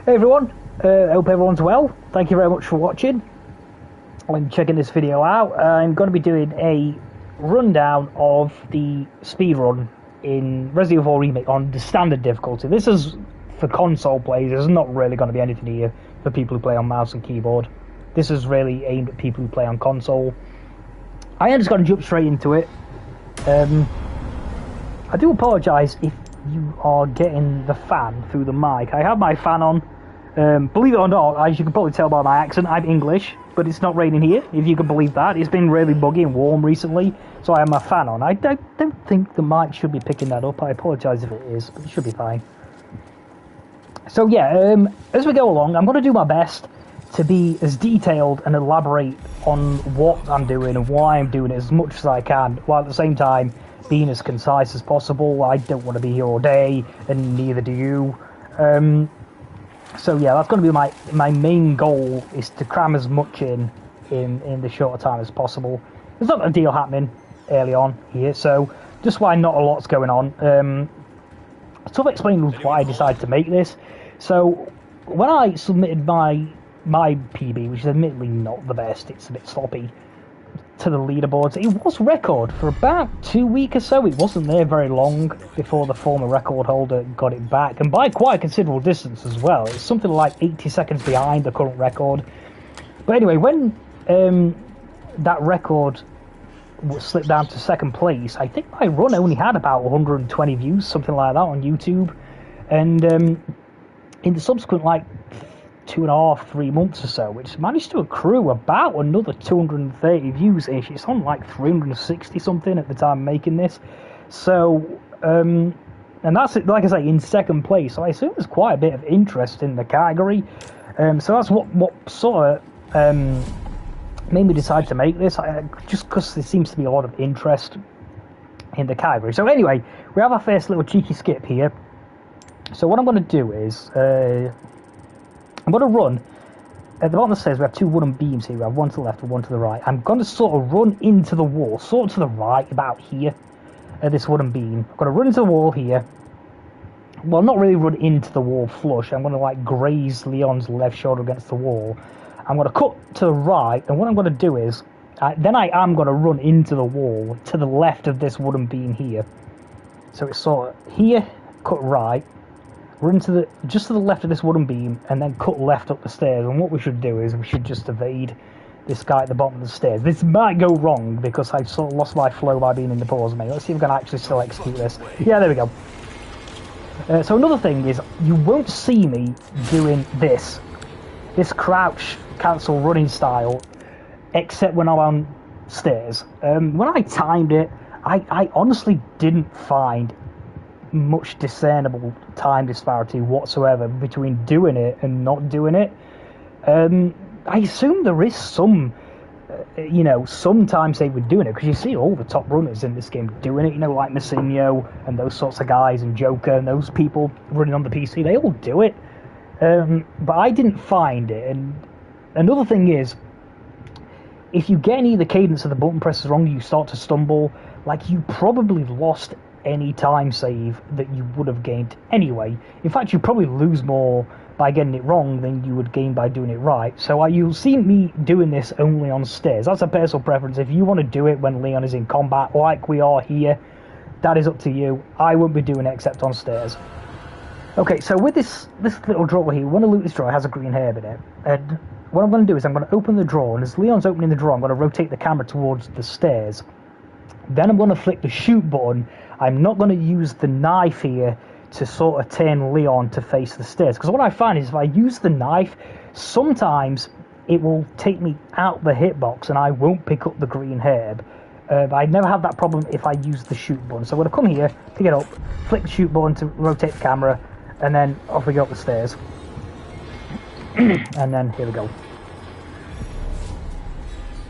Hey everyone, hope everyone's well. Thank you very much for watching and checking this video out. I'm going to be doing a rundown of the speedrun in Resident Evil Remake on the standard difficulty. This is for console players. There's not really going to be anything here for people who play on mouse and keyboard. This is really aimed at people who play on console. I am just going to jump straight into it. I do apologise if you are getting the fan through the mic. I have my fan on. Believe it or not, as you can probably tell by my accent, I'm English, but it's not raining here, if you can believe that. It's been really buggy and warm recently, so I have my fan on. I don't think the mic should be picking that up. I apologise if it is, but it should be fine. So yeah, as we go along, I'm going to do my best to be as detailed and elaborate on what I'm doing and why I'm doing it as much as I can, while at the same time being as concise as possible. I don't want to be here all day, and neither do you. So yeah, that's going to be my main goal, is to cram as much in the shorter time as possible. There's not a deal happening early on here, so just why not a lot's going on. Sort of explain why I decided to make this. So when I submitted my PB, which is admittedly not the best, it's a bit sloppy, to the leaderboards, it was record for about 2 weeks or so. It wasn't there very long before the former record holder got it back, and by quite a considerable distance as well. It's something like 80 seconds behind the current record. But anyway, when that record slipped down to second place, I think my run only had about 120 views, something like that, on YouTube. And in the subsequent 2.5, 3 months or so, it's managed to accrue about another 230 views-ish. It's on like 360 something at the time of making this. So, and that's, like I say, in second place. So I assume there's quite a bit of interest in the category. So that's what sort of made me decide to make this, just because there seems to be a lot of interest in the category. So anyway, we have our first little cheeky skip here. So what I'm going to do is, I'm going to run, at the bottom of the stairs we have two wooden beams here, we have one to the left and one to the right. I'm going to sort of run into the wall, sort of to the right, about here, this wooden beam. I'm going to run into the wall here. Well, not really run into the wall flush, I'm going to graze Leon's left shoulder against the wall. I'm going to cut to the right, and what I'm going to do is, then I am going to run into the wall to the left of this wooden beam here. So it's sort of here, cut right, run to just to the left of this wooden beam, and then cut left up the stairs. And what we should do is we should just evade this guy at the bottom of the stairs. This might go wrong because I've sort of lost my flow by being in the pause menu. Let's see if we can actually still execute this. Yeah, there we go. So another thing is, you won't see me doing this crouch cancel running style, except when I'm on stairs. When I timed it, I honestly didn't find much discernible time disparity whatsoever between doing it and not doing it. I assume there is some, some time saved with doing it, because you see all the top runners in this game doing it, like Massinho and those sorts of guys, and Joker and those people running on the PC, they all do it. But I didn't find it. And another thing is, if you get any of the cadence of the button presses wrong, you start to stumble, you probably lost any time save that you would have gained anyway. In fact, you probably lose more by getting it wrong than you would gain by doing it right. So you'll see me doing this only on stairs. That's a personal preference. If you want to do it when Leon is in combat, like we are here, that is up to you. I won't be doing it except on stairs. Okay, so with this little drawer here, we want to loot this drawer. It has a green herb in it. And what I'm going to do is I'm going to open the drawer, and as Leon's opening the drawer, I'm going to rotate the camera towards the stairs. Then I'm going to flick the shoot button. I'm not going to use the knife here to sort of turn Leon to face the stairs, because what I find is if I use the knife, sometimes it will take me out the hitbox and I won't pick up the green herb. I never have that problem if I use the shoot button. So I'm going to come here, pick it up, flick the shoot button to rotate the camera, and then off we go up the stairs. And then here we go.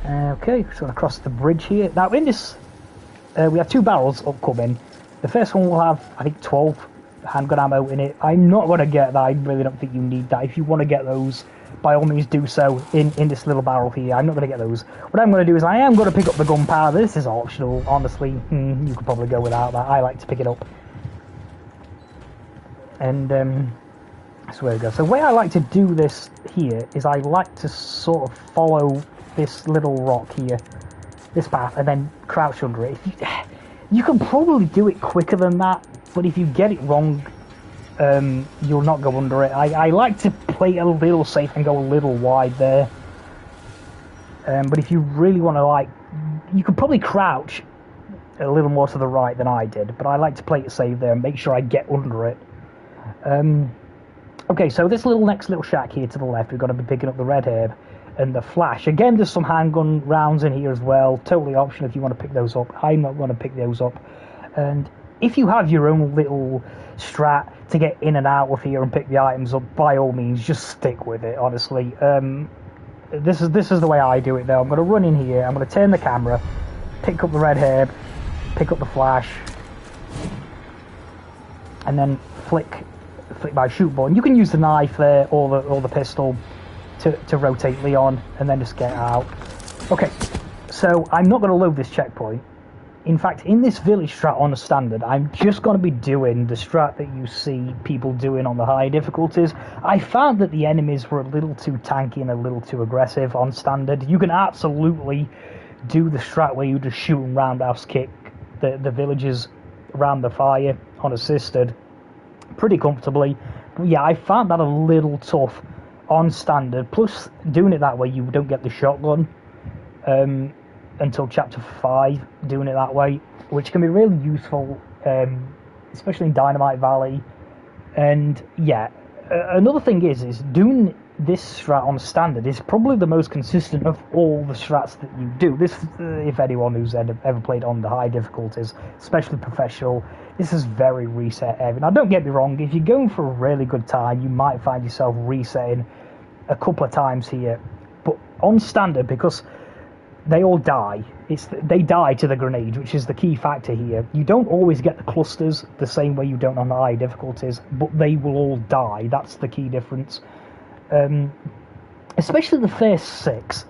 Okay, so I'm going to cross the bridge here. Now in this, we have two barrels upcoming. The first one will have, I think, 12 handgun ammo in it. I'm not going to get that. I really don't think you need that. If you want to get those, by all means do so in this little barrel here. I'm not going to get those. What I'm going to do is I am going to pick up the gunpowder. This is optional, honestly. You could probably go without that. I like to pick it up. And So there we go. So the way I like to do this here is I like to sort of follow this little rock here, this path, and then crouch under it. You can probably do it quicker than that, but if you get it wrong, you'll not go under it. I like to play a little safe and go a little wide there. But if you really want to, like, you could probably crouch a little more to the right than I did, but I like to play it safe there and make sure I get under it. Okay, so this next little shack here to the left, we're going to be picking up the red herb and the flash. Again, there's some handgun rounds in here as well. Totally optional if you want to pick those up. I'm not going to pick those up. And if you have your own little strat to get in and out of here and pick the items up, by all means, just stick with it, honestly. This is the way I do it, though. I'm going to run in here, I'm going to turn the camera, pick up the red herb, pick up the flash, and then flick my shoot button. You can use the knife there or the pistol to rotate Leon and then just get out. Okay, so I'm not going to load this checkpoint. In fact, in this village strat on the standard, I'm just going to be doing the strat that you see people doing on the high difficulties. I found that the enemies were a little too tanky and a little too aggressive on standard. You can absolutely do the strat where you just shoot and roundhouse kick the villagers around the fire on assisted pretty comfortably. But yeah, I found that a little tough on standard. Plus, doing it that way, you don't get the shotgun until chapter 5, doing it that way, which can be really useful, especially in Dynamite Valley. And yeah, another thing is doing this strat on standard is probably the most consistent of all the strats that you do. This, if anyone who's ever played on the high difficulties, especially professional, this is very reset heavy. Now, don't get me wrong, if you're going for a really good time, you might find yourself resetting a couple of times here. But on standard, because they all die, they die to the grenade, which is the key factor here. You don't always get the clusters the same way you don't on the high difficulties, but they will all die. That's the key difference. Especially the first 6,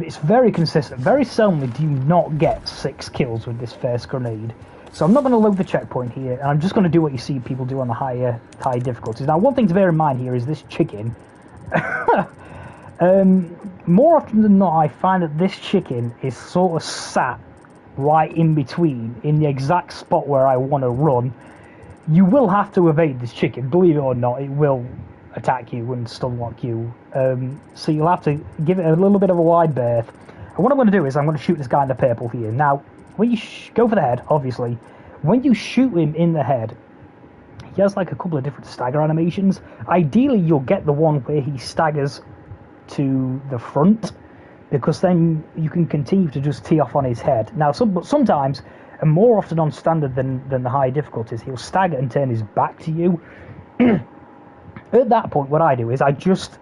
it's very consistent. Very seldomly do you not get 6 kills with this first grenade. So I'm not going to load the checkpoint here, and I'm just going to do what you see people do on the high difficulties. Now, one thing to bear in mind here is this chicken. More often than not, I find that this chicken is sort of sat right in between, in the exact spot where I want to run. You will have to evade this chicken, believe it or not. It will attack you and stunlock you. So you'll have to give it a little bit of a wide berth. And what I'm going to do is I'm going to shoot this guy in the purple here. Now, when you go for the head, obviously, when you shoot him in the head, he has like a couple of different stagger animations. Ideally, you'll get the one where he staggers to the front, because then you can continue to just tee off on his head. Now, but sometimes, and more often on standard than the high difficulties, he'll stagger and turn his back to you. At that point, what I do is I just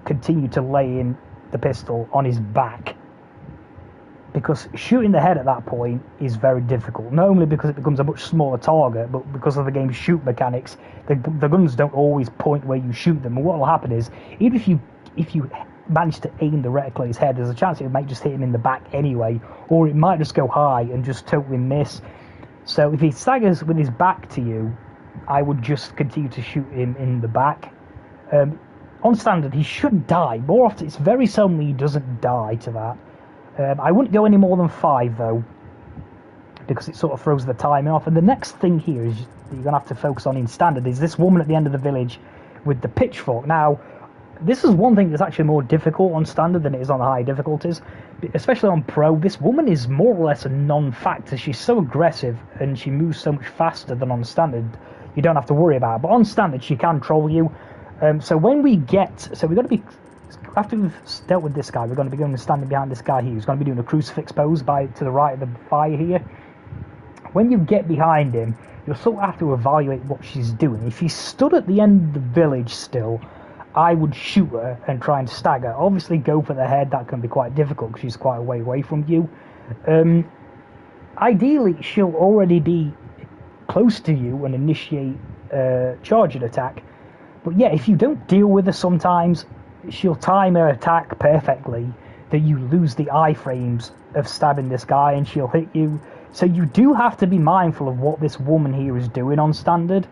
continue to lay in the pistol on his back, because shooting the head at that point is very difficult. Not only because it becomes a much smaller target, but because of the game's shoot mechanics, the guns don't always point where you shoot them. And what will happen is, even if you manage to aim the reticle at his head, there's a chance it might just hit him in the back anyway, or it might just go high and just totally miss. So if he staggers with his back to you, I would just continue to shoot him in the back. On standard, he should die. More often, it's very seldom he doesn't die to that. I wouldn't go any more than 5, though, because it sort of throws the timing off. And the next thing here is that you're going to have to focus on in standard is this woman at the end of the village with the pitchfork. Now, this is one thing that's actually more difficult on standard than it is on the high difficulties, especially on pro. This woman is more or less a non-factor. She's so aggressive and she moves so much faster than on standard, you don't have to worry about it. But on standard, she can troll you. So when we get... So we're going to be... After we've dealt with this guy, we're going to be going and standing behind this guy here. He's going to be doing a crucifix pose to the right of the fire here. When you get behind him, you'll sort of have to evaluate what she's doing. If she's stood at the end of the village still, I would shoot her and try and stagger. Obviously, go for the head. That can be quite difficult because she's quite a way away from you. Ideally, she'll already be close to you and initiate charging attack. But yeah, if you don't deal with her sometimes, she'll time her attack perfectly that you lose the iframes of stabbing this guy and she'll hit you. So you do have to be mindful of what this woman here is doing on standard.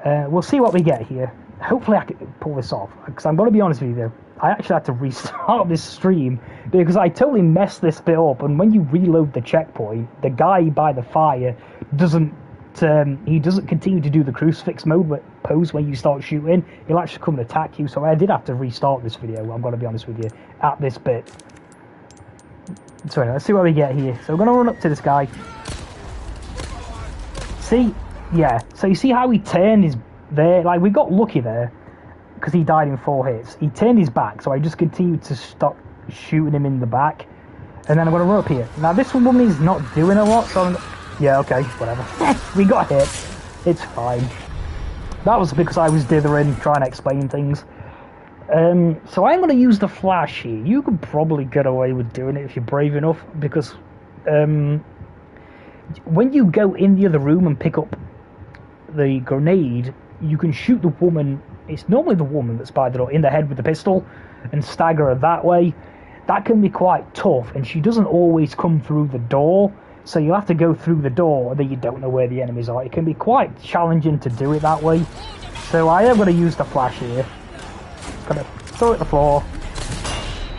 We'll see what we get here. hopefully I can pull this off, because I'm going to be honest with you, I actually had to restart this stream because I totally messed this bit up, and when you reload the checkpoint, the guy by the fire doesn't continue to do the crucifix mode pose when you start shooting. He'll actually come and attack you, so I did have to restart this video, I'm going to be honest with you, at this bit. So anyway, let's see what we get here. So we're going to run up to this guy. See? Yeah, so you see how he turned his... there, like, we got lucky there, because he died in 4 hits. He turned his back, so I just continued to stop shooting him in the back. And then I'm going to run up here. Now, this woman is not doing a lot, so yeah, okay, whatever. We got hit. It's fine. That was because I was dithering, trying to explain things. So I'm going to use the flash here. You could probably get away with doing it if you're brave enough, because when you go in the other room and pick up the grenade, you can shoot the woman. It's normally the woman that's by the door in the head with the pistol and stagger her that way. That can be quite tough, and she doesn't always come through the door, so you'll have to go through the door and then you don't know where the enemies are. It can be quite challenging to do it that way, so I am going to use the flash here. Gonna throw it at the floor,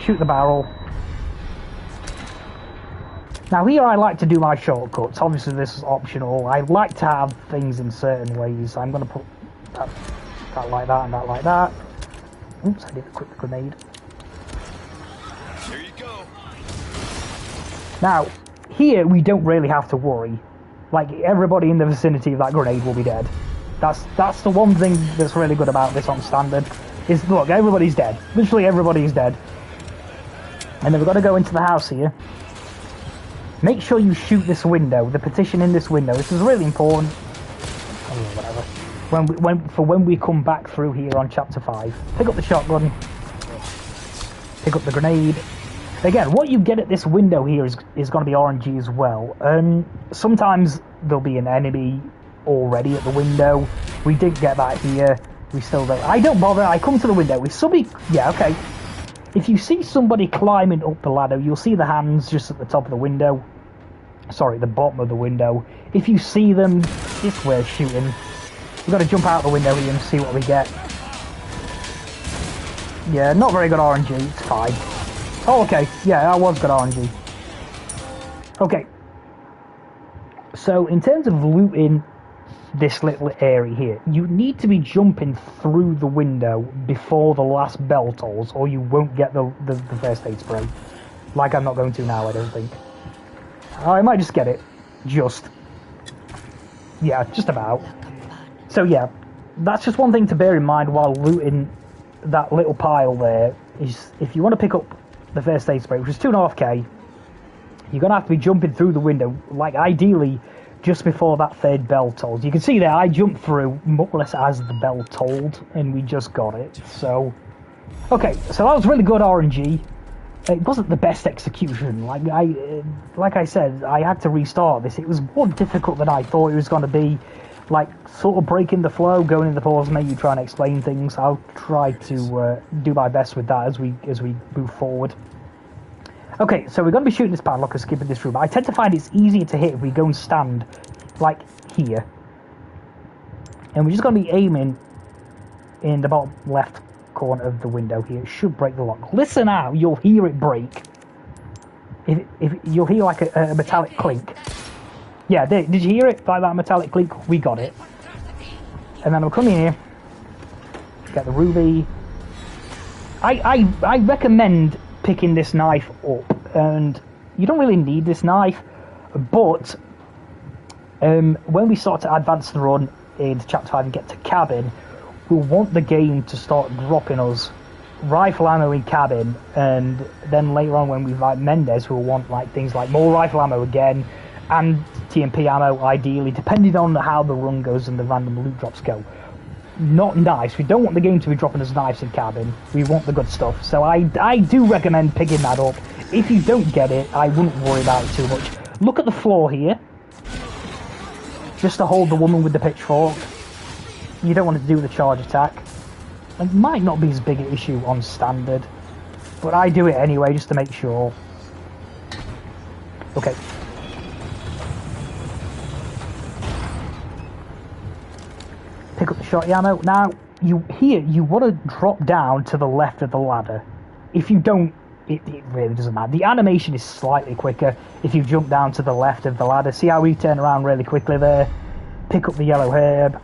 shoot the barrel. Now here I like to do my shortcuts. Obviously this is optional. I like to have things in certain ways. I'm going to put that like that and that like that. Oops, I did a quick grenade. Here you go. Now, here we don't really have to worry. Like, everybody in the vicinity of that grenade will be dead. That's the one thing that's really good about this on standard. Is, look, everybody's dead. Literally everybody's dead. And then we've got to go into the house here. Make sure you shoot this window, the petition in this window. This is really important. Oh, whatever. When we come back through here on chapter 5. Pick up the shotgun. Pick up the grenade. Again, what you get at this window here is going to be RNG as well. Sometimes there'll be an enemy already at the window. We did get that here. We still don't. I don't bother. I come to the window. If somebody... Yeah, okay. If you see somebody climbing up the ladder, you'll see the hands just at the top of the window. Sorry, the bottom of the window. If you see them, it's worth shooting. We've got to jump out the window here and see what we get. Yeah, not very good RNG. It's fine. Oh, okay. Yeah, that was good RNG. Okay. So, in terms of looting this little area here, you need to be jumping through the window before the last bell tolls, or you won't get the first aid spray. Like I'm not going to now, I don't think. I might just get it. Just. Yeah, just about. So yeah, that's just one thing to bear in mind while looting that little pile there, is if you want to pick up the first aid spray, which is 2.5k, you're going to have to be jumping through the window, like ideally just before that third bell tolls. You can see there, I jumped through more or less as the bell tolled, and we just got it. So, okay, so that was really good RNG. It wasn't the best execution. Like I said, I had to restart this. It was more difficult than I thought it was going to be. Like, sort of breaking the flow, going in the pause, maybe trying to explain things. I'll try to do my best with that as we move forward. Okay, so we're going to be shooting this padlock and skipping this room. I tend to find it's easier to hit if we go and stand, like, here. And we're just going to be aiming in the bottom left corner of the window here. It should break the lock. Listen out, you'll hear it break. If you'll hear, like, a metallic clink. Yeah, did you hear it? Like that metallic clink? We got it. And then I'll come in here, get the ruby. I recommend picking this knife up, and you don't really need this knife, but when we start to advance the run in chapter 5 and get to cabin, we'll want the game to start dropping us rifle ammo in cabin, and then later on when we fight Mendez, we'll want like things like more rifle ammo again, and TMP ammo ideally, depending on how the run goes and the random loot drops go. Not knives. We don't want the game to be dropping us knives in cabin. We want the good stuff. So I do recommend picking that up. If you don't get it, I wouldn't worry about it too much. Look at the floor here. Just to hold the woman with the pitchfork. You don't want to do the charge attack. It might not be as big an issue on standard, but I do it anyway just to make sure. Okay. Pick up the shotty ammo. Now, you want to drop down to the left of the ladder. If you don't, it really doesn't matter. The animation is slightly quicker if you jump down to the left of the ladder. See how we turn around really quickly there? Pick up the yellow herb.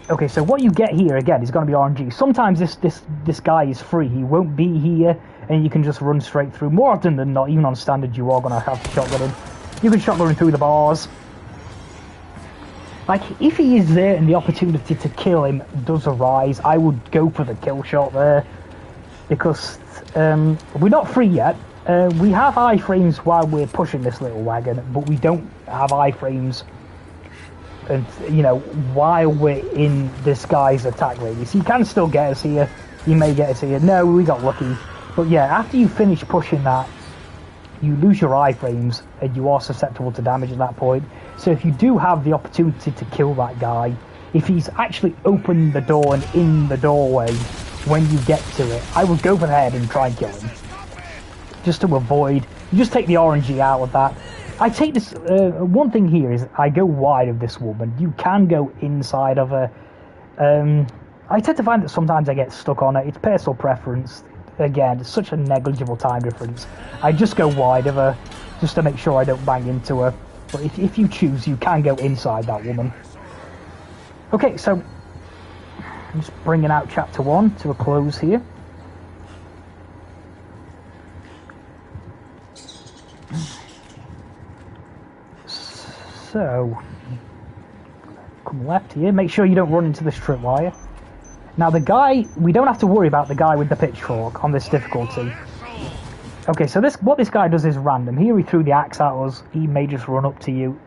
Okay, so what you get here again is going to be RNG. Sometimes this guy is free. He won't be here, and you can just run straight through. More often than not, even on standard, you are going to have to shotgun him. You can shotgun him through the bars. Like, if he is there and the opportunity to kill him does arise, I would go for the kill shot there. Because we're not free yet. We have iframes while we're pushing this little wagon, but we don't have iframes, and you know, while we're in this guy's attack radius. He can still get us here. He may get us here. No, we got lucky. But yeah, after you finish pushing that, you lose your iframes, and you are susceptible to damage at that point. So if you do have the opportunity to kill that guy, if he's actually opened the door and in the doorway when you get to it, I would go for the head and try and kill him. Just to avoid, you just take the RNG out of that. I take this, one thing here is I go wide of this woman. You can go inside of her. I tend to find that sometimes I get stuck on it. It's personal preference. Again, it's such a negligible time difference. I just go wide of her, just to make sure I don't bang into her. But if you choose, you can go inside that woman. Okay, so I'm just bringing out chapter 1 to a close here. So, come left here. Make sure you don't run into this tripwire. Now the guy, we don't have to worry about the guy with the pitchfork on this difficulty. Okay, so what this guy does is random. Here he threw the axe at us. He may just run up to you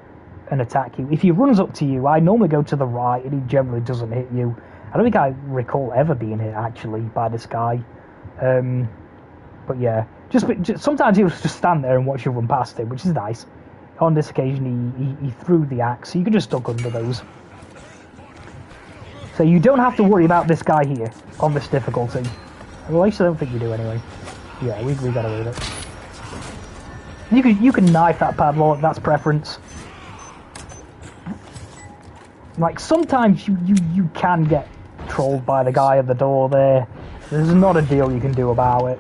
and attack you. If he runs up to you, I normally go to the right, and he generally doesn't hit you. I don't think I recall ever being hit, actually, by this guy. But yeah, just sometimes he'll just stand there and watch you run past him, which is nice. On this occasion, he threw the axe, so you can just duck under those. So you don't have to worry about this guy here on this difficulty. Well, at least I don't think you do anyway. Yeah, we got away with it. You can knife that padlock. That's preference. Like sometimes you can get trolled by the guy at the door there. There's not a deal you can do about it.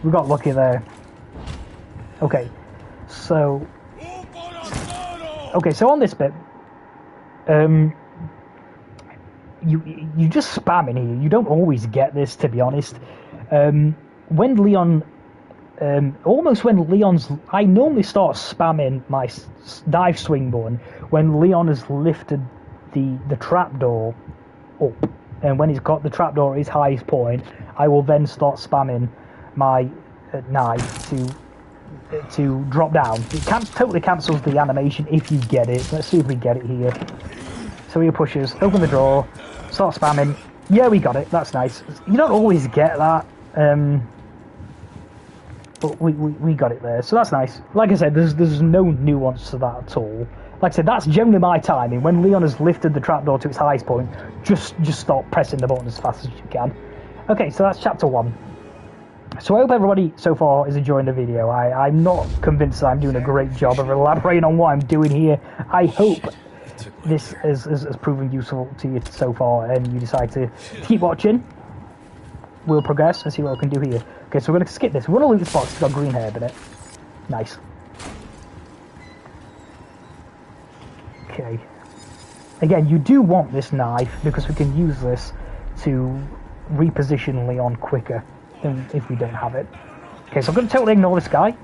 We got lucky there. Okay, so on this bit, you just spam in here. You don't always get this, to be honest. When Leon, almost when Leon's, I normally start spamming my dive swing button when Leon has lifted the trapdoor up, and when he's got the trapdoor at his highest point, I will then start spamming my knife to drop down. It totally cancels the animation if you get it. Let's see if we get it here. So he pushes, open the door, start spamming. Yeah, we got it. That's nice. You don't always get that. But we got it there, so that's nice. Like I said, there's no nuance to that at all. Like I said, that's generally my timing. When Leon has lifted the trapdoor to its highest point, just start pressing the button as fast as you can. Okay, so that's chapter 1. So I hope everybody so far is enjoying the video. I'm not convinced that I'm doing a great job of elaborating on what I'm doing here. I hope this has proven useful to you so far, and you decide to keep watching. We'll progress and see what we can do here. Okay, so we're going to skip this. We want to loot this box. It's got green herb in it. Nice. Okay. Again, you do want this knife because we can use this to reposition Leon quicker than if we don't have it. Okay, so I'm going to totally ignore this guy.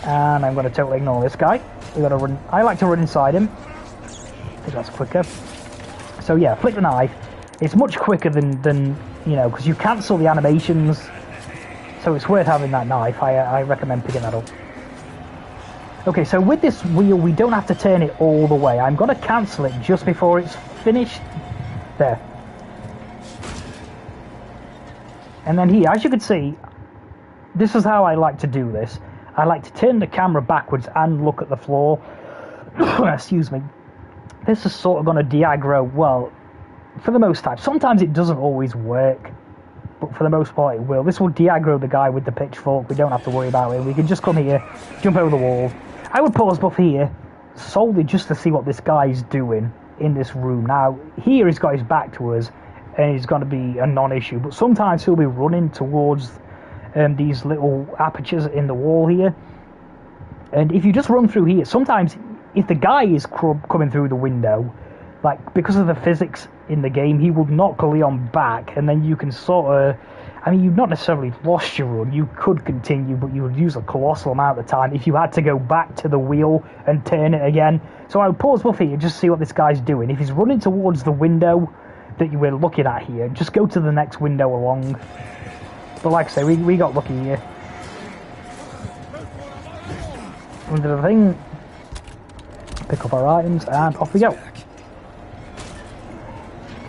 And I'm going to totally ignore this guy. We got to run. I like to run inside him. I think that's quicker. So yeah, flick the knife. It's much quicker than you know, because you cancel the animations. So it's worth having that knife. I recommend picking that up. Okay, so with this wheel, we don't have to turn it all the way. I'm going to cancel it just before it's finished. There. And then here, as you can see, this is how I like to do this. I like to turn the camera backwards and look at the floor. Excuse me. This is sort of going to de-aggro, well, for the most time. Sometimes it doesn't always work, but for the most part it will. This will de-aggro the guy with the pitchfork. We don't have to worry about it. We can just come here, jump over the wall. I would pause buff here solely just to see what this guy's doing in this room. Now, here he's got his back to us, and he's going to be a non-issue, but sometimes he'll be running towards these little apertures in the wall here. And if you just run through here, sometimes if the guy is coming through the window, like, because of the physics in the game, he will knock Leon back, and then you can sort of... I mean, you've not necessarily lost your run. You could continue, but you would use a colossal amount of time if you had to go back to the wheel and turn it again. So I would pause both here just to see what this guy's doing. If he's running towards the window that you were looking at here, just go to the next window along. But like I say, we got lucky here. Under the thing, pick up our items, and off we go.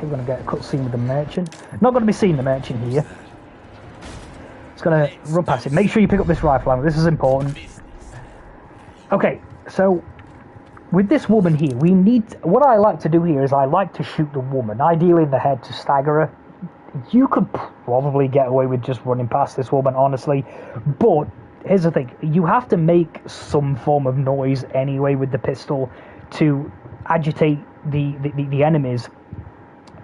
We're going to get a cutscene with the merchant. Not going to be seeing the merchant here. Just going to run past it. Make sure you pick up this rifle ammo. This is important. Okay, so with this woman here, we need... What I like to do here is I like to shoot the woman, ideally in the head to stagger her. You could probably get away with just running past this woman, honestly. But here's the thing. You have to make some form of noise anyway with the pistol to agitate the enemies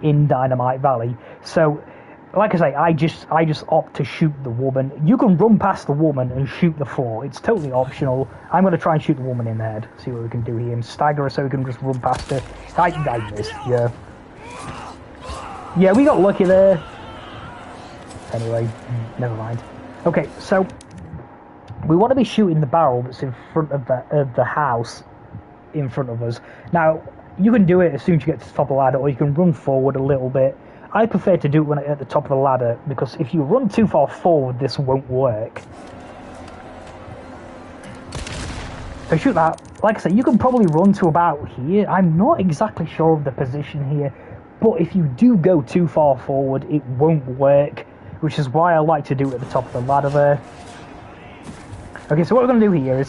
in Dynamite Valley. So, like I say, I just opt to shoot the woman. You can run past the woman and shoot the floor. It's totally optional. I'm going to try and shoot the woman in the head. See what we can do here and stagger her so we can just run past her. I missed, yeah. Yeah, we got lucky there. Anyway, never mind. Okay, so we want to be shooting the barrel that's in front of the house in front of us. Now, you can do it as soon as you get to the top of the ladder, or you can run forward a little bit. I prefer to do it when at the top of the ladder, because if you run too far forward, this won't work. So shoot that. Like I said, you can probably run to about here. I'm not exactly sure of the position here, but if you do go too far forward, it won't work, which is why I like to do it at the top of the ladder there. Okay, so what we're going to do here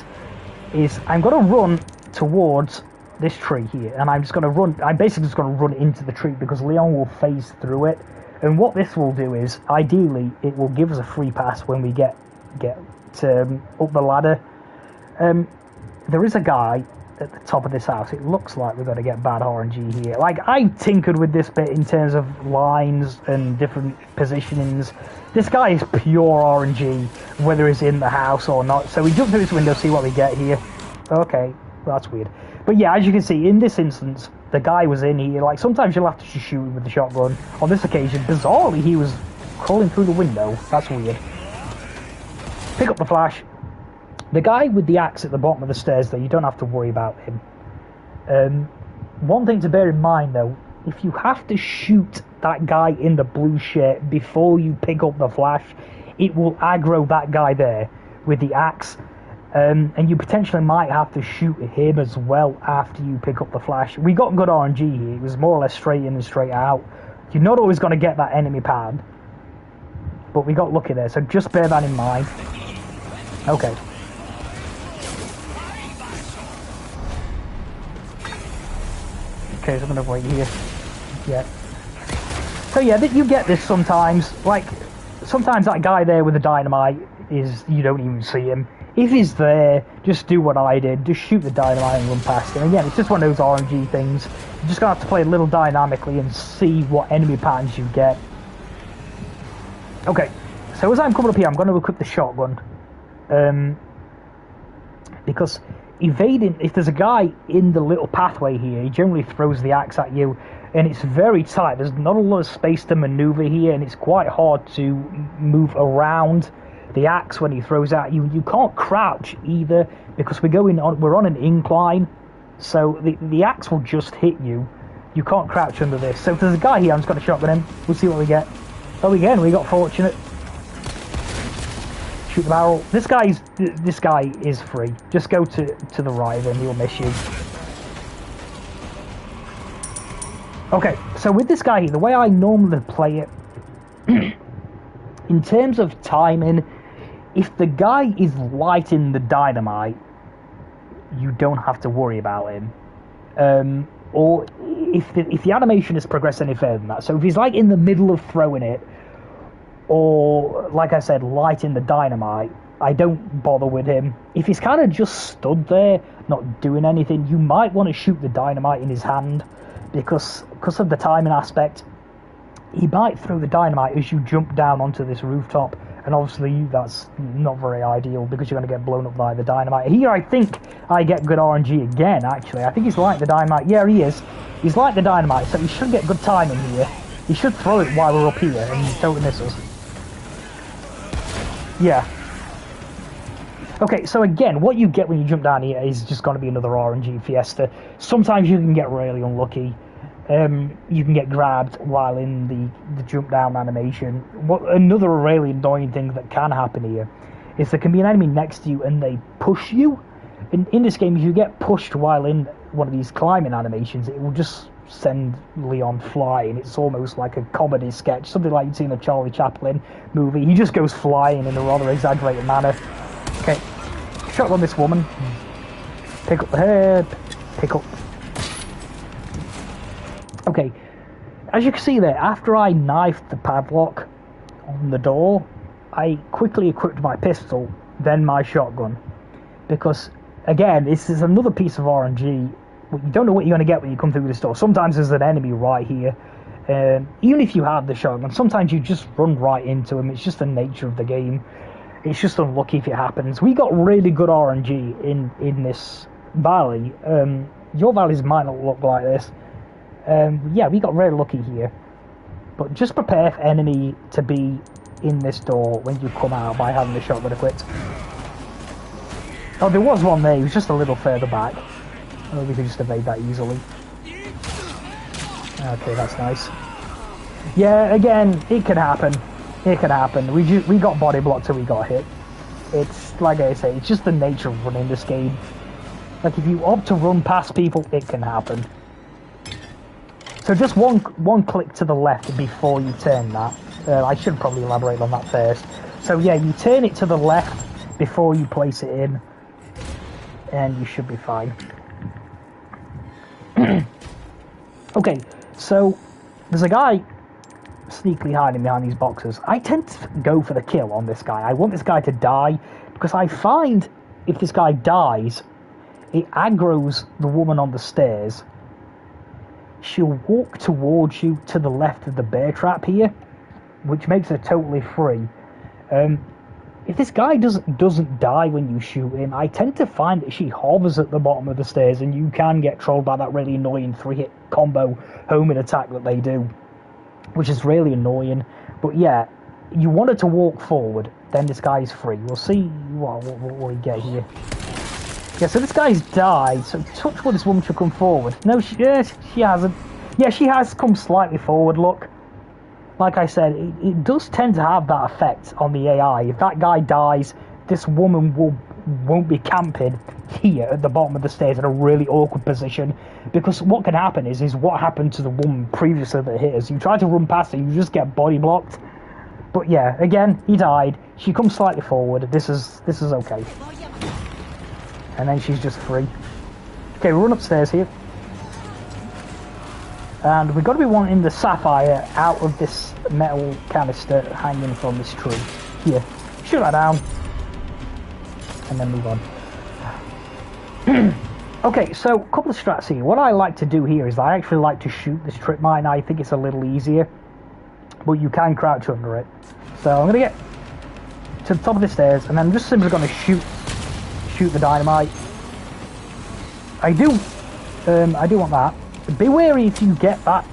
is I'm going to run towards this tree here, and I'm just going to run. I'm basically just going to run into the tree because Leon will phase through it. And what this will do is, ideally, it will give us a free pass when we get up the ladder. There is a guy at the top of this house. It looks like we're going to get bad RNG here. Like, I tinkered with this bit in terms of lines and different positionings. This guy is pure RNG, whether he's in the house or not. So we jump through this window, see what we get here. Okay, that's weird. But yeah, as you can see, in this instance, the guy was in here. Like, sometimes you'll have to just shoot him with the shotgun. On this occasion, bizarrely, he was crawling through the window. That's weird. Pick up the flash. The guy with the axe at the bottom of the stairs, though, you don't have to worry about him. One thing to bear in mind, though, if you have to shoot that guy in the blue shirt before you pick up the flash, it will aggro that guy there with the axe. And you potentially might have to shoot him as well after you pick up the flash. We got good RNG here. It was more or less straight in and straight out. You're not always going to get that enemy pad, but we got lucky there, so just bear that in mind. Okay. Okay, so I'm going to wait here. Yeah. So yeah, you get this sometimes. Like, sometimes that guy there with the dynamite is, you don't even see him. If he's there, just do what I did. Just shoot the dynamite and run past him. Again, it's just one of those RNG things. You're just going to have to play a little dynamically and see what enemy patterns you get. Okay, so as I'm coming up here, I'm going to equip the shotgun. Because evading, if there's a guy in the little pathway here, he generally throws the axe at you, and it's very tight. There's not a lot of space to maneuver here, and it's quite hard to move around the axe when he throws at you. You can't crouch either, because we're on an incline, so the axe will just hit you. You can't crouch under this. So if there's a guy here, I'm just going to shotgun him. We'll see what we get. Oh, again, we got fortunate. Shoot the barrel. This guy is free. Just go to the right of him, he'll miss you. Okay, so with this guy here, the way I normally play it, in terms of timing, if the guy is lighting the dynamite, you don't have to worry about him. Or if the animation has progressed any further than that, so if he's like in the middle of throwing it, or like I said, lighting the dynamite, I don't bother with him. If he's kind of just stood there, not doing anything, you might want to shoot the dynamite in his hand, because of the timing aspect. He might throw the dynamite as you jump down onto this rooftop, and obviously that's not very ideal because you're going to get blown up by the dynamite. Here I think I get good RNG again, actually. I think he's like the dynamite. Yeah, he is. He's like the dynamite, so he should get good timing here. He should throw it while we're up here and don't miss us. Yeah. Okay, so again, what you get when you jump down here is just going to be another RNG fiesta. Sometimes you can get really unlucky. You can get grabbed while in the jump down animation. Another really annoying thing that can happen here is there can be an enemy next to you and they push you. In this game, if you get pushed while in one of these climbing animations, it will just send Leon flying. It's almost like a comedy sketch, something like you'd see in a Charlie Chaplin movie. He just goes flying in a rather exaggerated manner. Okay, shot on this woman. Pick up the head. Pick up. Okay, as you can see there, after I knifed the padlock on the door, I quickly equipped my pistol, then my shotgun. Because, again, this is another piece of RNG. You don't know what you're going to get when you come through this door. Sometimes there's an enemy right here. Even if you have the shotgun, sometimes you just run right into him. It's just the nature of the game. It's just unlucky if it happens. We got really good RNG in this valley. Your valleys might not look like this. Yeah, we got very lucky here. But just prepare for enemy to be in this door when you come out by having the shotgun equipped. Oh, there was one there. He was just a little further back. Oh, we could just evade that easily. Okay, that's nice. Yeah, again, it can happen. It can happen. We got body blocked till we got hit. It's, like I say, it's just the nature of running this game. Like, if you opt to run past people, it can happen. So just one click to the left before you turn that. I should probably elaborate on that first. So yeah, you turn it to the left before you place it in, and you should be fine. Okay, so there's a guy sneakily hiding behind these boxes. I tend to go for the kill on this guy. I want this guy to die, because I find if this guy dies, it aggroes the woman on the stairs. She'll walk towards you to the left of the bear trap here, which makes her totally free. If this guy doesn't die when you shoot him, I tend to find that she hovers at the bottom of the stairs, and you can get trolled by that really annoying 3-hit combo homing attack that they do, which is really annoying. But yeah, you want her to walk forward, then this guy's free. We'll see what we get here. Yeah, so this guy's died, so touch wood this woman should come forward. No, she hasn't. Yeah, she has come slightly forward, look. Like I said, it does tend to have that effect on the AI. If that guy dies, this woman won't be camping here at the bottom of the stairs in a really awkward position. Because what can happen is what happened to the woman previously that hit us. You try to run past her, you just get body blocked. But yeah, again, he died. She comes slightly forward. This is okay. And then she's just free. Okay, we'll run upstairs here. And we've got to be wanting the sapphire out of this metal canister hanging from this tree. Here, shoot that down. And then move on. Okay, so a couple of strats here. What I like to do here is I actually like to shoot this trip mine. I think it's a little easier. But you can crouch under it. So I'm going to get to the top of the stairs, and then I'm just simply going to shoot the dynamite. I do want that. Be wary if you get that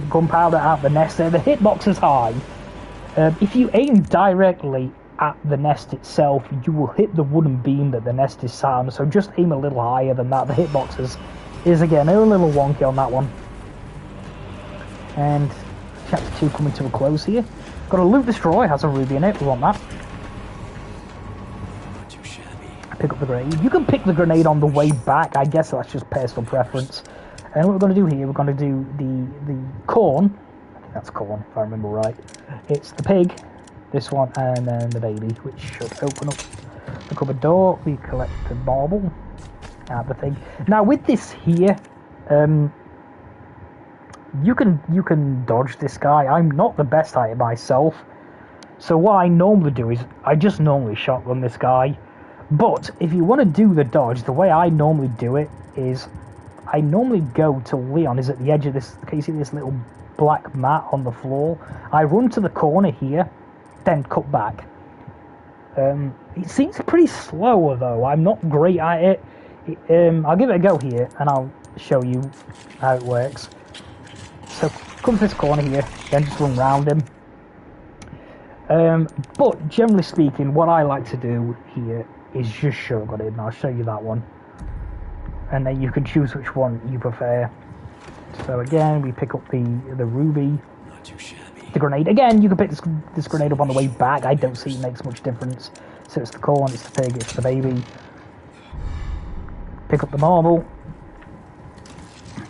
gunpowder out of the nest there. The hitbox is high. If you aim directly at the nest itself, you will hit the wooden beam that the nest is sat on, so just aim a little higher than that. The hitbox is again a little wonky on that one. And chapter 2 coming to a close here. Got a loot destroy, has a ruby in it, we want that. Pick up the grenade. You can pick the grenade on the way back. I guess that's just personal preference. And what we're going to do here, we're going to do the corn. I think that's corn, if I remember right. It's the pig, this one, and then the baby, which should open up the cupboard door. We collect the marble out the thing. Now with this here, you can dodge this guy. I'm not the best at it myself. So what I normally do is I just normally shotgun this guy. But if you want to do the dodge, the way I normally do it is I normally go to Leon is at the edge of this. Can you see this little black mat on the floor? I run to the corner here, then cut back. It seems pretty slow though. I'm not great at it. I'll give it a go here and I'll show you how it works. So come to this corner here, then just run round him. But generally speaking, what I like to do here is just shotgun it, and I'll show you that one. And then you can choose which one you prefer. So again, we pick up the ruby. Not too shabby. The grenade. Again, you can pick this grenade up on the way back. I don't see it makes much difference. So it's the corn, it's the pig, it's the baby. Pick up the marble.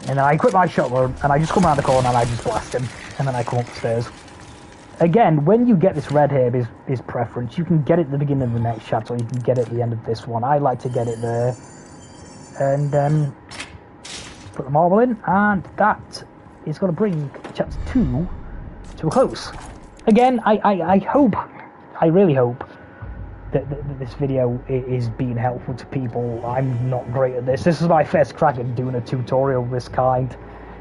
And then I equip my shotgun, and I just come around the corner and I just blast him. And then I come upstairs. Again, when you get this red herb is preference. You can get it at the beginning of the next chapter, or you can get it at the end of this one. I like to get it there. And put the marble in, and that is going to bring chapter 2 to a close. Again, I hope, I really hope that this video is being helpful to people. I'm not great at this. This is my first crack at doing a tutorial of this kind.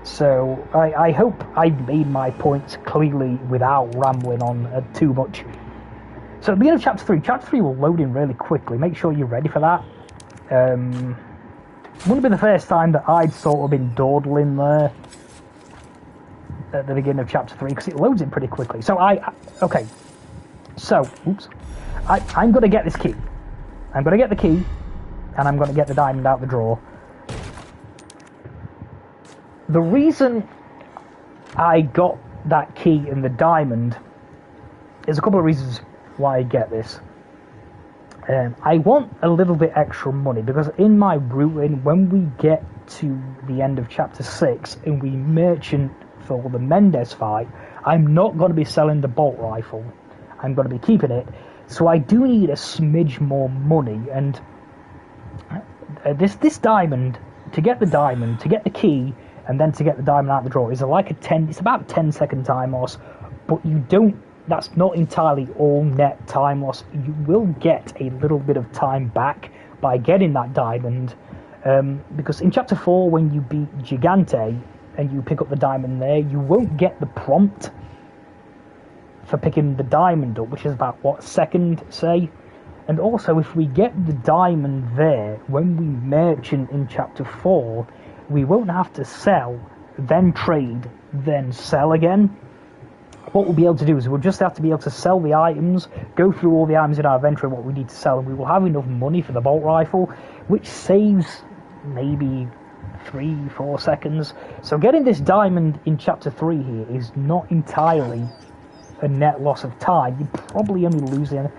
So I hope I made my points clearly without rambling on too much. So at the beginning of chapter 3 will load in really quickly. Make sure you're ready for that. Wouldn't be the first time that I'd sort of been dawdling there at the beginning of chapter 3, because it loads in pretty quickly. So okay. So, oops. I'm going to get this key. I'm going to get the key, and I'm going to get the diamond out the drawer. The reason I got that key and the diamond is a couple of reasons why I get this. I want a little bit extra money, because in my routing, when we get to the end of chapter 6 and we merchant for the Mendez fight, I'm not going to be selling the bolt rifle. I'm going to be keeping it. So I do need a smidge more money, and this diamond, to get the diamond, to get the key, and then to get the diamond out of the drawer is it's about a 10-second time loss, but that's not entirely all net time loss. You will get a little bit of time back by getting that diamond, because in chapter 4, when you beat Gigante and you pick up the diamond there, you won't get the prompt for picking the diamond up, which is about, what, a second, say? And also, if we get the diamond there, when we merchant in chapter 4, we won't have to sell, then trade, then sell again. What we'll be able to do is we'll just have to be able to sell the items, go through all the items in our inventory, what we need to sell, and we will have enough money for the bolt rifle, which saves maybe 3-4 seconds. So getting this diamond in chapter 3 here is not entirely a net loss of time. You're probably only losing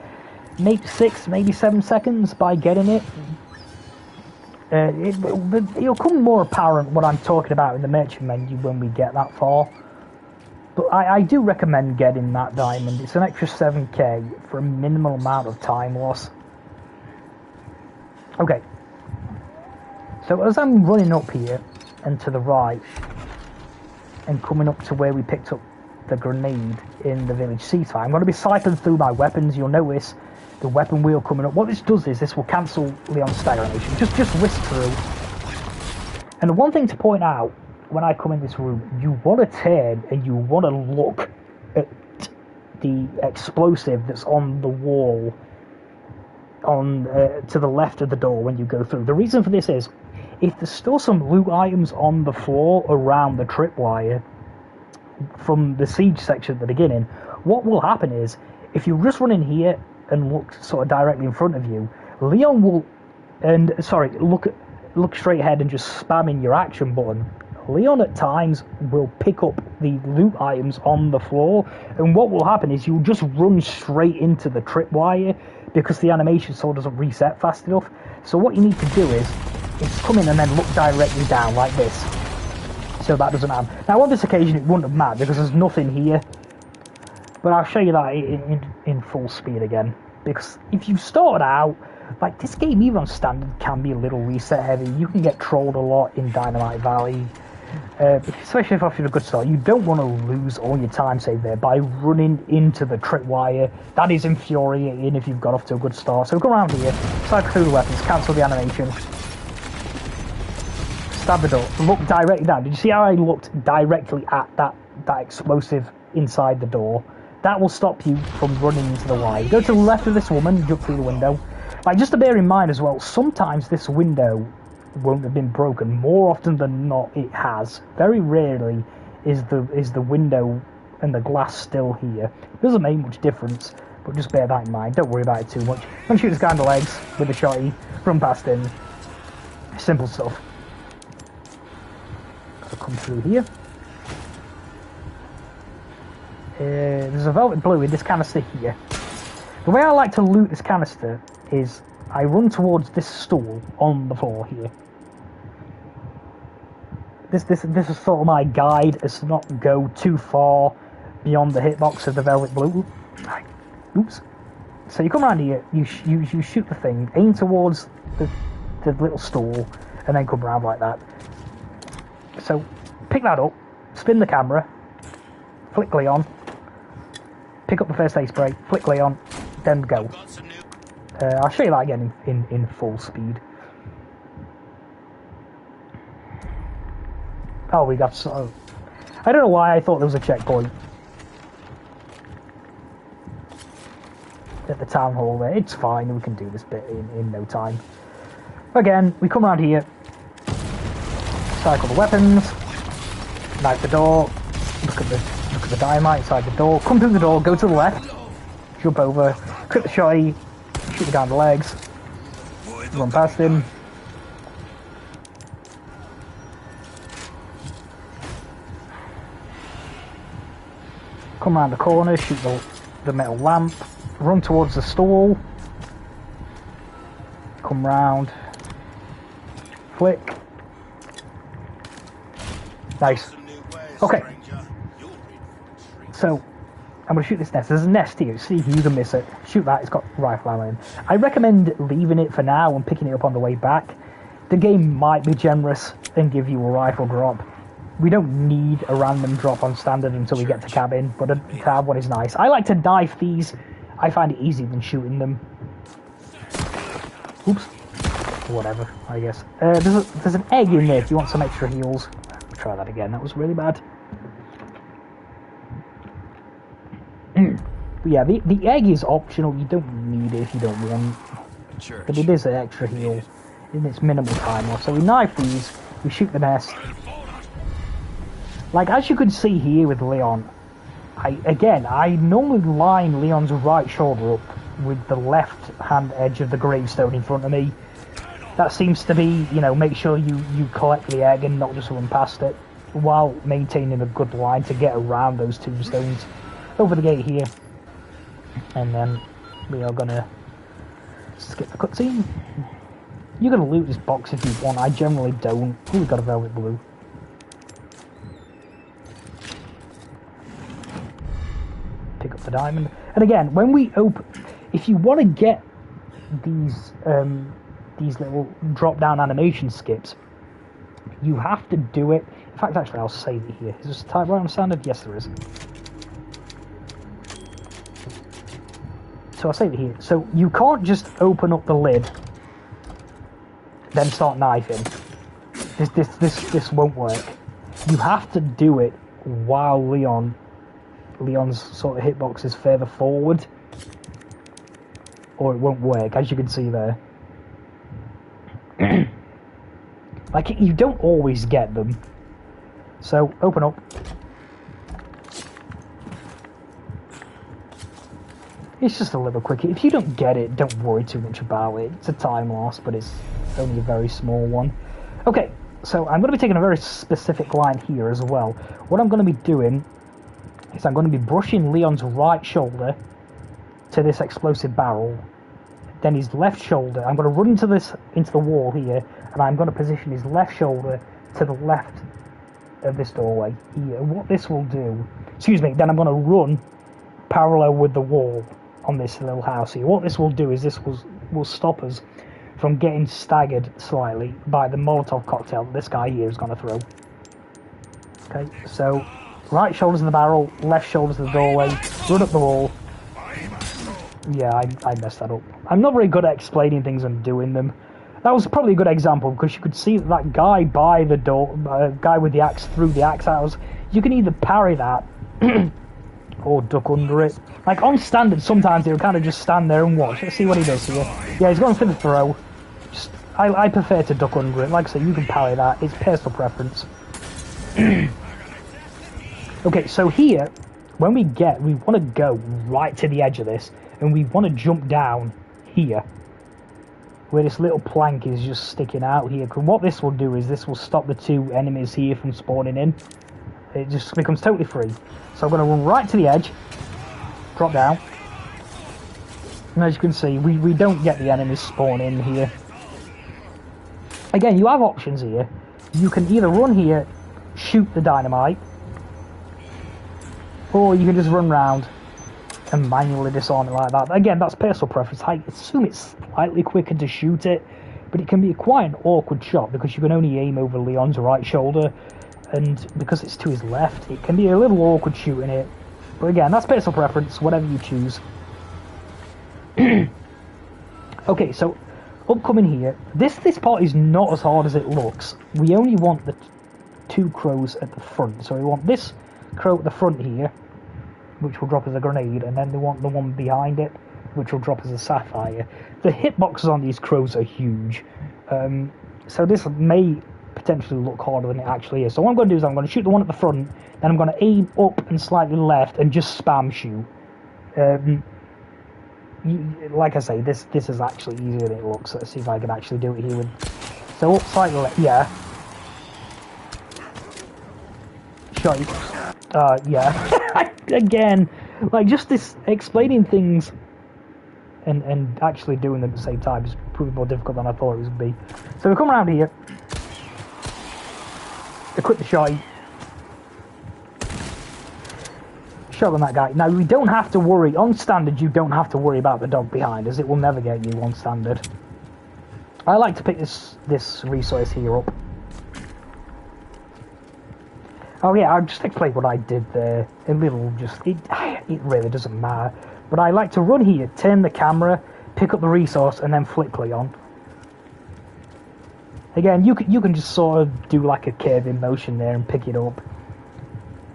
maybe 6, maybe 7 seconds by getting it. It'll come more apparent what I'm talking about in the merchant menu when we get that far. But I do recommend getting that diamond. It's an extra 7k for a minimal amount of time loss. Okay. So as I'm running up here and to the right and coming up to where we picked up the grenade in the village seaside, I'm going to be cycling through my weapons. You'll notice the weapon wheel coming up. What this does is this will cancel Leon's stagger animation. Just whisk through. And the one thing to point out when I come in this room, you want to turn and you want to look at the explosive that's on the wall on to the left of the door when you go through. The reason for this is, if there's still some loot items on the floor around the tripwire from the siege section at the beginning, what will happen is, if you just run in here and look sort of directly in front of you, Leon will, look straight ahead and just spam in your action button. Leon at times will pick up the loot items on the floor, and what will happen is you'll just run straight into the tripwire because the animation sort of doesn't reset fast enough. So what you need to do is come in and then look directly down like this, so that doesn't happen. Now on this occasion it wouldn't have mattered because there's nothing here, but I'll show you that in full speed again, because if you started out, like, this game even on standard can be a little reset heavy. You can get trolled a lot in Dynamite Valley. Especially if after a good start. You don't want to lose all your time saved there by running into the tripwire. That is infuriating if you've got off to a good start. So go around here, cycle through the weapons, cancel the animation. Stab the door. Look directly down. Did you see how I looked directly at that explosive inside the door? That will stop you from running into the wire. Go to the left of this woman, jump through the window. Like, just to bear in mind as well, sometimes this window won't have been broken. More often than not, it has. Very rarely is the window and the glass still here. It doesn't make much difference, but just bear that in mind. Don't worry about it too much. Don't shoot this guy in the legs with a shotty. Run past him. Simple stuff. Gotta come through here. There's a velvet blue in this canister here. The way I like to loot this canister is I run towards this stool on the floor here. This is sort of my guide as to not go too far beyond the hitbox of the velvet blue. Oops. So you come around here, you shoot the thing, aim towards the little stool, and then come around like that. So pick that up, spin the camera, flick Leon, pick up the first aid spray, flick Leon, then go. I'll show you that again in full speed. Oh, we got so... I don't know why I thought there was a checkpoint at the town hall there. It's fine, we can do this bit in no time. Again, we come around here, cycle the weapons, knife the door, look at the dynamite inside the door, come through the door, go to the left, jump over, clip the shotty, shoot the guy in the legs, run past him. Come around the corner, shoot the metal lamp, run towards the stall, come round, flick. Nice. Okay. So, I'm going to shoot this nest. There's a nest here. See if you can miss it. Shoot that. It's got rifle ammo in. I recommend leaving it for now and picking it up on the way back. The game might be generous and give you a rifle drop. We don't need a random drop on standard until we get to cabin, but to have one is nice. I like to knife these. I find it easier than shooting them. Oops. Whatever, I guess. There's an egg in there if you want some extra heals. Try that again. That was really bad. But yeah, the egg is optional. You don't need it if you don't want. But it is an extra heal in its minimal time loss. So we knife these. We shoot the nest. Like, as you can see here with Leon, I normally line Leon's right shoulder up with the left hand edge of the gravestone in front of me. That seems to be, you know, make sure you collect the egg and not just run past it, while maintaining a good line to get around those tombstones. Over the gate here. And then we are gonna skip the cutscene. You're gonna loot this box if you want, I generally don't. Oh, we got a velvet blue. Pick up the diamond. And again, when we open, if you want to get these little drop down animation skips, you have to do it. In fact, actually, I'll save it here. Is this type right on standard? Yes, there is. So I'll save it here. So you can't just open up the lid, then start knifing. This won't work. You have to do it while Leon's sort of hitbox is further forward, or it won't work, as you can see there. Like, you don't always get them. So, open up. It's just a little quickie. If you don't get it, don't worry too much about it. It's a time loss, but it's only a very small one. Okay, so I'm going to be taking a very specific line here as well. What I'm going to be doing is I'm going to be brushing Leon's right shoulder to this explosive barrel. Then his left shoulder, I'm going to run into the wall here, and I'm going to position his left shoulder to the left of this doorway here. What this will do, then I'm going to run parallel with the wall on this little house here. What this will do is this will stop us from getting staggered slightly by the Molotov cocktail that this guy here is going to throw. Okay, so right shoulder's in the barrel, left shoulder's in the doorway, run up the wall. Yeah, I messed that up. I'm not very good at explaining things and doing them. That was probably a good example because you could see that guy by the door, guy with the axe threw the axe at us. You can either parry that or duck under it. Like on standard, sometimes he'll kind of just stand there and watch. Let's see what he does here. Yeah, he's going for the throw. I prefer to duck under it. Like I say, you can parry that. It's personal preference. Okay, so here, when we want to go right to the edge of this, and we want to jump down here, where this little plank is just sticking out here. Because what this will do is this will stop the two enemies here from spawning in. It just becomes totally free. So I'm going to run right to the edge, drop down, and as you can see, we don't get the enemies spawn in here. Again, you have options here. You can either run here, shoot the dynamite, or you can just run round and manually disarm it like that. Again, that's personal preference. I assume it's slightly quicker to shoot it, but it can be quite an awkward shot because you can only aim over Leon's right shoulder, and because it's to his left, it can be a little awkward shooting it. But again, that's personal preference, whatever you choose. Okay, so upcoming here, this part is not as hard as it looks. We only want the two crows at the front, so we want this crow at the front here, which will drop as a grenade, and then they want the one behind it, which will drop as a sapphire. The hitboxes on these crows are huge, so this may potentially look harder than it actually is. So what I'm going to do is I'm going to shoot the one at the front, then I'm going to aim up and slightly left and just spam shoot. Like I say, this is actually easier than it looks. Let's see if I can actually do it here with... So up slightly left, yeah. Shot you. Yeah. Again, like just this explaining things and actually doing them at the same time is probably more difficult than I thought it was going to be. So we come around here, equip the shotty, shot on that guy. Now we don't have to worry, on standard you don't have to worry about the dog behind us, it will never get you on standard. I like to pick this resource here up. Oh yeah, I'll just explain what I did there. A little, it really doesn't matter. But I like to run here, turn the camera, pick up the resource, and then flick Leon. Again, you can just sort of do like a curving motion there and pick it up.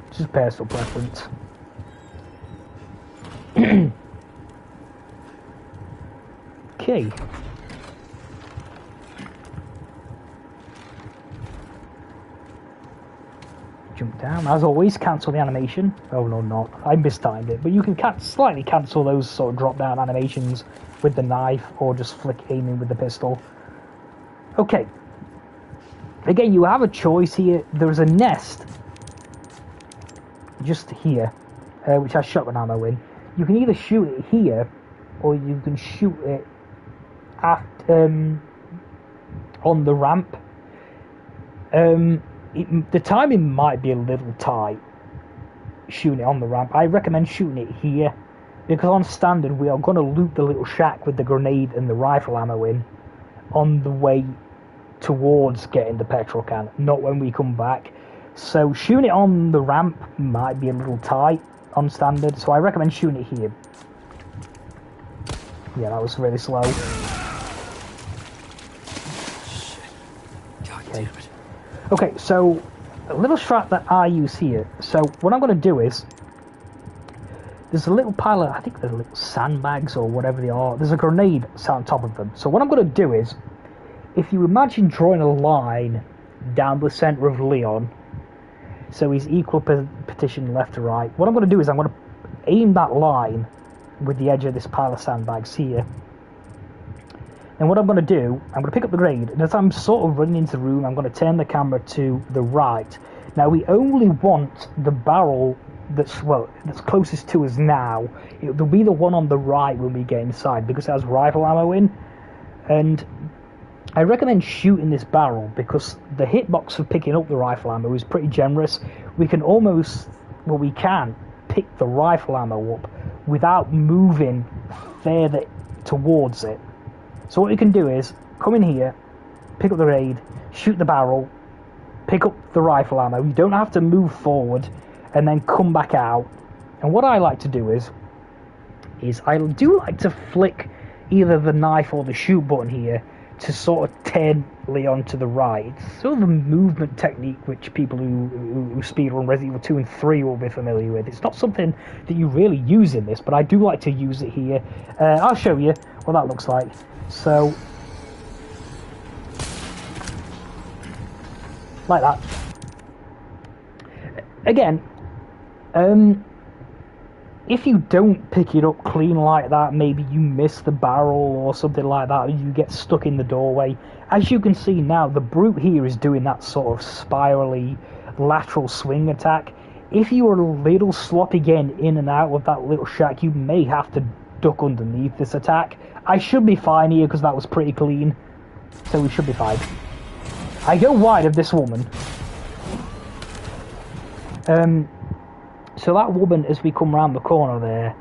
It's just personal preference. Okay. Jump down. As always, cancel the animation. Oh no, not. I mistimed it. But you can slightly cancel those sort of drop-down animations with the knife, or just flick aiming with the pistol. Okay. Again, you have a choice here. There's a nest just here, which has shotgun ammo in. You can either shoot it here, or you can shoot it at on the ramp. The timing might be a little tight shooting it on the ramp. I recommend shooting it here, because on standard we are going to loot the little shack with the grenade and the rifle ammo in on the way towards getting the petrol can, not when we come back. So shooting it on the ramp might be a little tight on standard, so I recommend shooting it here. Yeah, that was really slow. Okay. Okay, so a little strat that I use here. So what I'm going to do is, there's a little pile of, I think they're little sandbags or whatever they are. There's a grenade sat on top of them. So what I'm going to do is, if you imagine drawing a line down the center of Leon, so he's equal partition left to right, what I'm going to do is I'm going to aim that line with the edge of this pile of sandbags here. And what I'm going to do, I'm going to pick up the grenade, and as I'm sort of running into the room, I'm going to turn the camera to the right. Now, we only want the barrel that's closest to us now. It'll be the one on the right when we get inside, because it has rifle ammo in. And I recommend shooting this barrel, because the hitbox for picking up the rifle ammo is pretty generous. We can we can pick the rifle ammo up without moving further towards it. So what you can do is come in here, pick up the grenade, shoot the barrel, pick up the rifle ammo. You don't have to move forward and then come back out. And what I like to do is I do like to flick either the knife or the shoot button here to sort of turn Leon to the right. It's sort of a movement technique which people who speedrun Resident Evil 2 and 3 will be familiar with. It's not something that you really use in this, but I do like to use it here. I'll show you what that looks like. So, like that. Again, if you don't pick it up clean like that, maybe you miss the barrel or something like that, or you get stuck in the doorway. As you can see now, the brute here is doing that sort of spirally lateral swing attack. If you are a little sloppy getting in and out of that little shack, you may have to duck underneath this attack. I should be fine here because that was pretty clean, so we should be fine. I go wide of this woman. So that woman, as we come around the corner there,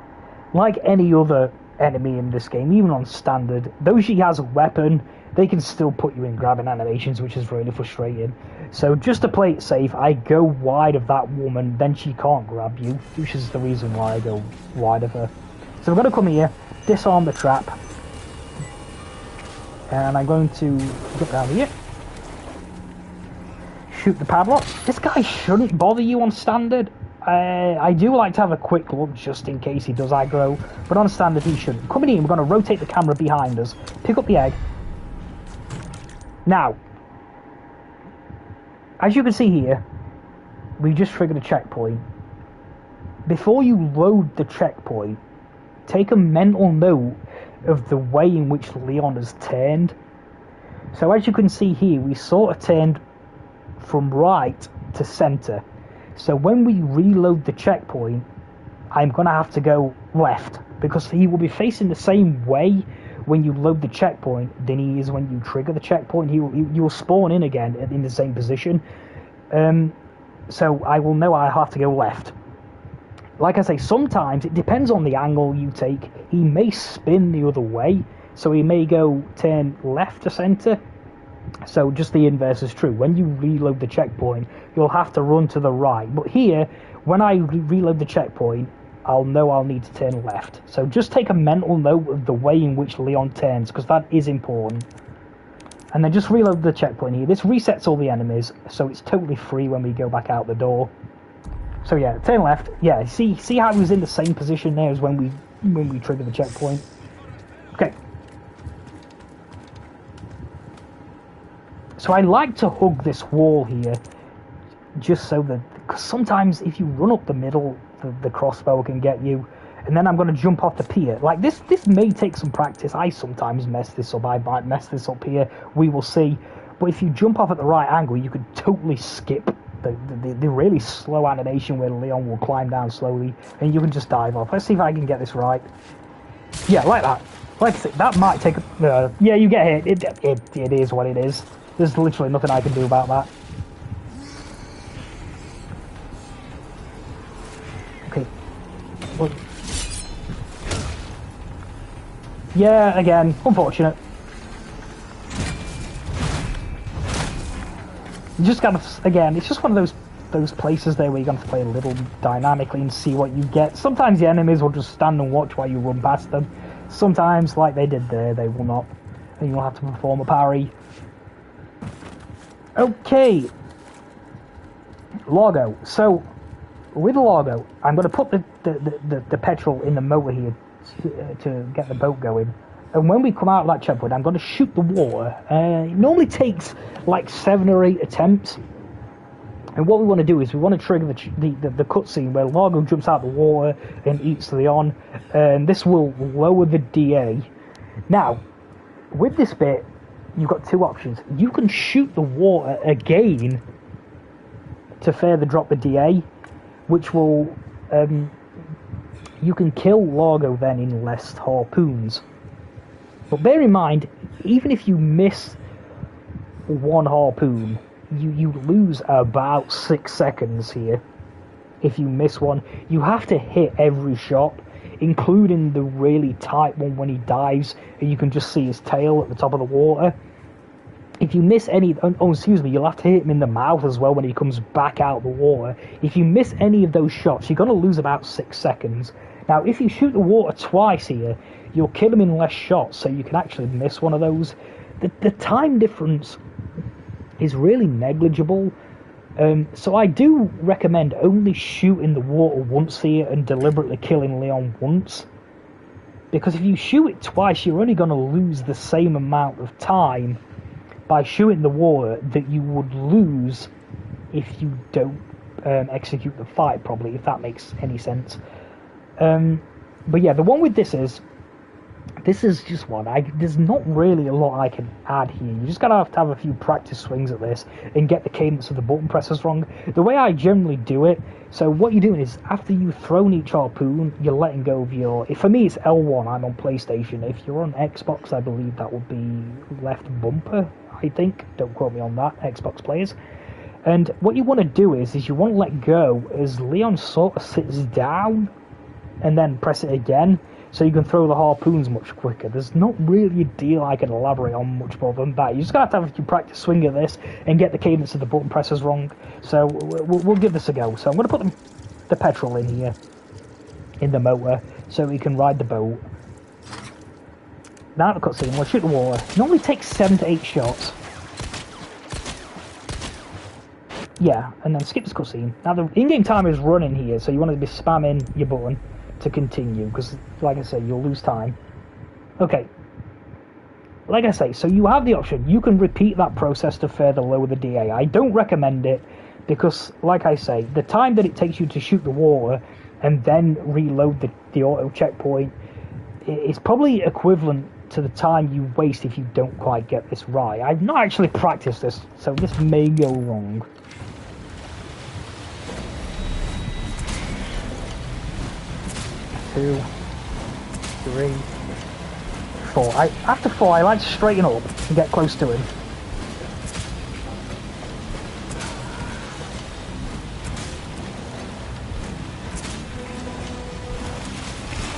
like any other enemy in this game, even on standard, though she has a weapon, they can still put you in grabbing animations, which is really frustrating. So just to play it safe, I go wide of that woman, then she can't grab you, which is the reason why I go wide of her. So I'm going to come here, disarm the trap, and I'm going to get down here, shoot the padlock. This guy shouldn't bother you on standard. I do like to have a quick look just in case he does aggro, but on standard he shouldn't. Coming in, we're going to rotate the camera behind us, pick up the egg. Now, as you can see here, we just triggered a checkpoint. Before you load the checkpoint, take a mental note of the way in which Leon has turned. So as you can see here, we sort of turned from right to center. So when we reload the checkpoint, I'm going to have to go left, because he will be facing the same way when you load the checkpoint than he is when you trigger the checkpoint. You will spawn in again in the same position. So I will know I have to go left. Like I say, sometimes it depends on the angle you take. He may spin the other way, so he may go turn left to center. So just the inverse is true. When you reload the checkpoint, you'll have to run to the right. But here, when I reload the checkpoint, I'll know I'll need to turn left. So just take a mental note of the way in which Leon turns, because that is important. And then just reload the checkpoint here. This resets all the enemies, so it's totally free when we go back out the door. So yeah, turn left. Yeah, see how he was in the same position there as when we trigger the checkpoint. Okay. So I like to hug this wall here, just so that, because sometimes if you run up the middle, the crossbow can get you, and then I'm going to jump off the pier. Like this may take some practice. I sometimes mess this up. I might mess this up here. We will see. But if you jump off at the right angle, you could totally skip the really slow animation where Leon will climb down slowly, and you can just dive off. Let's see if I can get this right. Yeah, like that. Like I said, that might take a... yeah, you get hit. It is what it is. There's literally nothing I can do about that. Okay. Well, yeah, again, unfortunate. You just gotta, again, it's just one of those places there where you're gonna have to play a little dynamically and see what you get. Sometimes the enemies will just stand and watch while you run past them. Sometimes, like they did there, they will not. And you'll have to perform a parry. Okay. Largo. So, with Largo, I'm going to put the petrol in the motor here to get the boat going. And when we come out of that checkpoint, I'm going to shoot the water. It normally takes like 7 or 8 attempts. And what we want to do is we want to trigger the cutscene where Largo jumps out of the water and eats Leon. And this will lower the DA. Now, with this bit, you've got 2 options. You can shoot the water again to further drop the DA, which will... you can kill Largo then in less harpoons. But bear in mind, even if you miss 1 harpoon, you lose about 6 seconds here. If you miss one, you have to hit every shot, including the really tight one when he dives, and you can just see his tail at the top of the water. if you miss any... Oh, excuse me, you'll have to hit him in the mouth as well when he comes back out of the water. If you miss any of those shots, you're going to lose about 6 seconds. Now, if you shoot the water twice here, you'll kill him in less shots, so you can actually miss one of those. The time difference is really negligible. So I do recommend only shooting the water once here and deliberately killing Leon once. Because if you shoot it twice, you're only going to lose the same amount of time by shooting the water that you would lose if you don't execute the fight properly, if that makes any sense. But yeah, the one with this is just one. There's not really a lot I can add here. You just gotta have to have a few practice swings at this and get the cadence of the button presses wrong. The way I generally do it, so what you're doing is after you've thrown each harpoon, you're letting go of your... For me, it's L1. I'm on PlayStation. If you're on Xbox, I believe that would be left bumper, I think. Don't quote me on that, Xbox players. And what you want to do is you want to let go as Leon sort of sits down and then press it again, so you can throw the harpoons much quicker. There's not really a deal I can elaborate on much more than that. You just got to have a few practice swing at this and get the cadence of the button presses wrong. So we'll give this a go. So I'm going to put the petrol in here, in the motor, so we can ride the boat. Now the cutscene, we'll shoot the water. It normally takes 7 to 8 shots. Yeah, and then skip this cutscene. Now the in-game timer is running here, so you want to be spamming your button to continue, because like I say, you'll lose time. Okay, like I say, so you have the option. You can repeat that process to further lower the DA. I don't recommend it, because like I say, the time that it takes you to shoot the water and then reload the auto checkpoint is probably equivalent to the time you waste if you don't quite get this right. I've not actually practiced this, so this may go wrong. 2, 3, 4. After 4, I like to straighten up and get close to him.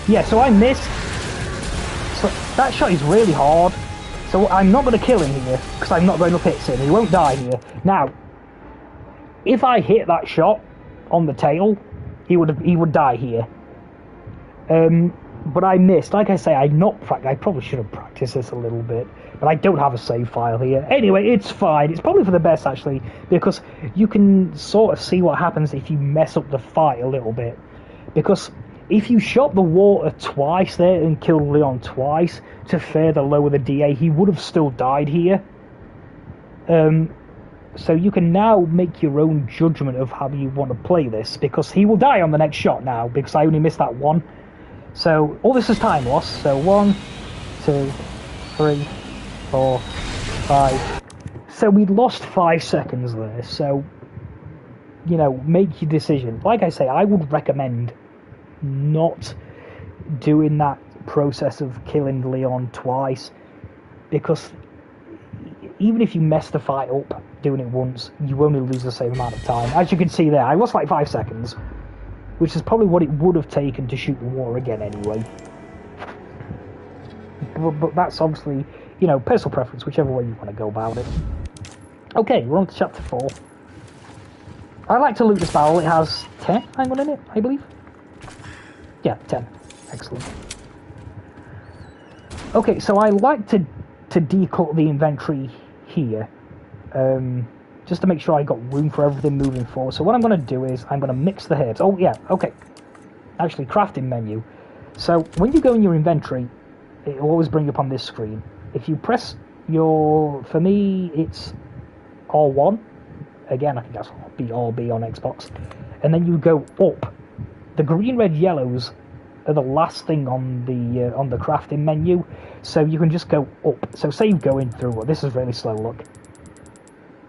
Yeah, so I missed. So that shot is really hard. So I'm not going to kill him here because I'm not going up hits him. He won't die here. Now, if I hit that shot on the tail, he would die here. But I missed. Like I say, I probably should have practiced this a little bit, but I don't have a save file here. Anyway, it's fine. It's probably for the best, actually, because you can sort of see what happens if you mess up the fight a little bit. Because if you shot the water twice there and killed Leon twice to further lower the DA, he would have still died here. So you can now make your own judgment of how you want to play this, because he will die on the next shot now, because I only missed that one. So all this is time loss. So 1, 2, 3, 4, 5. So we lost 5 seconds there. So, you know, make your decision. Like I say, I would recommend not doing that process of killing Leon twice, because even if you mess the fight up doing it once, you only lose the same amount of time. As you can see there, I lost like 5 seconds, which is probably what it would have taken to shoot the water again anyway. But that's obviously, you know, personal preference, whichever way you want to go about it. Okay, we're on to chapter 4. I like to loot this barrel. It has 10 ammo in it, I believe. Yeah, 10. Excellent. Okay, so I like to declutter the inventory here, just to make sure I got room for everything moving forward. So what I'm going to do is I'm going to mix the herbs. Oh yeah, okay. Actually, crafting menu. So when you go in your inventory, it will always bring up on this screen. If you press your, for me, it's R1. Again, I think that's RB on Xbox. And then you go up. The green, red, yellows are the last thing on the crafting menu. So you can just go up. So say you're going through. This is really slow. Look.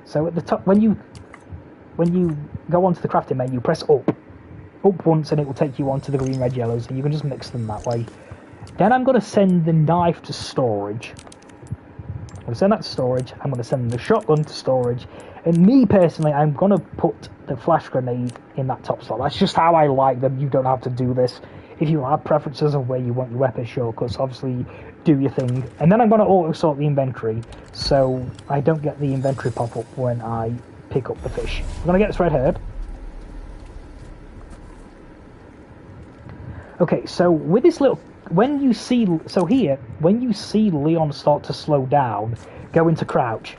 So at the top, when you go onto the crafting menu, press up once, and it will take you onto the green, red, yellows, and you can just mix them that way. Then I'm going to send the knife to storage. I'm going to send that to storage. I'm going to send the shotgun to storage. And me personally, I'm going to put the flash grenade in that top slot. That's just how I like them. You don't have to do this. If you have preferences of where you want your weapon shortcuts, obviously do your thing. And then I'm going to auto-sort the inventory, so I don't get the inventory pop-up when I pick up the fish. I'm going to get this red herb. Okay, so with this little... When you see... So here, when you see Leon start to slow down, go into crouch.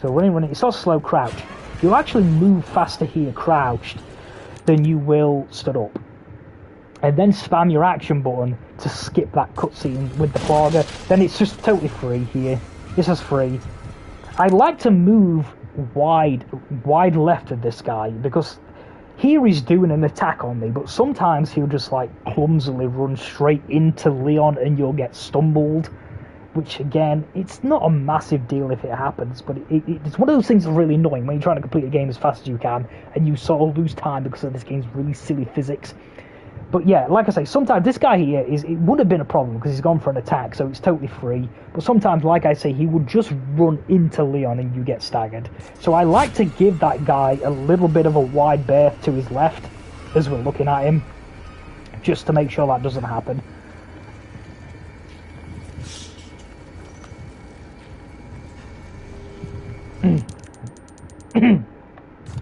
So running, it starts to slow crouch. You'll actually move faster here crouched than you will stood up. And then spam your action button to skip that cutscene with the flogger. Then it's just totally free here. This is free. I like to move wide left of this guy, because here he's doing an attack on me, but sometimes he'll just like clumsily run straight into Leon and you'll get stumbled. Which, again, it's not a massive deal if it happens, but it's one of those things that's really annoying when you're trying to complete a game as fast as you can, and you sort of lose time because of this game's really silly physics. But yeah, like I say, sometimes this guy here, it would have been a problem because he's gone for an attack, so it's totally free. But sometimes, like I say, he would just run into Leon and you get staggered. So I like to give that guy a little bit of a wide berth to his left as we're looking at him, just to make sure that doesn't happen.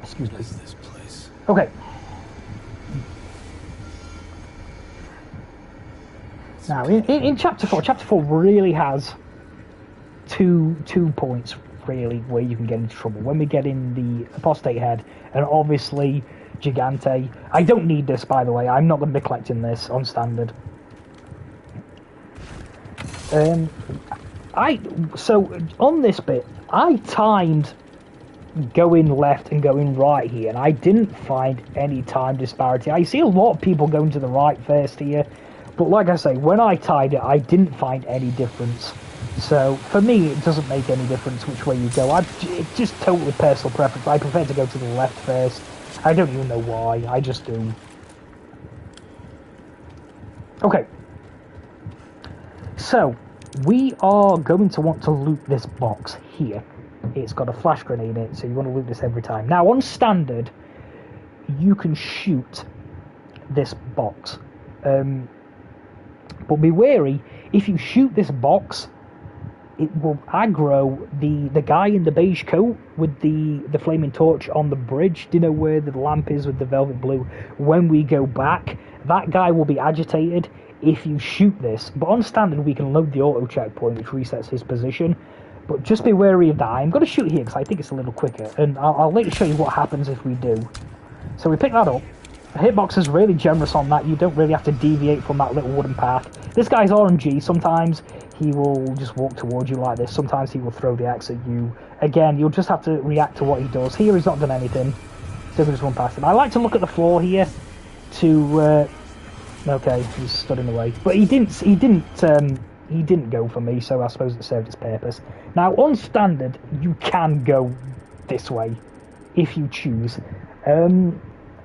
Excuse me. What is this place? Okay. Now, in Chapter 4 really has two points, really, where you can get into trouble. When we get in the Apostate Head, and obviously Gigante. I don't need this, by the way. I'm not going to be collecting this on standard. So, on this bit, I timed going left and going right here, and I didn't find any time disparity. I see a lot of people going to the right first here, but like I say, when I timed it, I didn't find any difference. So for me, it doesn't make any difference which way you go. It's just totally personal preference. I prefer to go to the left first. I don't even know why, I just do. Okay, so we are going to want to loot this box here. It's got a flash grenade in it, so you want to loot this every time. Now, on standard, you can shoot this box. But be wary, if you shoot this box, it will aggro the guy in the beige coat with the flaming torch on the bridge. Do you know where the lamp is with the velvet blue? When we go back, that guy will be agitated if you shoot this. But on standard, we can load the auto checkpoint, which resets his position. But just be wary of that. I'm going to shoot here because I think it's a little quicker. And I'll later show you what happens if we do. So we pick that up. The hitbox is really generous on that. You don't really have to deviate from that little wooden path. This guy's RNG. Sometimes he will just walk towards you like this. Sometimes he will throw the axe at you. Again, you'll just have to react to what he does. Here he's not done anything. So we can just run past him. I like to look at the floor here to... okay, he's stood in the way. But he didn't go for me, so I suppose it served its purpose. Now, on standard, you can go this way, if you choose.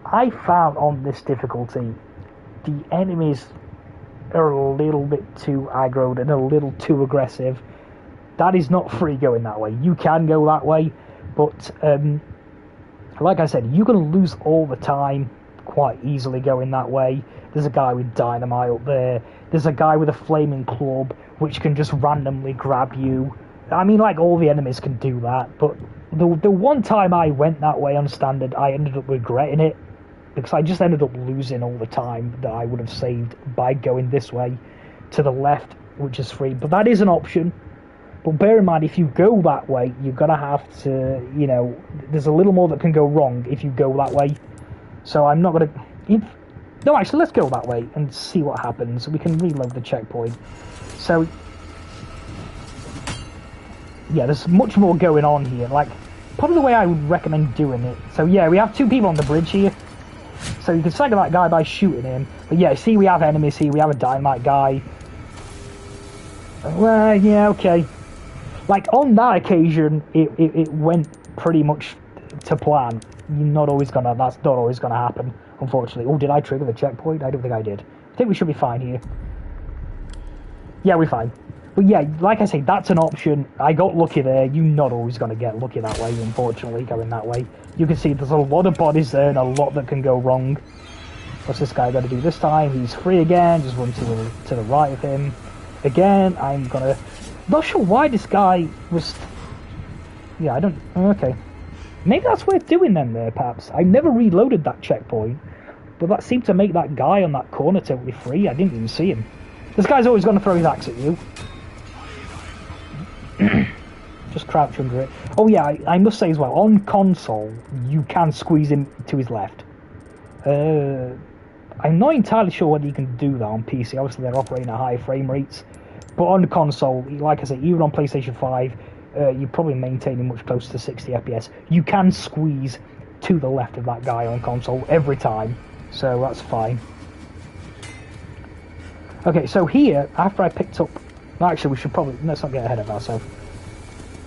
I found on this difficulty, the enemies are a little bit too aggroed and a little too aggressive. That is not free going that way. You can go that way, but like I said, you can lose all the time quite easily going that way. There's a guy with dynamite up there. There's a guy with a flaming club which can just randomly grab you. I mean, like, all the enemies can do that, but the one time I went that way on standard, I ended up regretting it, because I just ended up losing all the time that I would have saved by going this way to the left, which is free. But that is an option. But bear in mind, if you go that way, you're going to have to, you know, there's a little more that can go wrong if you go that way. So I'm not going to... No, actually, let's go that way and see what happens. We can reload the checkpoint. So, yeah, there's much more going on here. Like, probably the way I would recommend doing it. So, yeah, we have two people on the bridge here. So you can stagger that guy by shooting him. But yeah, see, we have enemies here. We have a dynamite guy. Well, yeah, okay. Like, on that occasion, it went pretty much to plan. That's not always gonna happen, unfortunately. Oh, did I trigger the checkpoint? I don't think I did. I think we should be fine here. Yeah, we're fine. But yeah, like I say, that's an option. I got lucky there. You're not always going to get lucky that way, unfortunately, going that way. You can see there's a lot of bodies there and a lot that can go wrong. What's this guy got to do this time? He's free again. Just run to the right of him. Again, I'm gonna... Not sure why this guy was... Yeah, I don't... Okay. Maybe that's worth doing then there, perhaps. I never reloaded that checkpoint, but that seemed to make that guy on that corner totally free. I didn't even see him. This guy's always going to throw his axe at you. Just crouch under it. Oh yeah, I must say as well, on console, you can squeeze him to his left. I'm not entirely sure whether you can do that on PC. Obviously, they're operating at higher frame rates. But on the console, like I say, even on PlayStation 5, you're probably maintaining much closer to 60 FPS. You can squeeze to the left of that guy on console every time. So that's fine. Okay, so here, after I picked up... Actually, we should probably... Let's not get ahead of ourselves.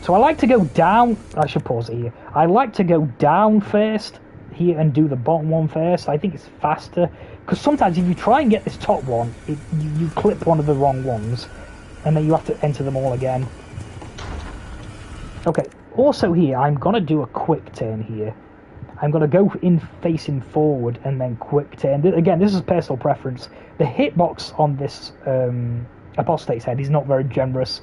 So I like to go down... I should pause it here. I like to go down first here and do the bottom one first. I think it's faster. Because sometimes if you try and get this top one, you clip one of the wrong ones. And then you have to enter them all again. Okay, also here, I'm going to do a quick turn here. I'm going to go in facing forward and then quick turn. Again, this is personal preference. The hitbox on this apostate's head is not very generous.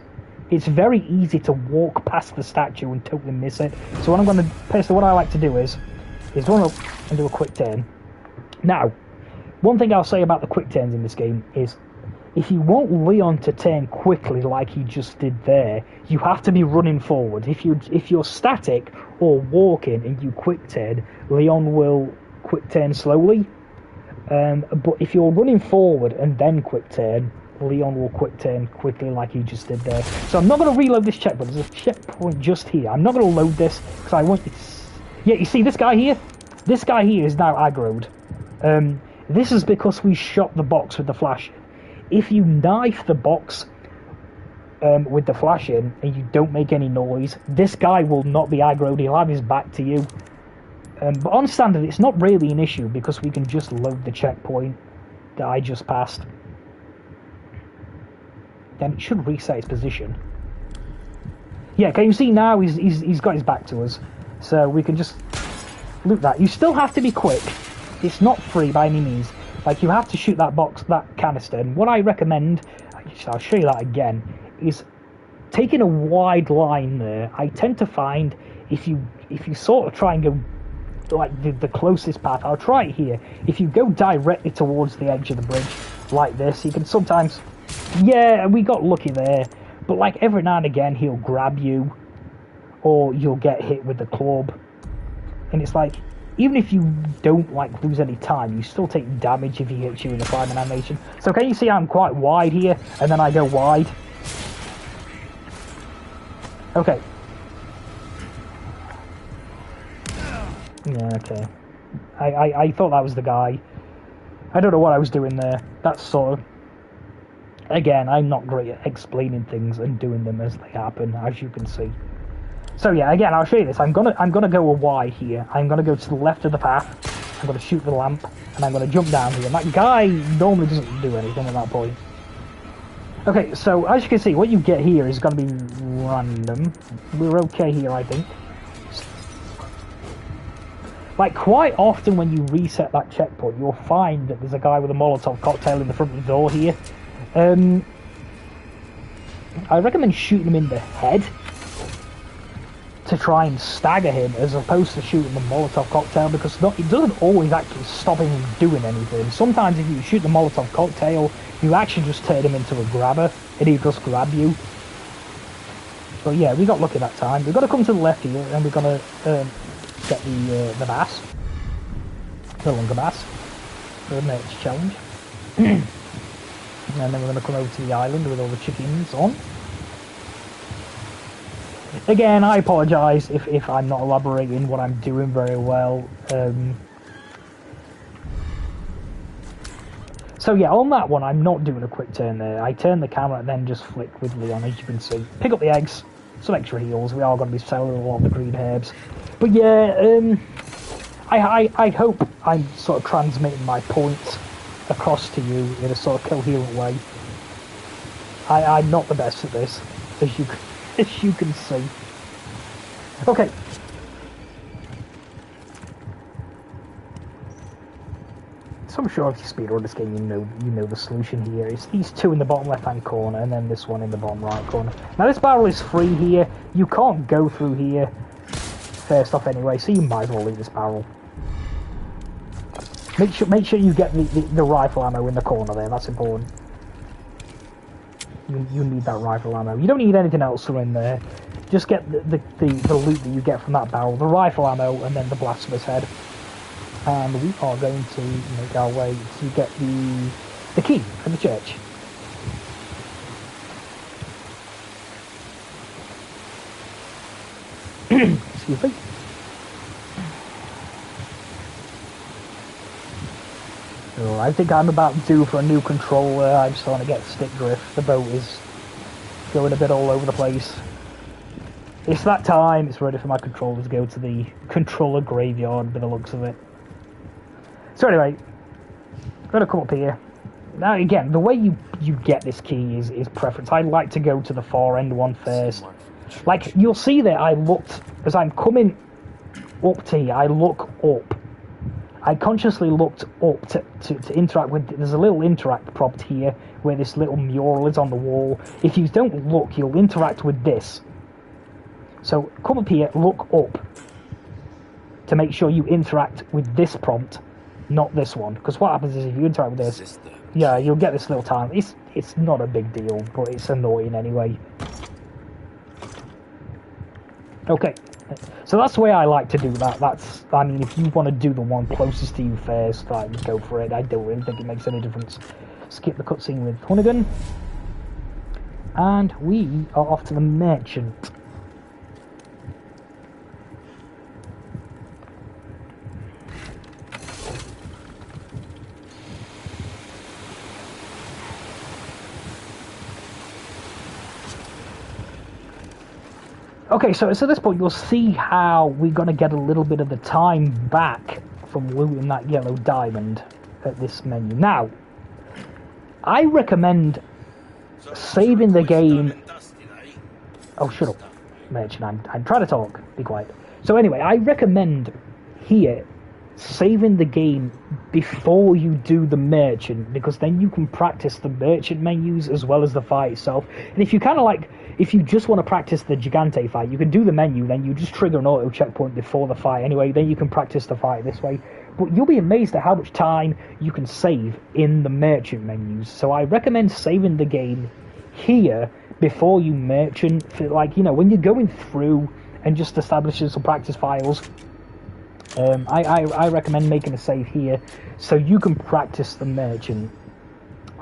It's very easy to walk past the statue and totally miss it. So what I'm going to, personally, what I like to do is run up and do a quick turn. Now, one thing I'll say about the quick turns in this game is, if you want Leon to turn quickly like he just did there, you have to be running forward. If you're static or walking and you quick turn, Leon will quick turn slowly. But if you're running forward and then quick turn, Leon will quick turn quickly like he just did there. So I'm not going to reload this checkpoint. There's a checkpoint just here. I'm not going to load this because I want it. Yeah, you see this guy here? This guy here is now aggroed. This is because we shot the box with the flash. If you knife the box with the flash in and you don't make any noise, this guy will not be aggroed. He'll have his back to you. But on standard, it's not really an issue because we can just load the checkpoint that I just passed. Then it should reset its position. Yeah, can you see now he's got his back to us. So we can just loot that. You still have to be quick. It's not free by any means. Like, you have to shoot that box, that canister. And what I recommend, I'll show you that again, is taking a wide line there. I tend to find if you sort of try and go like the closest path, I'll try it here. If you go directly towards the edge of the bridge like this, you can sometimes, yeah, we got lucky there. But like every now and again, he'll grab you, or you'll get hit with the club, and it's like, even if you don't like lose any time, you still take damage if he hits you in the climbing animation. So can you see I'm quite wide here, and then I go wide? Okay. Yeah, okay. I thought that was the guy. I don't know what I was doing there. That's sort of... Again, I'm not great at explaining things and doing them as they happen, as you can see. So yeah, again, I'll show you this. I'm gonna go a wide here. I'm gonna go to the left of the path. I'm gonna shoot the lamp, and I'm gonna jump down here. And that guy normally doesn't do anything at that point. Okay, so as you can see, what you get here is gonna be random. We're okay here, I think. Like, quite often when you reset that checkpoint, you'll find that there's a guy with a Molotov cocktail in the front of the door here. I recommend shooting him in the head to try and stagger him, as opposed to shooting the Molotov cocktail, because it doesn't always actually stop him from doing anything. Sometimes if you shoot the Molotov cocktail, you actually just turn him into a grabber, and he'll just grab you. But yeah, we got lucky that time. We've got to come to the left here, and we're going to get the bass. The longer bass. For the next challenge. And then we're going to come over to the island with all the chickens on. Again, I apologise if I'm not elaborating what I'm doing very well. So yeah, on that one, I'm not doing a quick turn there. I turn the camera and then just flick with Leon, as you can see. Pick up the eggs, some extra heals. We are going to be selling a lot of the green herbs. But yeah, I hope I'm sort of transmitting my points across to you in a sort of coherent way. I'm not the best at this, as you can see. Okay. So I'm sure if you speedrun this game, you know the solution here. It's these two in the bottom left-hand corner, and then this one in the bottom right corner. Now this barrel is free here. You can't go through here first off anyway, so you might as well leave this barrel. Make sure you get the rifle ammo in the corner there. That's important. You need that rifle ammo. You don't need anything else in there. Just get the loot that you get from that barrel, the rifle ammo, and then the blasphemous head. And we are going to make our way to get the key for the church. Excuse me. So I think I'm about due for a new controller. I'm starting to get stick drift. The boat is going a bit all over the place. It's that time. It's ready for my controller to go to the controller graveyard by the looks of it. So anyway, I'm going to come up here. Now again, the way you get this key is preference. I like to go to the far end one first. Like, you'll see there, I looked, as I'm coming up to here, I look up. I consciously looked up to interact with, there's a little interact prompt here, where this little mural is on the wall. If you don't look, you'll interact with this. So, come up here, look up, to make sure you interact with this prompt, not this one. Because what happens is, if you interact with this, yeah, you'll get this little time. It's not a big deal, but it's annoying anyway. Okay, so that's the way I like to do that. I mean, if you want to do the one closest to you first, fine, go for it. I don't really think it makes any difference. Skip the cutscene with Hunnigan. And we are off to the merchant. Okay, so at this point, you'll see how we're going to get a little bit of the time back from looting that yellow diamond at this menu. Now, I recommend saving the game... Oh, shut up, merchant. I'm trying to talk. Be quiet. So anyway, I recommend here saving the game before you do the merchant, because then you can practice the merchant menus as well as the fight itself. And if you kind of like... If you just want to practice the Gigante fight, you can do the menu, then you just trigger an auto checkpoint before the fight anyway, then you can practice the fight this way. But you'll be amazed at how much time you can save in the merchant menus. So I recommend saving the game here before you merchant, for, like, you know, when you're going through and just establishing some practice files. I recommend making a save here so you can practice the merchant.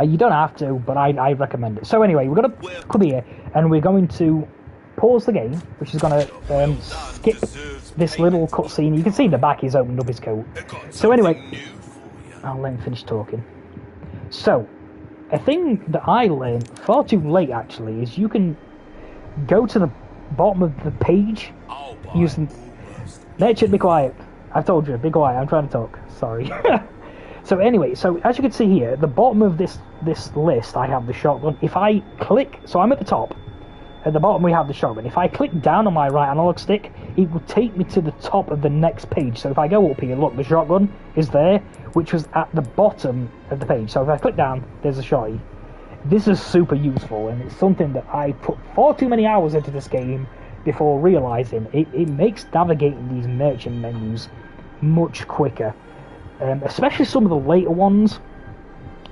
You don't have to, but I recommend it. So anyway, we're going to come here, and we're going to pause the game, which is going to skip this little cutscene. You can see in the back he's opened up his coat. So anyway, I'll let him finish talking. So, a thing that I learned far too late, actually, is you can go to the bottom of the page using... Merchant, be quiet. I've told you, be quiet, I'm trying to talk. Sorry. So anyway, so as you can see here, at the bottom of this list, I have the shotgun. If I click, so I'm at the top. At the bottom, we have the shotgun. If I click down on my right analog stick, it will take me to the top of the next page. So if I go up here, look, the shotgun is there, which was at the bottom of the page. So if I click down, there's a shotty. This is super useful, and it's something that I put far too many hours into this game before realizing it makes navigating these merchant menus much quicker. Especially some of the later ones.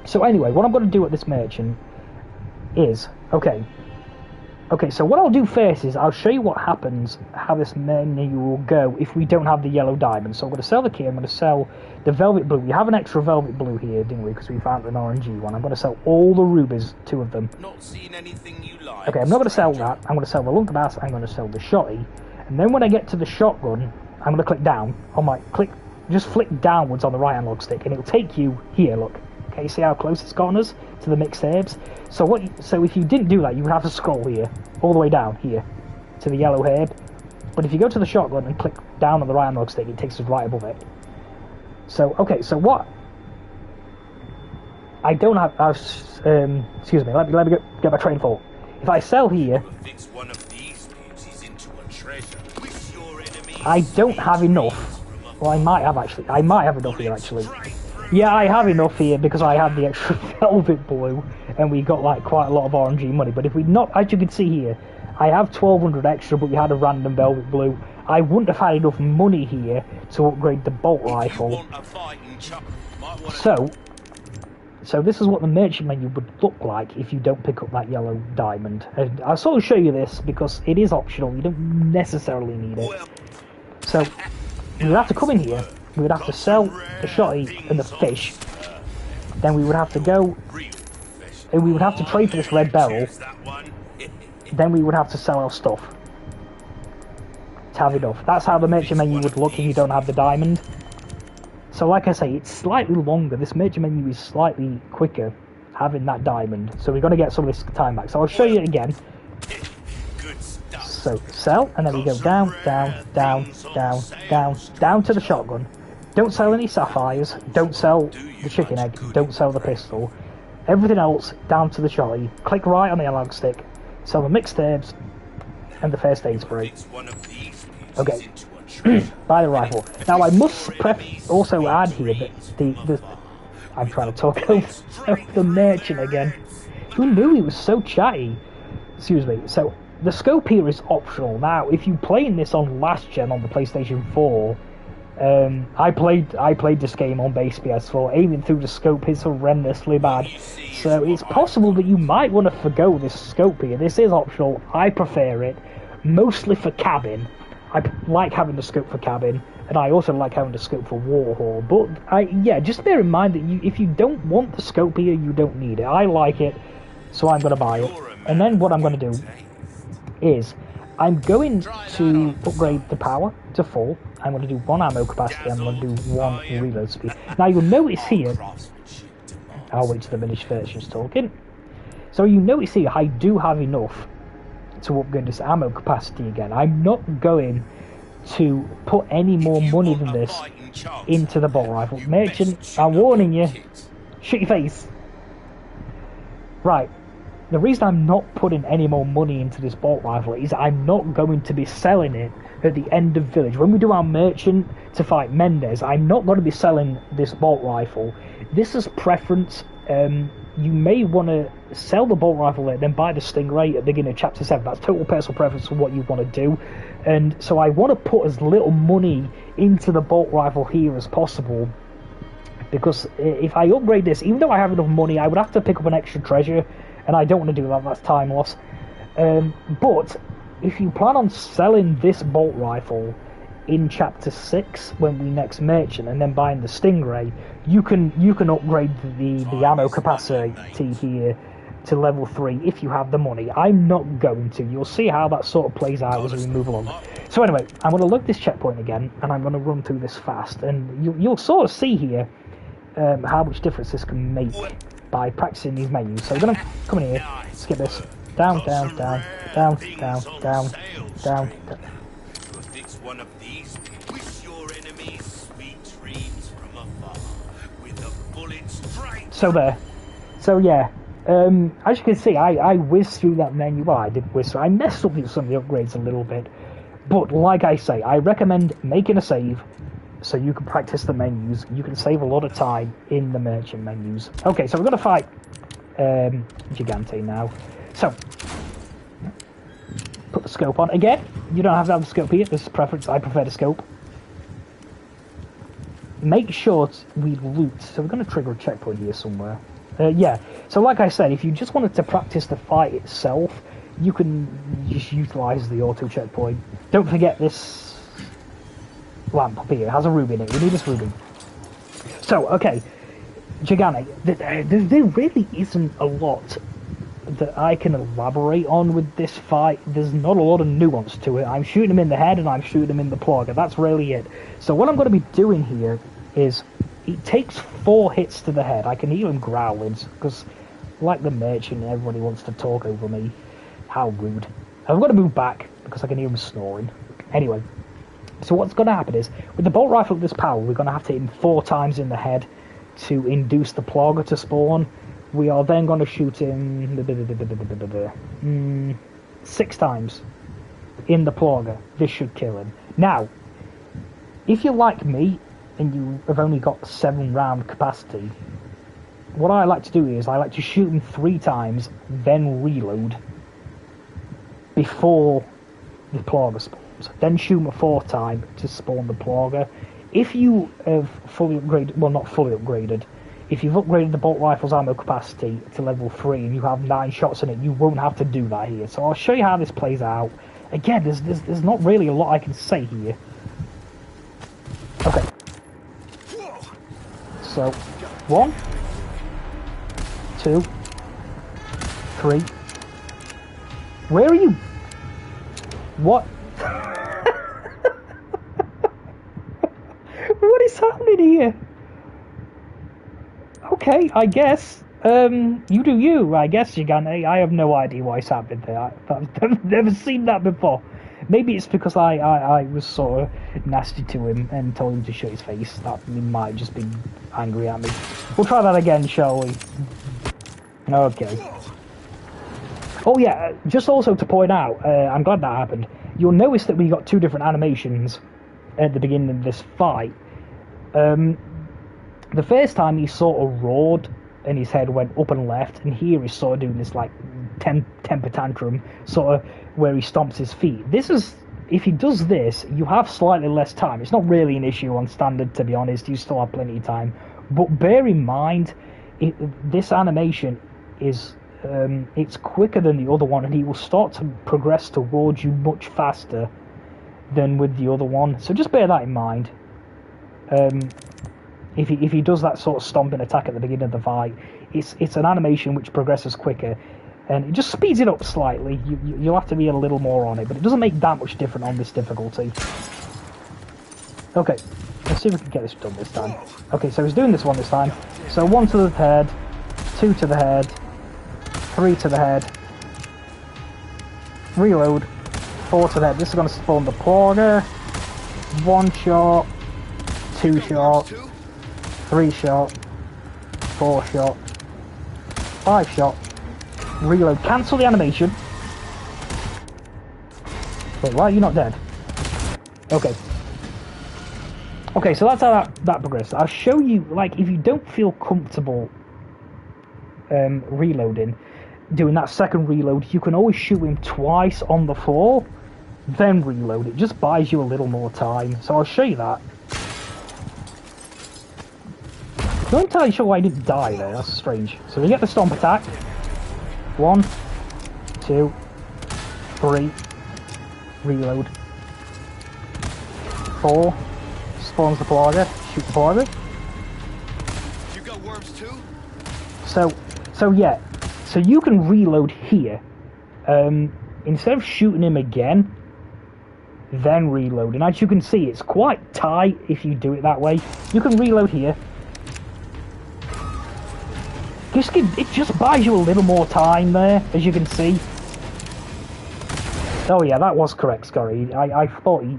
So anyway, what I'm going to do at this merchant is, okay, so what I'll do first is I'll show you what happens, how this menu will go if we don't have the yellow diamond. So I'm going to sell the key, I'm going to sell the velvet blue. We have an extra velvet blue here, didn't we, because we found an orangey one. I'm going to sell all the rubies, 2 of them. Not seeing anything you like. Okay, I'm not going to sell that. I'm going to sell the lunk bass, I'm going to sell the shotty, and then when I get to the shotgun, I'm going to click down on my just flick downwards on the right analog stick, and it'll take you here. Look, okay, see how close it's gotten us to the mixed herbs. So if you didn't do that, you would have to scroll here, all the way down here to the yellow herb. But if you go to the shotgun and click down on the right analog stick, it takes us right above it. So okay, so what I don't have, excuse me, let me get my train of thought. If I sell here, I don't have enough. Well, I might have actually. I might have enough here actually. Yeah, I have enough here because I had the extra velvet blue, and we got like quite a lot of RNG money. But if we not, as you can see here, I have 1,200 extra, but we had a random velvet blue. I wouldn't have had enough money here to upgrade the bolt rifle. So this is what the merchant menu would look like if you don't pick up that yellow diamond. And I'll sort of show you this because it is optional. You don't necessarily need it. So we would have to come in here. We would have to sell the shotty and the fish. Then we would have to go, and we would have to trade for this red barrel. Then we would have to sell our stuff to have enough. That's how the merchant menu would look if you don't have the diamond. So like I say, it's slightly longer. This merchant menu is slightly quicker having that diamond. So we're going to get some of this time back. So I'll show you it again. So sell, and then we go down, down, down, down, down, down to the shotgun. Don't sell any sapphires. Don't sell the chicken egg. Don't sell the pistol. Everything else down to the shotty. Click right on the analog stick. Sell the mixed herbs and the first aid spray. Okay. Buy the rifle. Now I must also add here that the I'm trying to talk over the merchant again. Who knew he was so chatty? Excuse me. So the scope here is optional. Now, if you playing this on last gen on the PlayStation 4, I played this game on base PS4. Aiming through the scope is horrendously bad. So it's possible that you might want to forgo this scope here. This is optional. I prefer it, mostly for cabin. I like having the scope for cabin, and I also like having the scope for Warhol. But yeah, just bear in mind that if you don't want the scope here, you don't need it. I like it, so I'm going to buy it. And then what I'm going to do is I'm going to upgrade the power to full. I'm going to do 1 ammo capacity. I'm going to do 1 reload speed. Now you'll notice here. I'll wait till the finished version's talking. So you notice here, I do have enough to upgrade this ammo capacity again. I'm not going to put any more money than this into the bolt rifle. Merchant, I'm warning you, shut your face. Right, the reason I'm not putting any more money into this bolt rifle is I'm not going to be selling it at the end of village. When we do our merchant to fight Mendez, I'm not going to be selling this bolt rifle. This is preference. You may want to sell the bolt rifle there, then buy the Stingray at the beginning of Chapter 7. That's total personal preference for what you want to do. And so I want to put as little money into the bolt rifle here as possible. Because if I upgrade this, even though I have enough money, I would have to pick up an extra treasure. And I don't want to do that, that's time loss. But if you plan on selling this bolt rifle in Chapter 6 when we next merchant and then buying the Stingray, you can upgrade the ammo capacity here to level 3 if you have the money. I'm not going to. You'll see how that sort of plays out as we move along. So anyway, I'm going to load this checkpoint again and I'm going to run through this fast, and you'll sort of see here how much difference this can make by practicing these menus. So we're going to come in here, skip this, down, down, down, down, down, down, down, down. One of these, wish your enemies sweet dreams from afar, with a bullet straight. So there. So yeah, as you can see, I whizzed through that menu. Well, I did whiz through. I messed up with some of the upgrades a little bit, but like I say, I recommend making a save so you can practice the menus. You can save a lot of time in the merchant menus. Okay, so we're gonna fight Gigante now. So put the scope on. Again, you don't have to have the scope here. This is preference. I prefer the scope. Make sure we loot. So we're going to trigger a checkpoint here somewhere. Yeah. So like I said, if you just wanted to practice the fight itself, you can just utilize the auto checkpoint. Don't forget this lamp up here. It has a ruby in it. We need this ruby. So, okay. Gigante. There really isn't a lot that I can elaborate on with this fight. There's not a lot of nuance to it. I'm shooting him in the head and I'm shooting him in the plugger. That's really it. So what I'm going to be doing here is it takes 4 hits to the head. I can hear him growling because, like the merchant, everybody wants to talk over me. How rude. I've got to move back because I can hear him snoring. Anyway, so what's going to happen is with the bolt rifle at this power, we're going to have to hit him 4 times in the head to induce the plugger to spawn. We are then going to shoot him 6 times in the plugger. This should kill him. Now, if you're like me, and you have only got 7 round capacity, what I like to do is I like to shoot them 3 times, then reload before the Plogger spawns. Then shoot them a 4th time to spawn the Plogger. If you have fully upgraded, well, not fully upgraded, if you've upgraded the bolt rifle's ammo capacity to level 3 and you have 9 shots in it, you won't have to do that here. So I'll show you how this plays out. Again, there's not really a lot I can say here. Okay. So, 1, 2, 3. Where are you? What? What is happening here? Okay, I guess. You do you. I guess you can. I have no idea what's happening there. I've never seen that before. Maybe it's because I was sort of nasty to him and told him to shut his face. That he might just be angry at me. We'll try that again, shall we? Okay. Oh yeah, just also to point out, I'm glad that happened. You'll notice that we got 2 different animations at the beginning of this fight. The first time he sort of roared and his head went up and left, and here he's sort of doing this like temper tantrum, sort of where he stomps his feet. This is, if he does this, you have slightly less time. It's not really an issue on standard, to be honest. You still have plenty of time, but bear in mind, this animation is it's quicker than the other one, and he will start to progress towards you much faster than with the other one. So just bear that in mind. If he does that sort of stomping attack at the beginning of the fight, it's an animation which progresses quicker, and it just speeds it up slightly. You'll have to be a little more on it, but it doesn't make that much difference on this difficulty. Okay, let's see if we can get this done this time. Okay, so he's doing this one this time. So 1 to the head, 2 to the head, 3 to the head, reload, 4 to the head. This is going to spawn the Plogger. 1 shot, 2 shot, 3 shot, 4 shot, 5 shot, reload, cancel the animation. Wait, why are you not dead? Okay. Okay, so that's how that progresses. I'll show you, like, if you don't feel comfortable reloading, doing that second reload, you can always shoot him twice on the floor, then reload. It just buys you a little more time. So I'll show you that. I'm not entirely sure why he didn't die there, that's strange. So we get the stomp attack. 1, 2, 3, reload. 4, spawns the Plogger, shoot the Plogger. You got worms too? So yeah, so you can reload here. Instead of shooting him again, then reloading. As you can see, it's quite tight if you do it that way. You can reload here. It just buys you a little more time there, as you can see. Oh yeah, that was correct, Scotty. I thought he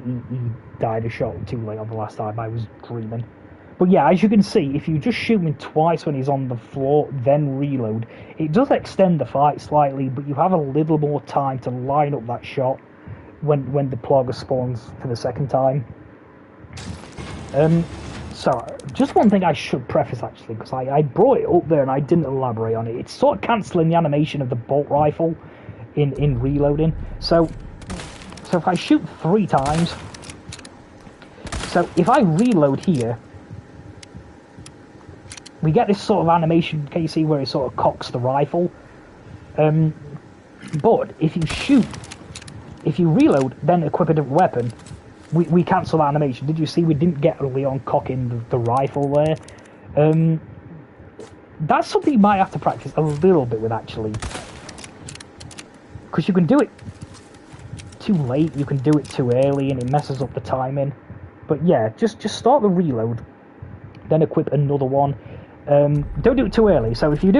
died a shot too late on the last time. I was dreaming. But yeah, as you can see, if you just shoot him twice when he's on the floor, then reload, it does extend the fight slightly, but you have a little more time to line up that shot when the Plogger spawns for the second time. So, just one thing I should preface actually, because I brought it up there and I didn't elaborate on it. It's sort of cancelling the animation of the bolt rifle in reloading. So if I shoot 3 times, so if I reload here, we get this sort of animation, can you see where it sort of cocks the rifle? But if you reload, then equip a different weapon, we cancel that animation. Did you see we didn't get Leon cocking the rifle there? That's something you might have to practice a little bit with, actually. Because you can do it too late, you can do it too early, and it messes up the timing. But yeah, just start the reload, then equip another one. Don't do it too early. So if you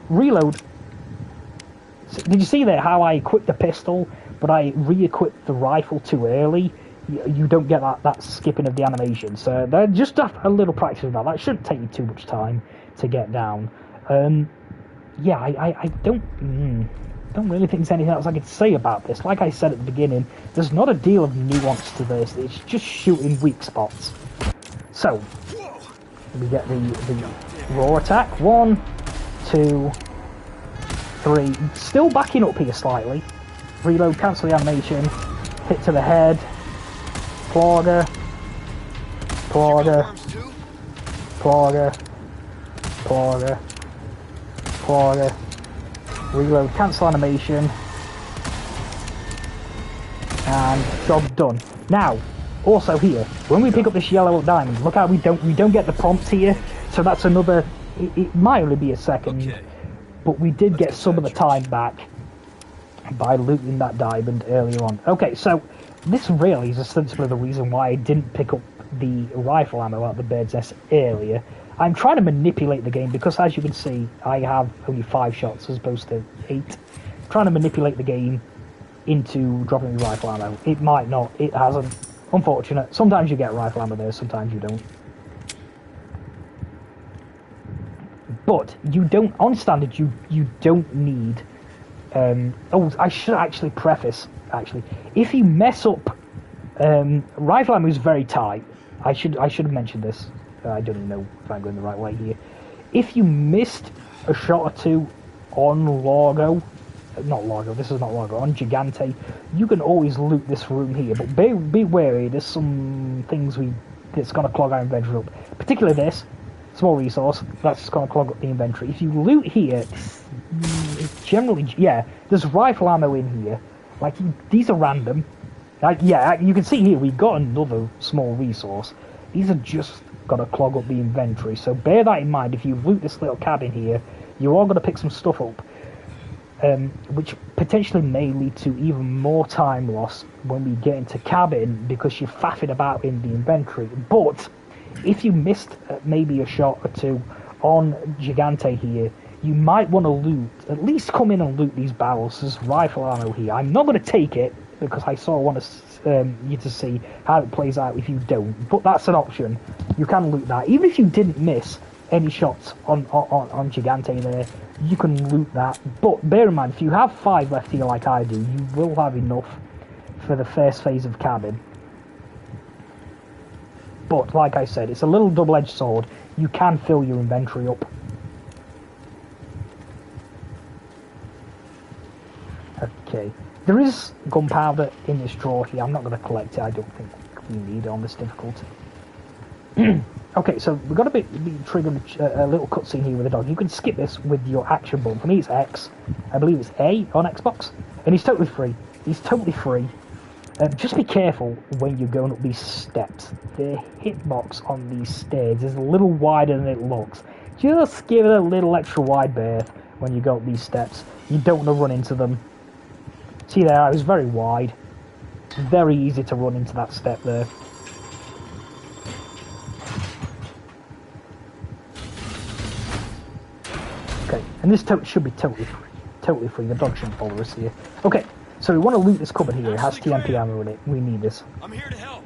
reload, so did you see there how I equipped the pistol, but I re-equipped the rifle too early? You don't get that skipping of the animation. So just a little practice with that. That shouldn't take you too much time to get down. Yeah, I don't really think there's anything else I could say about this. Like I said at the beginning, there's not a deal of nuance to this. It's just shooting weak spots. So, we get the raw attack. 1, 2, 3. Still backing up here slightly. Reload, cancel the animation. Hit to the head. Plogger. Plogger. Plogger. Plogger. Plogger. Reload, cancel animation. And job done. Now, also here, when we pick up this yellow diamond, look how we don't get the prompts here. So that's another. It might only be a second, but we did get some of the time back by looting that diamond earlier on. Okay, so this really is ostensibly the reason why I didn't pick up the rifle ammo out of the bird's nest earlier. I'm trying to manipulate the game because, as you can see, I have only 5 shots as opposed to 8. Trying to manipulate the game into dropping me rifle ammo. It might not. It hasn't. Unfortunate. Sometimes you get rifle ammo there, sometimes you don't. But you don't, on standard, you don't need. Oh, I should actually preface. Actually, if you mess up, rifle ammo is very tight. I should have mentioned this. I don't even know if I'm going the right way here. If you missed a shot or two on Largo, not Largo, this is not Largo, on Gigante, you can always loot this room here, but be wary, there's some things that's going to clog our inventory up. Particularly this, small resource, that's going to clog up the inventory. If you loot here, it's generally, yeah, there's rifle ammo in here, like, these are random. Like, yeah, you can see here, we've got another small resource. These are just going to clog up the inventory, so bear that in mind. If you loot this little cabin here, you are going to pick some stuff up. Which potentially may lead to even more time loss when we get into cabin because you're faffing about in the inventory. But if you missed maybe a shot or two on Gigante here, you might want to loot, at least come in and loot these barrels. There's rifle ammo here. I'm not going to take it because I sort of want you to see how it plays out if you don't, but that's an option. You can loot that. Even if you didn't miss any shots on Gigante there, you can loot that. But bear in mind, if you have 5 left here like I do, you will have enough for the first phase of cabin. But like I said, it's a little double-edged sword. You can fill your inventory up. Okay, there is gunpowder in this drawer here. I'm not going to collect it. I don't think we need it on this difficulty. Okay, so we've got to be triggering a little cutscene here with the dog. You can skip this with your action button. For me, it's X. I believe it's A on Xbox. And he's totally free. He's totally free. Just be careful when you're going up these steps. The hitbox on these stairs is a little wider than it looks. Just give it a little extra wide berth when you go up these steps. You don't want to run into them. See there, I was very wide. Very easy to run into that step there. Okay, and this should be totally free. Totally free. The dog shouldn't follow us here. Okay, so we want to loot this cupboard here. It has TMP ammo in it. We need this. I'm here to help.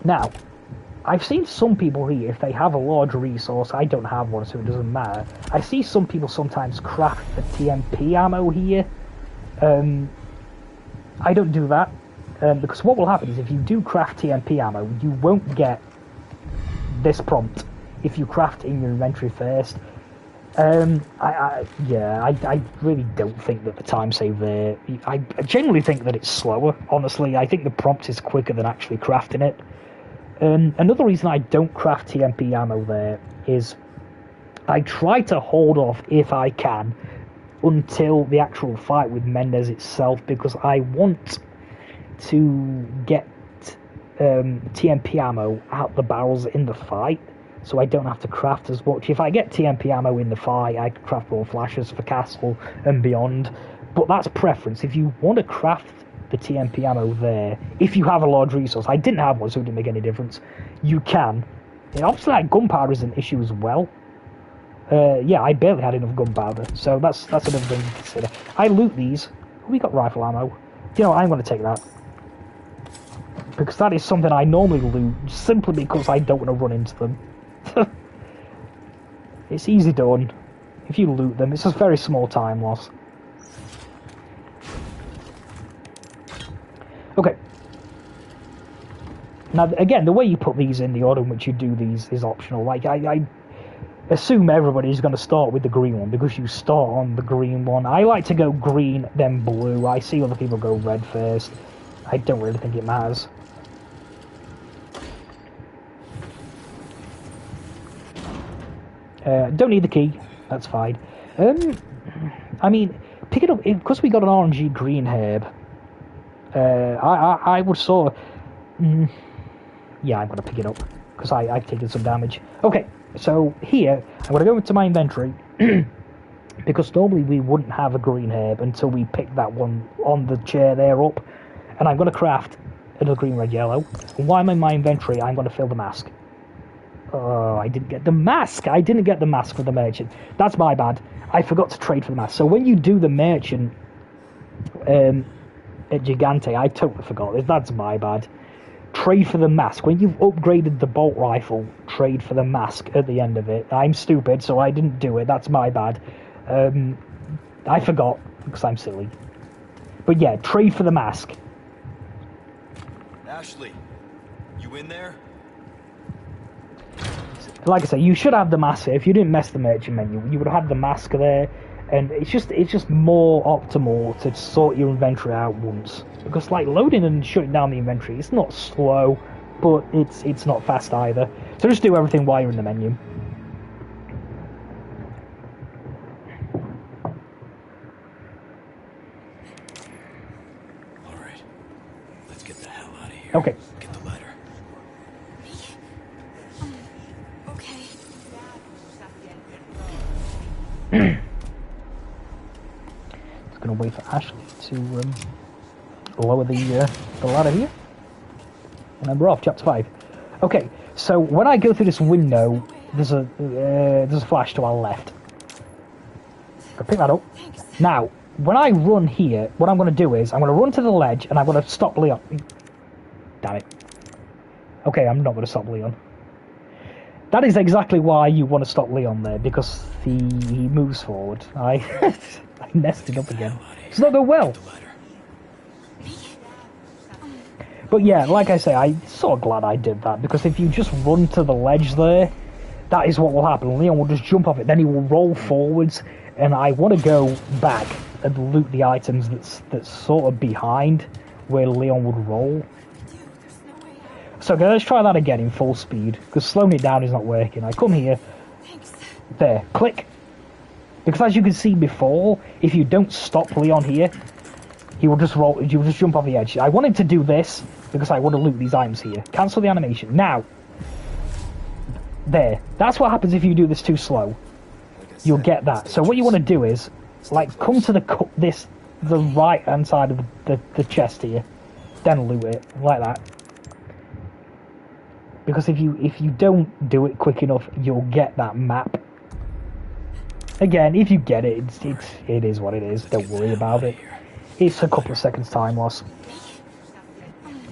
Now, I've seen some people here, if they have a large resource, I don't have one, so it doesn't matter. I see some people sometimes craft the TMP ammo here. I don't do that, because what will happen is if you do craft TMP ammo, you won't get this prompt if you craft in your inventory first. I really don't think that the time save there. I generally think that it's slower. Honestly, I think the prompt is quicker than actually crafting it. Another reason I don't craft TMP ammo there is I try to hold off if I can until the actual fight with Mendez itself, because I want to get TMP ammo out the barrels in the fight, so I don't have to craft as much. If I get TMP ammo in the fight, I can craft more flashes for Castle and beyond, but that's preference. If you want to craft the TMP ammo there, if you have a large resource, I didn't have one, so it didn't make any difference, you can. And obviously, like, gunpowder is an issue as well. Yeah, I barely had enough gunpowder, so that's another thing to consider. I loot these. We got rifle ammo. You know, I'm going to take that, because that is something I normally loot simply because I don't want to run into them. It's easy done. If you loot them, it's a very small time loss. Okay. Now, again, the way you put these in, the order in which you do these is optional. Like, I assume everybody's going to start with the green one because you start on the green one. I like to go green, then blue. I see other people go red first. I don't really think it matters. Don't need the key. That's fine. I mean, pick it up because we got an orangey green herb. I would sort of. Yeah, I'm gonna pick it up because I've taken some damage. Okay, so here I'm gonna go into my inventory because normally we wouldn't have a green herb until we pick that one on the chair there up, and I'm gonna craft another green, red, yellow. And while I'm in my inventory, I'm gonna fill the mask. Oh, I didn't get the mask. I didn't get the mask for the merchant. That's my bad. I forgot to trade for the mask. So when you do the merchant at Gigante, I totally forgot. That's my bad. Trade for the mask. When you've upgraded the bolt rifle, trade for the mask at the end of it. I'm stupid, so I didn't do it. That's my bad. I forgot because I'm silly. But yeah, trade for the mask. Ashley, you in there? Like I say, you should have the mask here. If you didn't mess the merchant menu, you would have had the mask there. And it's just more optimal to sort your inventory out once. Because like loading and shutting down the inventory, it's not slow, but it's not fast either. So just do everything while you're in the menu. Alright. Let's get the hell out of here. Okay. Get the ladder. Okay. Just gonna wait for Ashley to lower the ladder here, and then we're off. Chapter 5. Okay, so when I go through this window, there's a flash to our left. I'll pick that up. Now, when I run here, what I'm going to do is I'm going to run to the ledge and I'm going to stop Leon. Damn it. Okay, I'm not going to stop Leon. That is exactly why you want to stop Leon there, because he moves forward. I nested up again. It's not going well. But yeah, like I say, I'm so glad I did that, because if you just run to the ledge there, that is what will happen. Leon will just jump off it, then he will roll forwards, and I want to go back and loot the items that's sort of behind where Leon would roll. So okay, let's try that again in full speed, because slowing it down is not working. I come here, there, click. Because as you can see before, if you don't stop Leon here, he will just roll, he will just jump off the edge. I wanted to do this, because I want to loot these items here. Cancel the animation. Now, there. That's what happens if you do this too slow. You'll get that. So what you want to do is, like, come to the right hand side of the chest here, then loot it, like that. Because if you don't do it quick enough, you'll get that map. Again, if you get it, it is what it is. Don't worry about it. It's a couple of seconds time loss.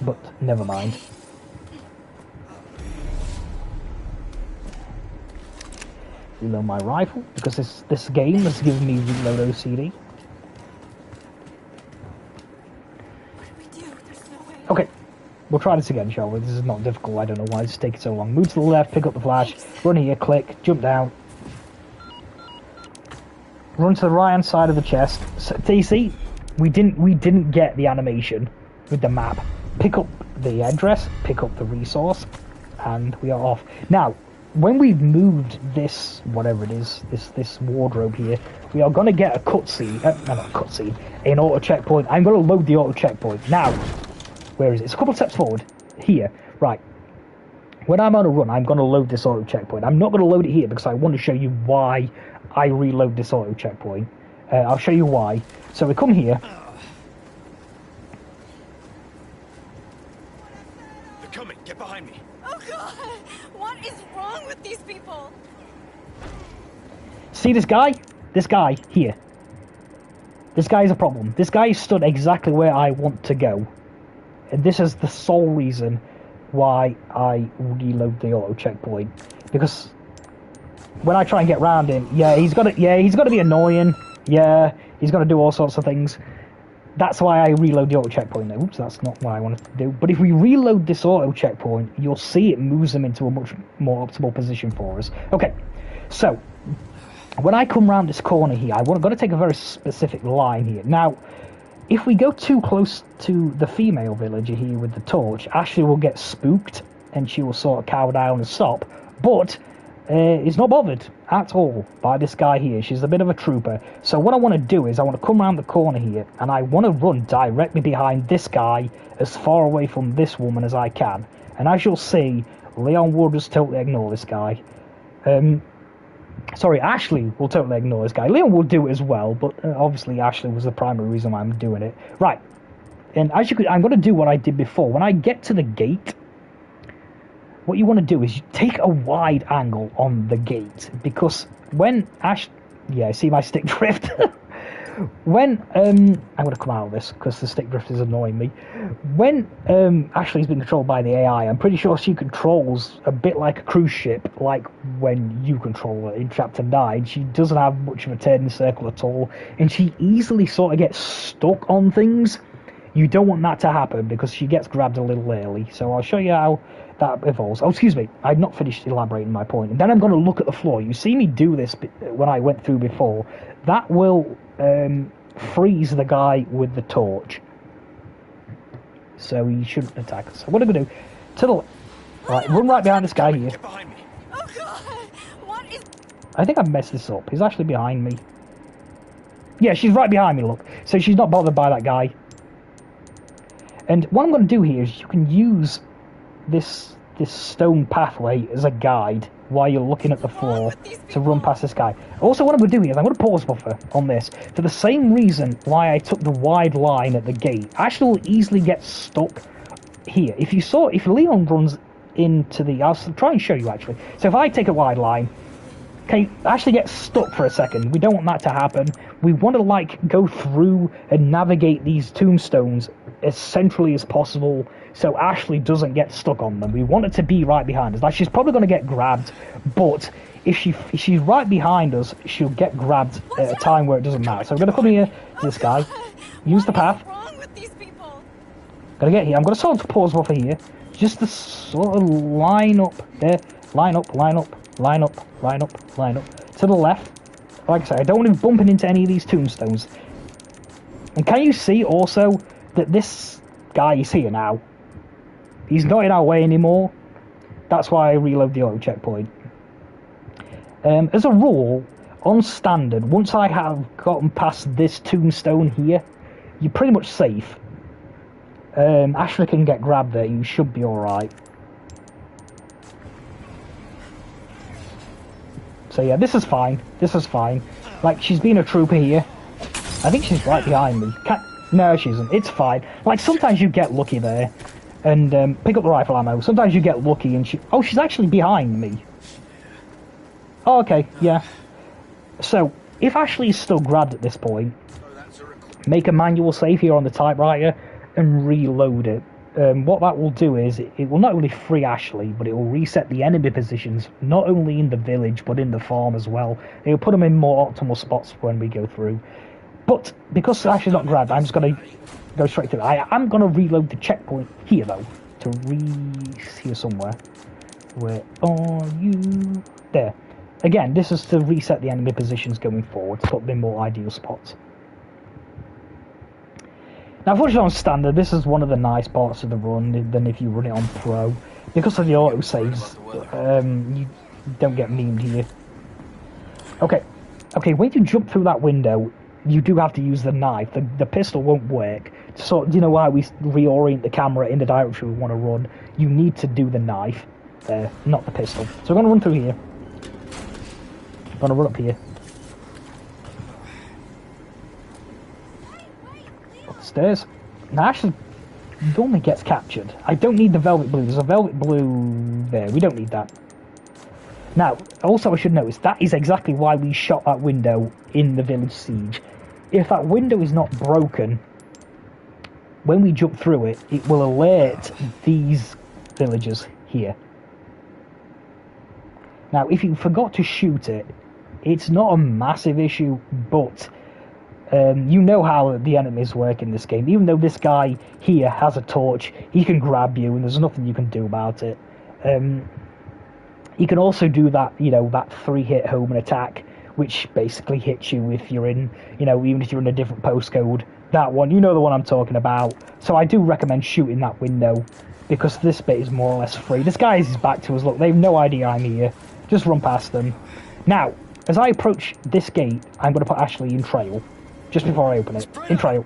But never mind. Reload my rifle, because this game has given me reload OCD. Okay, we'll try this again, shall we? This is not difficult, I don't know why it's taking so long. Move to the left, pick up the flash, run here, click, jump down. Run to the right hand side of the chest. So, you see, we didn't get the animation with the map. Pick up the address, pick up the resource, and we are off. Now, when we've moved this, whatever it is, this wardrobe here, we are going to get a cutscene, not a cutscene, an auto checkpoint. I'm going to load the auto checkpoint. Now, where is it? It's a couple of steps forward. Here. Right. When I'm on a run, I'm going to load this auto checkpoint. I'm not going to load it here because I want to show you why I reload this auto checkpoint. I'll show you why. So we come here. They're coming. Get behind me. Oh God! What is wrong with these people? See this guy? This guy here. This guy is a problem. This guy stood exactly where I want to go. And this is the sole reason why I reload the auto checkpoint. Because when I try and get round him, he's got to be annoying. Yeah, he's got to do all sorts of things. That's why I reload the auto checkpoint now. Oops, that's not what I wanted to do. But if we reload this auto checkpoint, you'll see it moves them into a much more optimal position for us. Okay, so when I come round this corner here, I've got to take a very specific line here. Now, if we go too close to the female villager here with the torch, Ashley will get spooked and she will sort of cower down and stop. But is not bothered at all by this guy here. She's a bit of a trooper. So what I want to do is I want to come around the corner here and I want to run directly behind this guy as far away from this woman as I can. And as you'll see, Leon will just totally ignore this guy. Sorry, Ashley will totally ignore this guy. Leon will do it as well, but obviously Ashley was the primary reason why I'm doing it. Right, and as you could, I'm going to do what I did before. When I get to the gate, what you want to do is you take a wide angle on the gate, because when yeah, see my stick drift? When I'm going to come out of this because the stick drift is annoying me. When Ashley's been controlled by the AI, I'm pretty sure she controls a bit like a cruise ship, like when you control her in Chapter 9. She doesn't have much of a turning circle at all, and she easily sort of gets stuck on things. You don't want that to happen because she gets grabbed a little early. So I'll show you how that evolves. Oh, excuse me, I've not finished elaborating my point. And then I'm going to look at the floor. You see me do this when I went through before. That will freeze the guy with the torch. So he shouldn't attack us. So what I'm going to do, to the left. Right, run right behind this guy here. Get behind me. Oh God! What is? I think I've messed this up. He's actually behind me. Yeah, she's right behind me, look. So she's not bothered by that guy. And what I'm going to do here is you can use this stone pathway as a guide while you're looking at the floor to run past this guy. Also, what I'm going to do here is I'm going to pause buffer on this for the same reason why I took the wide line at the gate. Ashley will easily get stuck here. If Leon runs into the... I'll try and show you, actually. So if I take a wide line, okay, Ashley gets stuck for a second. We don't want that to happen. We want to, like, go through and navigate these tombstones as centrally as possible so Ashley doesn't get stuck on them. We want it to be right behind us. Like, she's probably going to get grabbed, but if she's right behind us, she'll get grabbed at a time where it doesn't matter. So we're going to come here to this guy, use the path. What's wrong with these people? Gonna get here. I'm going to sort of pause buffer here, just to sort of line up there. Line up, line up, line up, line up, line up. To the left. Like I say, I don't want him bumping into any of these tombstones. And can you see also that this guy is here now? He's not in our way anymore. That's why I reload the auto checkpoint. As a rule, on standard, once I have gotten past this tombstone here, you're pretty much safe. Ashley can get grabbed there, you should be alright. So yeah, this is fine. This is fine. Like, she's been a trooper here. I think she's right behind me. No, she isn't. It's fine. Like, sometimes you get lucky there. And pick up the rifle ammo. Sometimes you get lucky and oh, she's actually behind me. Oh, okay, yeah. So, if Ashley is still grabbed at this point, make a manual save here on the typewriter and reload it. What that will do is, it will not only free Ashley, but it will reset the enemy positions, not only in the village, but in the farm as well. It will put them in more optimal spots when we go through. But, because Ashley's not grabbed, I'm just going to go straight through. I am going to reload the checkpoint here, though, here somewhere. Where are you? There. Again, this is to reset the enemy positions going forward, to put them in more ideal spots. Now, unfortunately on standard, this is one of the nice parts of the run than if you run it on pro. Because of the autosaves, you don't get memed here. Okay, when you jump through that window, you do have to use the knife. The pistol won't work. So, you know why we reorient the camera in the direction we want to run? You need to do the knife there, not the pistol. So we're going to run through here. I'm going to run up here. Up the stairs. Now, Ashley normally gets captured. I don't need the velvet blue. There's a velvet blue there. We don't need that. Now, also I should notice, that is exactly why we shot that window in the village siege. If that window is not broken, when we jump through it, it will alert these villagers here. Now, if you forgot to shoot it, it's not a massive issue, but You know how the enemies work in this game. Even though this guy here has a torch, he can grab you, and there's nothing you can do about it. You can also do that, that 3-hit home and attack, which basically hits you if you're in, even if you're in a different postcode. That one, you know the one I'm talking about. So I do recommend shooting that window, because this bit is more or less free. This guy has his back to us. Look, they have no idea I'm here. Just run past them. Now, as I approach this gate, I'm going to put Ashley in trail, just before I open it. In trail.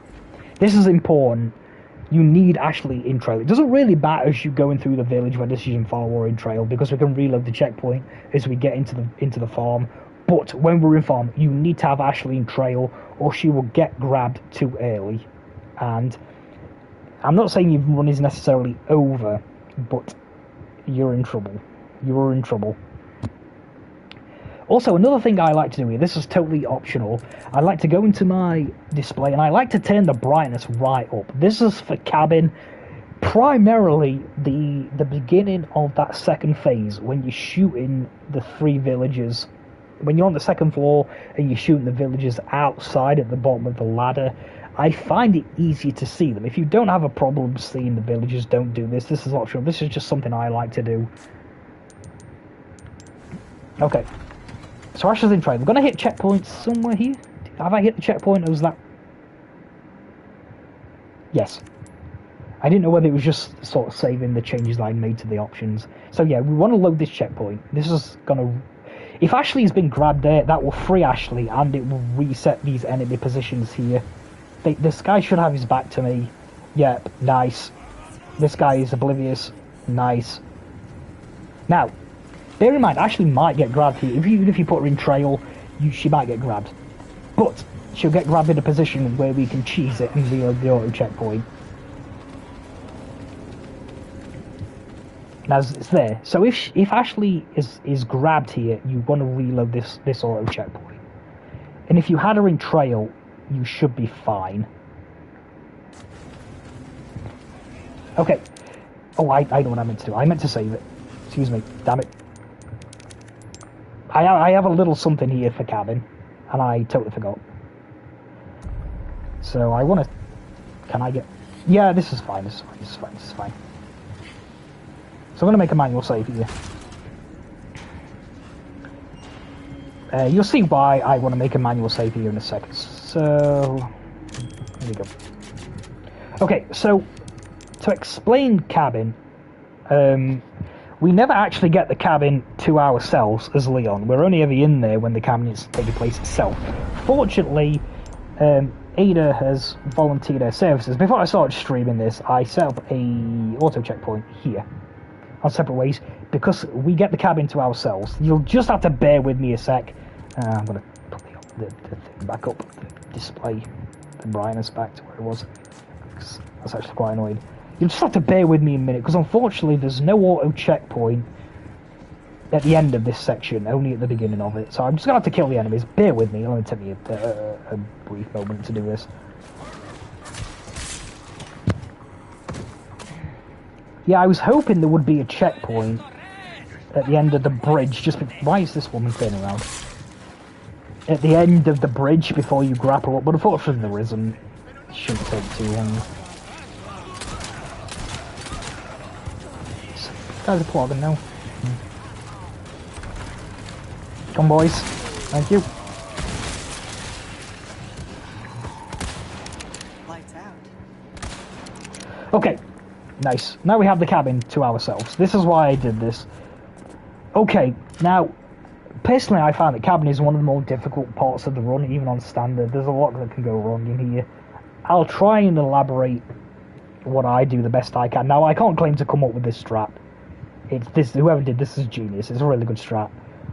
This is important. You need Ashley in trail. It doesn't really matter as you're going through the village where decision file or in trail, because we can reload the checkpoint as we get into the farm. But when we're in farm, you need to have Ashley in trail, or she will get grabbed too early. And I'm not saying your run is necessarily over, but you're in trouble. You're in trouble. Also, another thing I like to do here, this is totally optional, I like to go into my display and I like to turn the brightness right up. This is for cabin, primarily the beginning of that second phase, when you're shooting the 3 villagers. When you're on the second floor and you're shooting the villagers outside at the bottom of the ladder, I find it easier to see them. If you don't have a problem seeing the villagers, don't do this. This is optional. This is just something I like to do. Okay. So Ashley's in trail. We're going to hit checkpoints somewhere here. Have I hit the checkpoint, or was that... Yes. I didn't know whether it was just sort of saving the changes I made to the options. So yeah, we want to load this checkpoint. This is going to... If Ashley's been grabbed there, that will free Ashley, and it will reset these enemy positions here. This guy should have his back to me. Yep, nice. This guy is oblivious. Nice. Now, bear in mind, Ashley might get grabbed here. Even if you put her in trail, she might get grabbed. But she'll get grabbed in a position where we can cheese it and reload the auto checkpoint. Now it's there. So if Ashley is grabbed here, you want to reload this auto checkpoint. And if you had her in trail, you should be fine. Okay. Oh, I know what I meant to do. I meant to save it. Excuse me. Damn it. I have a little something here for cabin, and I totally forgot. So I want to... Can I get... Yeah, this is fine. This is fine. So I'm going to make a manual save here. You'll see why I want to make a manual save here in a second. So... Here we go. Okay, so... To explain cabin... we never actually get the cabin to ourselves as Leon. We're only ever in there when the cabin is taking place itself. Fortunately, Ada has volunteered her services. Before I started streaming this, I set up a auto checkpoint here on separate ways, because we get the cabin to ourselves. You'll just have to bear with me a sec. I'm going to put the thing back up, the display, the brightness back to where it was. That's actually quite annoying. You'll just have to bear with me a minute, because unfortunately there's no auto checkpoint at the end of this section, only at the beginning of it. So I'm just going to have to kill the enemies. Bear with me, it'll only take me a brief moment to do this. Yeah, I was hoping there would be a checkpoint at the end of the bridge. Why is this woman turning around? At the end of the bridge before you grapple up, but unfortunately there isn't. It shouldn't take too long. Guys are plogging now. Come boys. Thank you. Lights out. Okay. Nice. Now we have the cabin to ourselves. This is why I did this. Okay, now, personally I found that cabin is one of the more difficult parts of the run, even on standard. There's a lot that can go wrong in here. I'll try and elaborate what I do the best I can. Now, I can't claim to come up with this strat. Whoever did this is genius. It's a really good strat.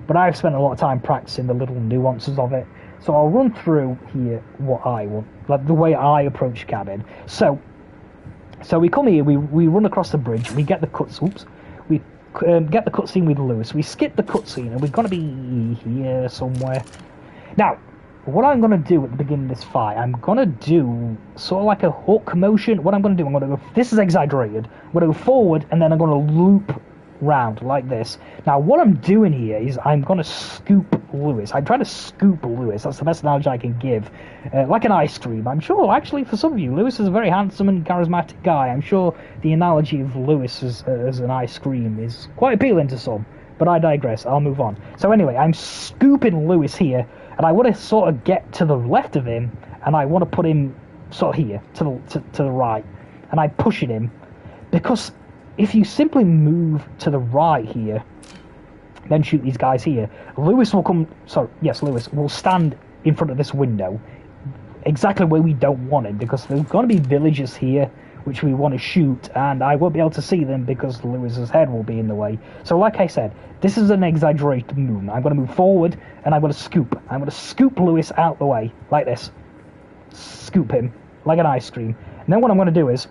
But I've spent a lot of time practicing the little nuances of it. So I'll run through here what I want, like the way I approach cabin. So we come here, we run across the bridge, we get the cutscene. We get the cutscene with Lewis. We skip the cutscene, and we're going to be here somewhere. Now, what I'm going to do at the beginning of this fight, I'm going to do sort of like a hook motion. What I'm going to do, I'm going to go... This is exaggerated. I'm going to go forward, and then I'm going to loop round like this. Now, what I'm doing here is I'm going to scoop Lewis. I'm trying to scoop Lewis. That's the best analogy I can give. Like an ice cream. I'm sure, actually, for some of you, Lewis is a very handsome and charismatic guy. I'm sure the analogy of Lewis as an ice cream is quite appealing to some. But I digress. I'll move on. So anyway, I'm scooping Lewis here, and I want to sort of get to the left of him, and I want to put him sort of here, to the right. And I'm pushing him, because if you simply move to the right here, then shoot these guys here, Lewis will come... Sorry, yes, Lewis will stand in front of this window, exactly where we don't want him, because there's going to be villagers here which we want to shoot, and I won't be able to see them because Lewis's head will be in the way. So like I said, this is an exaggerated movement. I'm going to move forward, and I'm going to scoop. I'm going to scoop Lewis out the way, like this. Scoop him, like an ice cream. And then what I'm going to do is,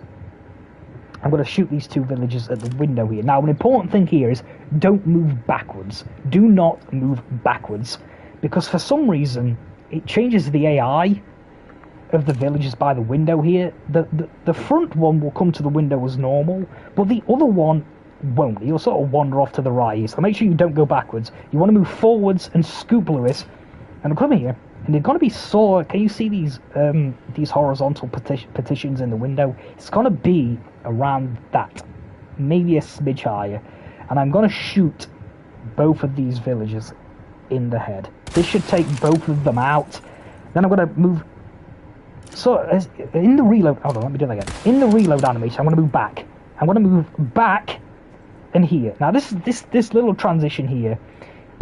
I'm going to shoot these two villagers at the window here. Now, an important thing here is, don't move backwards. Do not move backwards, because for some reason, it changes the AI of the villagers by the window here. The front one will come to the window as normal, but the other one won't. He'll sort of wander off to the right. So make sure you don't go backwards. You want to move forwards and scoop Lewis, and come here. And they're going to be sort of, can you see these horizontal partitions in the window? It's going to be around that, maybe a smidge higher. And I'm going to shoot both of these villagers in the head. This should take both of them out. Then I'm going to move. So, in the reload... Hold on, let me do that again. In the reload animation, I'm going to move back. I'm going to move back and here. Now, this little transition here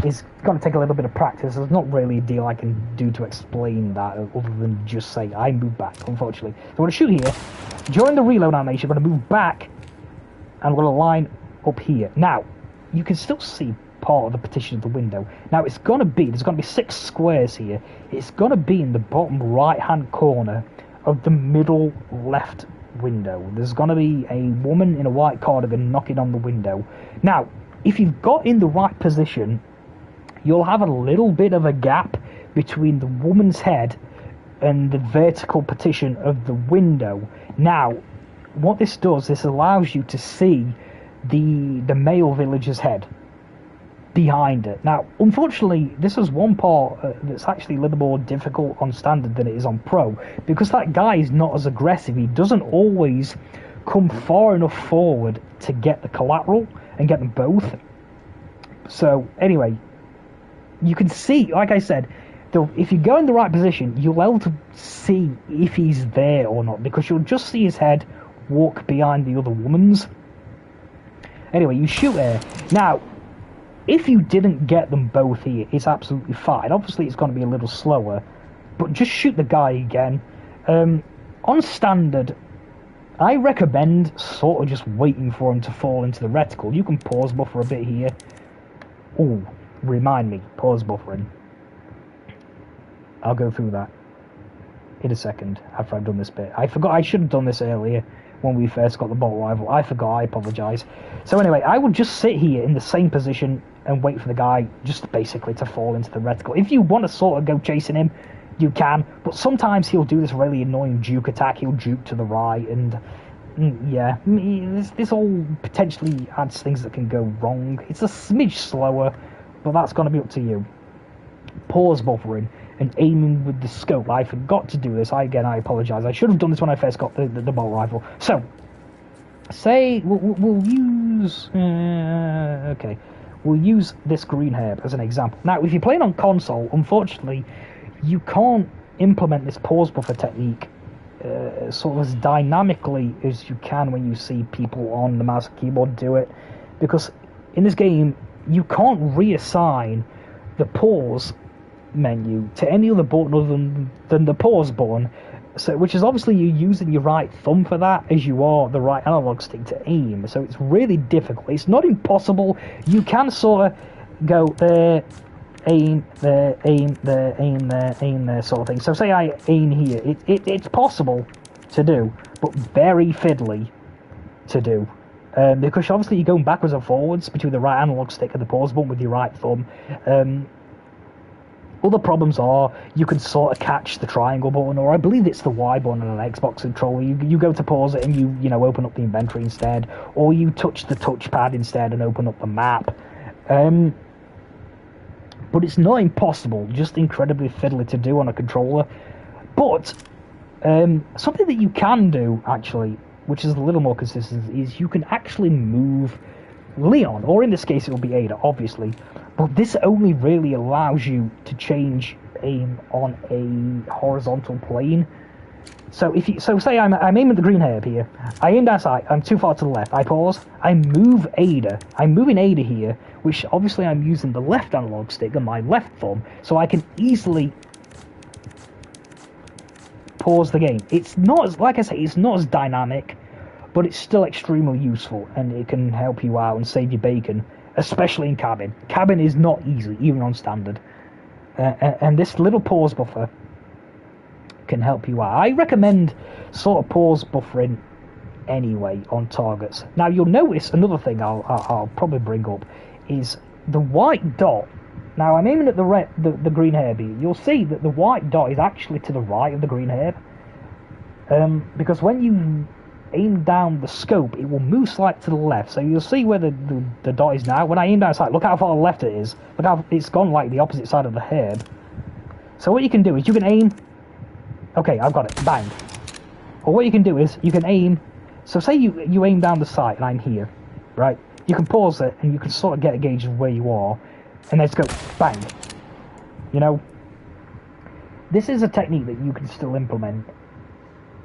is going to take a little bit of practice. There's not really a deal I can do to explain that other than just say I move back, unfortunately. So I'm going to shoot here. During the reload animation, I'm going to move back, and I'm going to line up here. Now, you can still see part of the partition of the window. Now, there's going to be 6 squares here. It's going to be in the bottom right-hand corner of the middle left window. There's going to be a woman in a white cardigan knocking on the window. Now, if you've got in the right position, you'll have a little bit of a gap between the woman's head and the vertical partition of the window. Now, what this does, this allows you to see the male villager's head behind it. Now, unfortunately, this is one part that's actually a little more difficult on standard than it is on pro, because that guy is not as aggressive. He doesn't always come far enough forward to get the collateral and get them both. So, anyway, you can see, like I said, if you go in the right position, you'll be able to see if he's there or not, because you'll just see his head walk behind the other woman's. Anyway, you shoot there. Now, if you didn't get them both here, it's absolutely fine. Obviously, it's going to be a little slower, but just shoot the guy again. On standard, I recommend sort of just waiting for him to fall into the reticle. You can pause buffer a bit here. Ooh, remind me, pause buffering. I'll go through that in a second after I've done this bit. I forgot I should have done this earlier when we first got the bolt rifle. I forgot, I apologise. So anyway, I would just sit here in the same position and wait for the guy just basically to fall into the reticle. If you want to sort of go chasing him, you can, but sometimes he'll do this really annoying juke attack. He'll juke to the right, and yeah, this all potentially adds things that can go wrong. It's a smidge slower, but that's going to be up to you. Pause buffering and aiming with the scope. I forgot to do this. I apologise. I should have done this when I first got the bolt rifle. So, say we'll use... okay. We'll use this green herb as an example. Now, if you're playing on console, unfortunately, you can't implement this pause buffer technique sort of as dynamically as you can when you see people on the mouse and keyboard do it. Because in this game, you can't reassign the pause menu to any other button other than the pause button, so which is obviously you're using your right thumb for that as you are the right analog stick to aim, so it's really difficult. It's not impossible. You can sort of go there, aim there, aim there, aim there, aim there, sort of thing. So say I aim here, it's possible to do, but very fiddly to do, because obviously you're going backwards and forwards between the right analog stick and the pause button with your right thumb. Other problems are you can sort of catch the triangle button, or I believe it's the Y button on an Xbox controller. You go to pause it and you open up the inventory instead, or you touch the touchpad instead and open up the map. but it's not impossible, just incredibly fiddly to do on a controller. But something that you can do, actually, which is a little more consistent, is you can actually move Leon, or in this case it will be Ada, obviously, but this only really allows you to change aim on a horizontal plane. So if you, say I'm aiming at the green herb here, I aim down sight, I'm too far to the left, I pause, I move Ada, I'm moving Ada here, which obviously I'm using the left analog stick and my left thumb, so I can easily pause the game. It's not as, like I say, it's not as dynamic, but it's still extremely useful, and it can help you out and save your bacon, especially in cabin. Cabin is not easy, even on standard. And this little pause buffer can help you out. I recommend sort of pause buffering anyway on targets. Now you'll notice another thing I'll probably bring up is the white dot. Now I'm aiming at the green herb here. You'll see that the white dot is actually to the right of the green herb, because when you aim down the scope, it will move slightly to the left. So you'll see where the dot is now. When I aim down sight, look how far left it is. Look how it's gone like the opposite side of the herb. So what you can do is you can aim. Okay, I've got it. Bang. Or what you can do is you can aim. So say you aim down the sight and I'm here, right? You can pause it and you can sort of get a gauge of where you are, and then just go bang. You know, this is a technique that you can still implement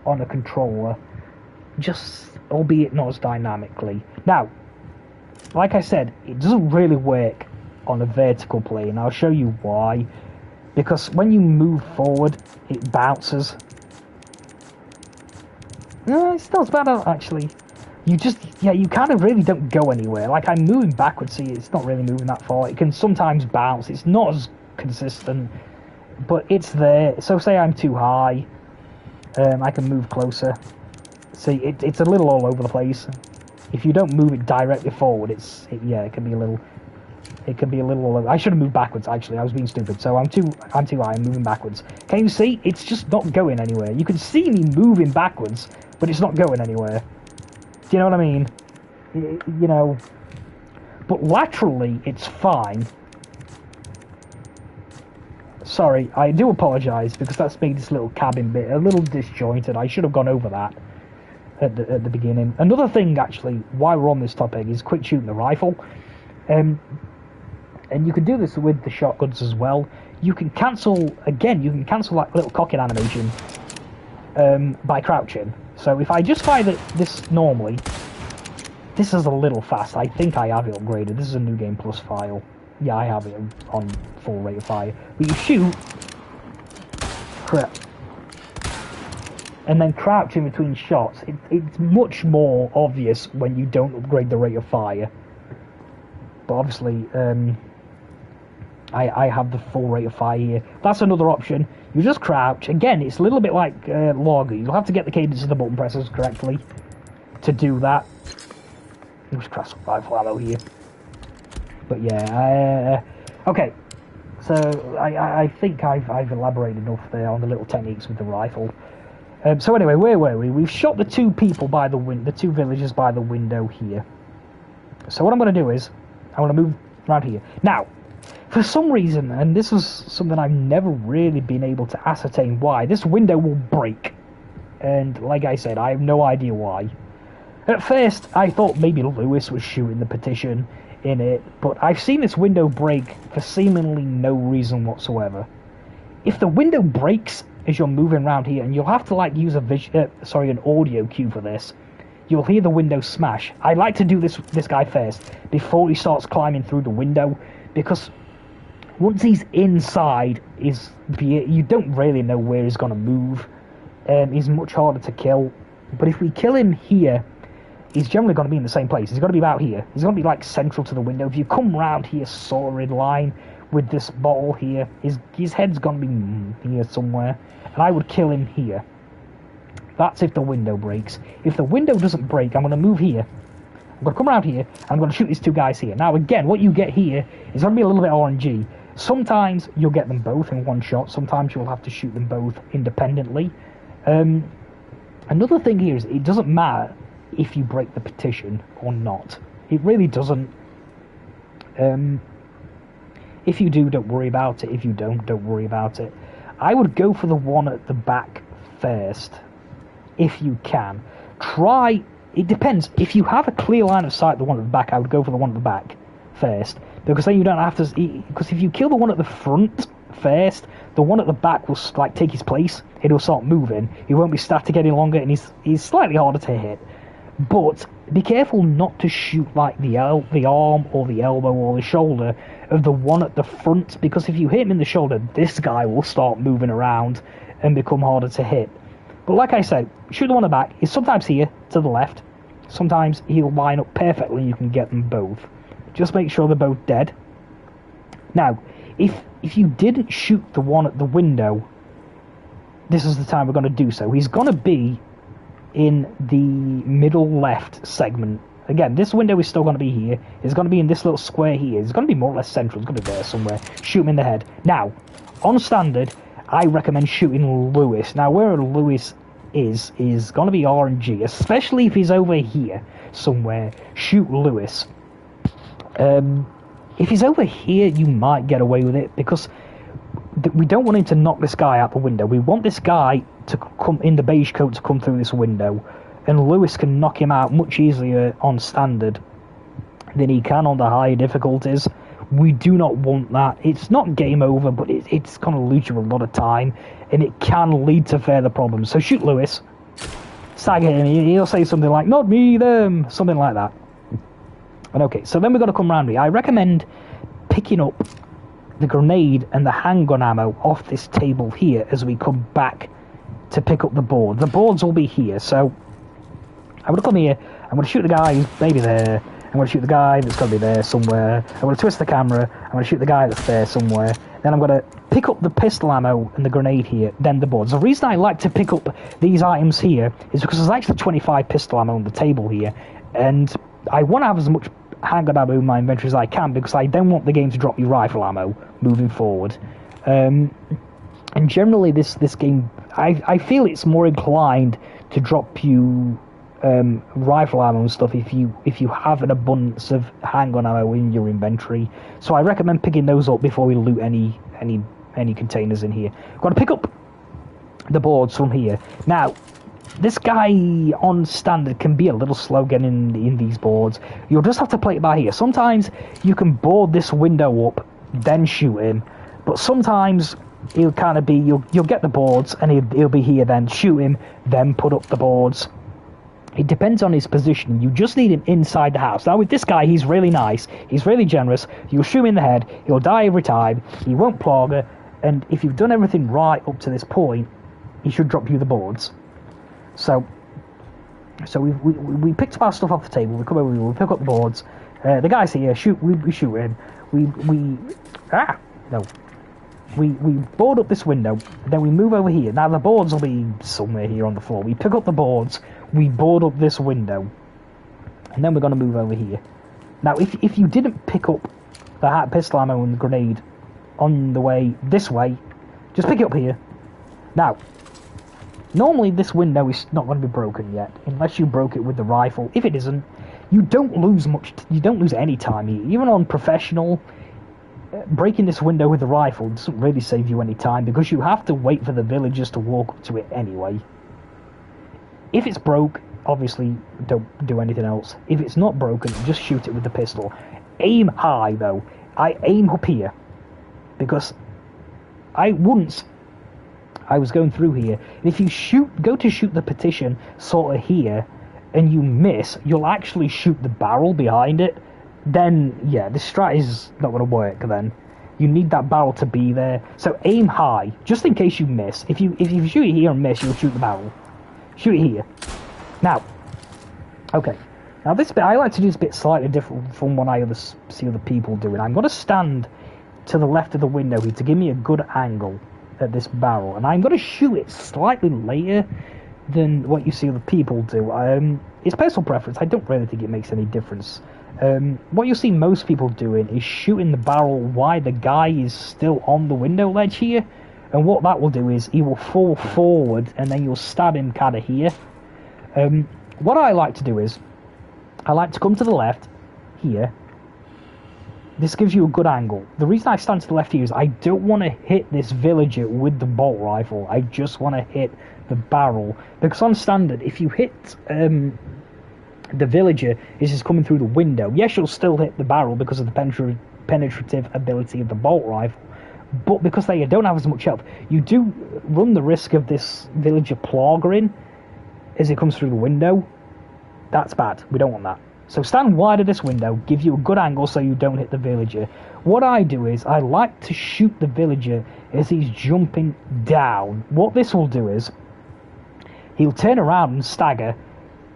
on a controller, just albeit not as dynamically. Now, like I said, it doesn't really work on a vertical plane. I'll show you why. Because when you move forward, it bounces. No, it's not as bad actually. You just, you kind of really don't go anywhere. Like I'm moving backwards, see, it's not really moving that far. It can sometimes bounce. It's not as consistent, but it's there. So say I'm too high, I can move closer. See, it's a little all over the place. If you don't move it directly forward, it can be a little. It can be a little all over. I should have moved backwards. Actually, I was being stupid. So I'm too high. I'm moving backwards. Can you see? It's just not going anywhere. You can see me moving backwards, but it's not going anywhere. Do you know what I mean? You know. But laterally, it's fine. Sorry, I do apologise because that's made this little cabin bit a little disjointed. I should have gone over that at the beginning. Another thing, actually, while we're on this topic, is quick shooting the rifle. And you can do this with the shotguns as well. You can cancel that little cocking animation by crouching. So if I just fire this normally, this is a little fast. I think I have it upgraded. This is a New Game Plus file. Yeah, I have it on full rate of fire. But you shoot, and then crouch in between shots. It's much more obvious when you don't upgrade the rate of fire. But obviously, I have the full rate of fire here. That's another option. You just crouch. Again, it's a little bit like Logger. You'll have to get the cadence of the button presses correctly to do that. Just crash some rifle ammo here. But yeah, okay. So I think I've elaborated enough there on the little techniques with the rifle. So anyway, where were we? We've shot the two people by the two villagers by the window here. So what I'm going to do is I want to move around here. Now, for some reason, and this is something I've never really been able to ascertain why, this window will break. And like I said, I have no idea why. At first, I thought maybe Lewis was shooting the petition in it, but I've seen this window break for seemingly no reason whatsoever. If the window breaks as you're moving around here, and you'll have to like use an audio cue for this, you'll hear the window smash. I like to do this guy first before he starts climbing through the window, because once he's inside, you don't really know where he's going to move. He's much harder to kill. But if we kill him here, he's generally going to be in the same place. He's going to be about here. He's going to be like central to the window. If you come round here sort of in line with this bottle here, his head's going to be here somewhere. And I would kill him here. That's if the window breaks. If the window doesn't break, I'm going to move here. I'm going to come around here, and I'm going to shoot these two guys here. Now, again, what you get here is going to be a little bit RNG. Sometimes you'll get them both in one shot. Sometimes you'll have to shoot them both independently. Another thing here is it doesn't matter if you break the petition or not. It really doesn't. If you do, don't worry about it. If you don't worry about it. I would go for the one at the back first, if you can. Try, it depends. If you have a clear line of sight, the one at the back, I would go for the one at the back first. Because then you don't have to, because if you kill the one at the front first, the one at the back will like take his place. It'll start moving. He won't be static any longer, and he's slightly harder to hit. But be careful not to shoot like the arm or the elbow or the shoulder of the one at the front, because if you hit him in the shoulder, this guy will start moving around and become harder to hit. But like I said, shoot the one at the back. He's sometimes here to the left. Sometimes he'll line up perfectly and you can get them both. Just make sure they're both dead. Now, if you didn't shoot the one at the window, this is the time we're going to do so. He's going to be in the middle left segment. Again, this window is still going to be here. It's going to be in this little square here. It's going to be more or less central. It's going to be there somewhere. Shoot him in the head. Now, on standard, I recommend shooting Lewis. Now, where Lewis is going to be RNG, especially if he's over here somewhere. Shoot Lewis. If he's over here, you might get away with it, because we don't want him to knock this guy out the window. We want this guy to come in the beige coat to come through this window, and Lewis can knock him out much easier on standard than he can on the higher difficulties. We do not want that. It's not game over, but it's going to lose you a lot of time, and it can lead to further problems. So shoot Lewis, stagger him. He'll say something like, "Not me, them," something like that. And okay, so then we're going to come round here. I recommend picking up the grenade and the handgun ammo off this table here as we come back to pick up the board. The boards will be here, so I'm going to come here. I'm going to shoot the guy who's maybe there. I'm going to shoot the guy that's going to be there somewhere. I'm going to twist the camera. I'm going to shoot the guy that's there somewhere. Then I'm going to pick up the pistol ammo and the grenade here, then the boards. The reason I like to pick up these items here is because there's actually 25 pistol ammo on the table here, and I want to have as much handgun ammo in my inventory as I can, because I don't want the game to drop you rifle ammo moving forward. And generally this game, I feel it's more inclined to drop you rifle ammo and stuff if you have an abundance of handgun ammo in your inventory. So I recommend picking those up before we loot any containers in here. Got to pick up the boards from here. Now, this guy on standard can be a little slow getting in these boards. You'll just have to play it by ear. Sometimes you can board this window up, then shoot him. But sometimes he'll kind of be, you'll get the boards and he'll be here, then shoot him, then put up the boards. It depends on his position. You just need him inside the house. Now with this guy, he's really nice. He's really generous. You'll shoot him in the head. He'll die every time. He won't plogger. And if you've done everything right up to this point, he should drop you the boards. So we picked up our stuff off the table. We come over, we pick up the boards. The guy's here. We shoot him. We board up this window. Then we move over here. Now the boards will be somewhere here on the floor. We pick up the boards. We board up this window, and then we're going to move over here. Now, if you didn't pick up the pistol ammo and the grenade on the way this way, just pick it up here. Now, normally this window is not going to be broken yet, unless you broke it with the rifle. If it isn't, you don't lose much. You don't lose any time here. Even on professional, breaking this window with the rifle doesn't really save you any time, because you have to wait for the villagers to walk up to it anyway. If it's broke, obviously don't do anything else. If it's not broken, just shoot it with the pistol. Aim high though. I aim up here, because once I was going through here, and if you go to shoot the petition sort of here, and you miss, you'll actually shoot the barrel behind it. Then yeah, this strat is not going to work. Then you need that barrel to be there. So aim high, just in case you miss. If you shoot it here and miss, you'll shoot the barrel. Shoot it here. Now, okay. Now this bit, I like to do this bit slightly different from what I see other people doing. I'm going to stand to the left of the window here to give me a good angle at this barrel, and I'm going to shoot it slightly later than what you see other people do. It's personal preference. I don't really think it makes any difference. What you'll see most people doing is shooting the barrel while the guy is still on the window ledge here, and what that will do is he will fall forward and then you'll stab him kind of here. What I like to do is I like to come to the left here, this gives you a good angle. The reason I stand to the left here is I don't want to hit this villager with the bolt rifle. I just want to hit the barrel. Because on standard, if you hit the villager, this is coming through the window. Yes, you'll still hit the barrel because of the penetrative ability of the bolt rifle. But because they don't have as much health, you do run the risk of this villager ploggering as it comes through the window. That's bad. We don't want that. So stand wide of this window, give you a good angle so you don't hit the villager. What I do is I like to shoot the villager as he's jumping down. What this will do is he'll turn around and stagger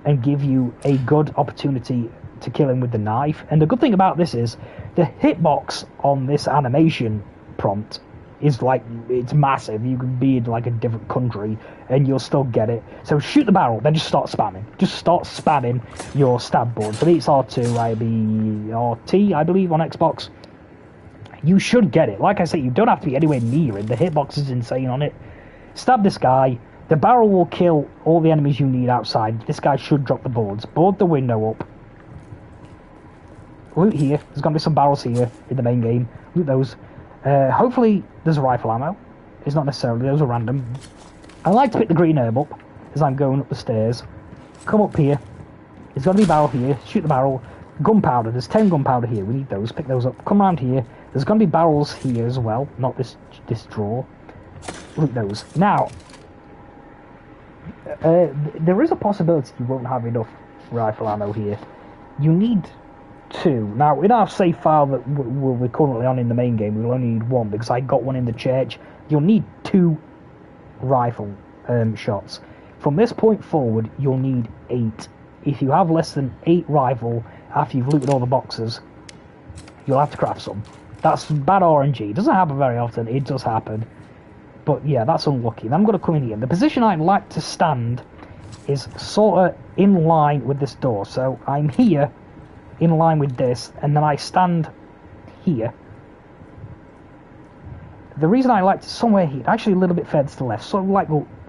and give you a good opportunity to kill him with the knife. And the good thing about this is the hitbox on this animation prompt is like, it's massive. You can be in like a different country and you'll still get it. So shoot the barrel, then just start spamming. Just start spamming your stab board. For it's R2, RT, I believe, on Xbox. You should get it. Like I say, you don't have to be anywhere near it. The hitbox is insane on it. Stab this guy. The barrel will kill all the enemies you need outside. This guy should drop the boards. Board the window up. Loot here. There's going to be some barrels here in the main game. Loot those. Hopefully there's a rifle ammo. It's not necessarily, those are random. I like to pick the green herb up as I'm going up the stairs. Come up here. There's got to be a barrel here. Shoot the barrel. Gunpowder. There's 10 gunpowder here. We need those. Pick those up. Come around here. There's going to be barrels here as well. Not this drawer. Loot those. Now, there is a possibility you won't have enough rifle ammo here. You need 2. Now, in our save file that we're currently on in the main game, we'll only need 1 because I got one in the church. You'll need 2 rifle shots. From this point forward, you'll need 8. If you have less than 8 rifle after you've looted all the boxes, you'll have to craft some. That's bad RNG. It doesn't happen very often. It does happen. But yeah, that's unlucky. I'm going to come in here. The position I'd like to stand is sort of in line with this door. So I'm here in line with this, and then I stand here. The reason I like to somewhere here, actually a little bit further to the left, sort of like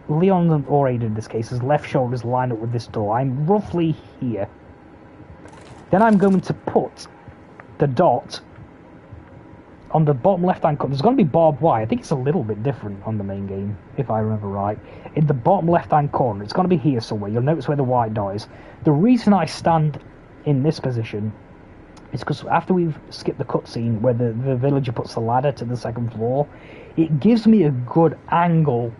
Leon or Aiden in this case, his left shoulders line up with this door. I'm roughly here. Then I'm going to put the dot on the bottom left-hand corner. There's going to be barbed wire. I think it's a little bit different on the main game, if I remember right. In the bottom left-hand corner, it's going to be here somewhere. You'll notice where the white dot is. The reason I stand in this position is because after we've skipped the cutscene where the villager puts the ladder to the 2nd floor, it gives me a good angle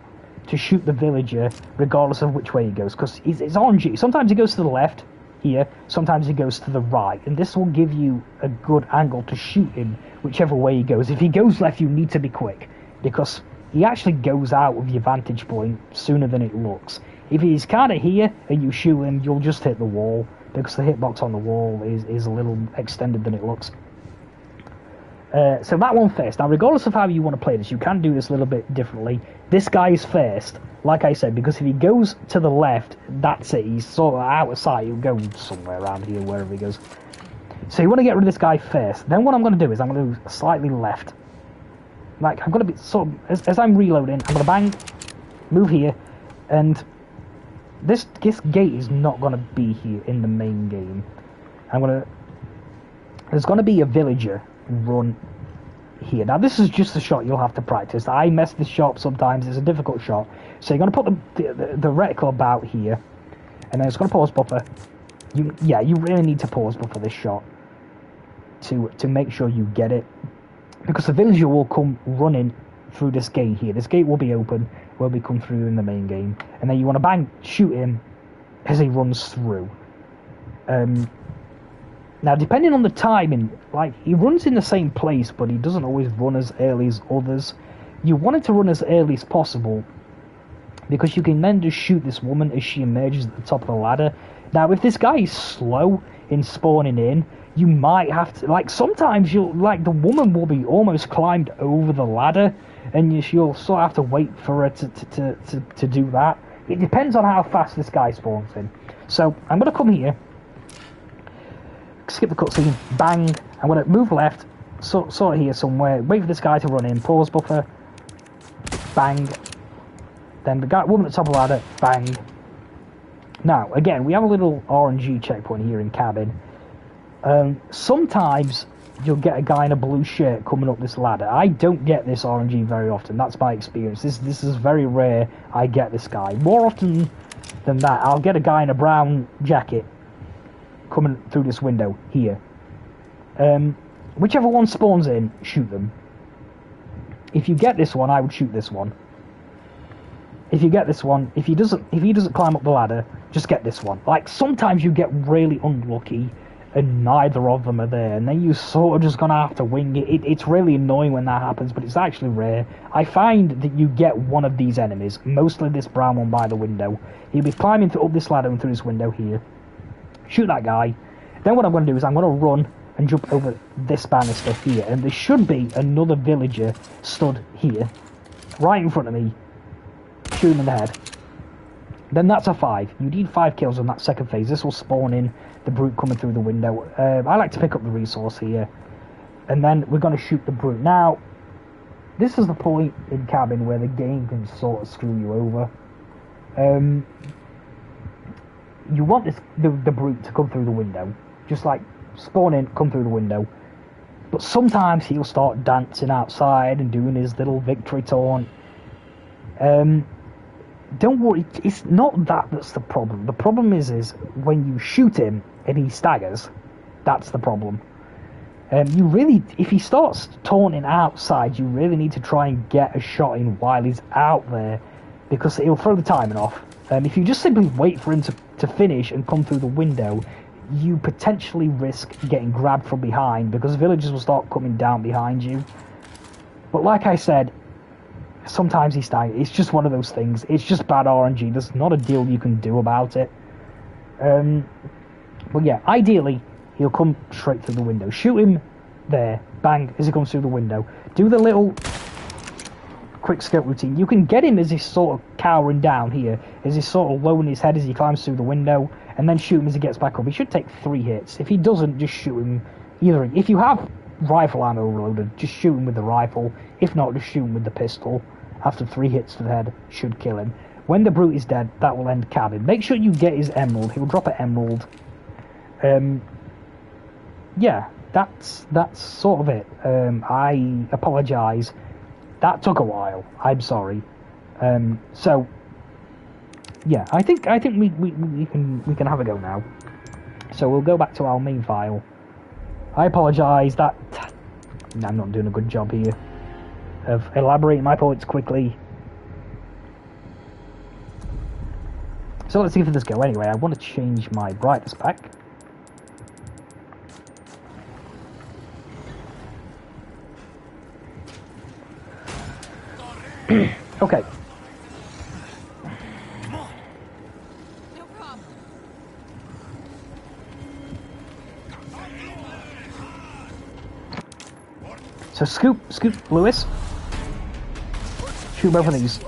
to shoot the villager regardless of which way he goes, because it's RNG. Sometimes he goes to the left here, sometimes he goes to the right, and this will give you a good angle to shoot him whichever way he goes. If he goes left, you need to be quick because he actually goes out of your vantage point sooner than it looks. If he's kind of here and you shoot him, you'll just hit the wall because the hitbox on the wall is a little extended than it looks. So that one first. Now, regardless of how you want to play this, you can do this a little bit differently. This guy is first, like I said, because if he goes to the left, that's it. He's sort of out of sight. He'll go somewhere around here, wherever he goes. So you want to get rid of this guy first. Then what I'm going to do is I'm going to do slightly left. Like, I'm going to be sort of, as I'm reloading, I'm going to bang, move here, and this gate is not going to be here in the main game. There's going to be a villager run here. Now, this is just a shot you'll have to practice. I mess this shot up sometimes. It's a difficult shot. So you're going to put the reticle about here, and then it's going to pause buffer. You really need to pause buffer this shot to make sure you get it, because the villager will come running through this gate here. This gate will be open where we come through in the main game, and then you want to bang, shoot him as he runs through. Now, depending on the timing, like, he runs in the same place, but he doesn't always run as early as others. You want it to run as early as possible, because you can then just shoot this woman as she emerges at the top of the ladder. Now, if this guy is slow in spawning in, you might have to, like, sometimes the woman will be almost climbed over the ladder, and you'll sort of have to wait for her to do that. It depends on how fast this guy spawns in. So, I'm going to come here, skip the cutscene, bang, I'm going to move left, sort of here somewhere, wait for this guy to run in, pause buffer, bang, then the woman at the top of the ladder, bang. Now, again, we have a little RNG checkpoint here in cabin. Sometimes you'll get a guy in a blue shirt coming up this ladder. I don't get this RNG very often. That's my experience. This is very rare. I get this guy more often than that. I'll get a guy in a brown jacket coming through this window here. Whichever one spawns in, shoot them. If you get this one, I would shoot this one. If you get this one, if he doesn't climb up the ladder, just get this one. Like, sometimes you get really unlucky and neither of them are there, and then you sort of just gonna have to wing it. It's really annoying when that happens, but it's actually rare. I find that you get one of these enemies, mostly this brown one by the window. He'll be climbing up this ladder and through this window here. Shoot that guy. Then what I'm going to do is I'm going to run and jump over this banister here, and there should be another villager stood here, right in front of me. Shoot him in the head. Then that's a 5. You need 5 kills on that second phase. This will spawn in the brute coming through the window. I like to pick up the resource here, and then we're going to shoot the brute. Now, this is the point in cabin where the game can sort of screw you over. You want the brute to come through the window, just like spawn in, come through the window. But sometimes he'll start dancing outside and doing his little victory taunt. Don't worry, it's not that's the problem. The problem is when you shoot him and he staggers, that's the problem. You really, if he starts taunting outside, you really need to try and get a shot in while he's out there, because he'll throw the timing off. If you just simply wait for him to finish and come through the window, you potentially risk getting grabbed from behind, because villagers will start coming down behind you. But like I said, sometimes he staggers. It's just one of those things. It's just bad RNG. There's not a deal you can do about it. But yeah, ideally, he'll come straight through the window. Shoot him there, bang, as he comes through the window. Do the little quick scope routine. You can get him as he's sort of cowering down here, as he's sort of lowering his head as he climbs through the window, and then shoot him as he gets back up. He should take 3 hits. If he doesn't, just shoot him. Either if you have rifle ammo loaded, just shoot him with the rifle. If not, just shoot him with the pistol. After 3 hits to the head, should kill him. When the brute is dead, that will end cabin. Make sure you get his emerald. He'll drop an emerald. Yeah, that's sort of it. I apologise. That took a while. I'm sorry. So yeah, I think we can have a go now. So we'll go back to our main file. I apologise that I'm not doing a good job here of elaborating my points quickly. So let's give this a go. Anyway, I want to change my brightness back. Okay. No problem. So scoop Lewis. Shoot both of these.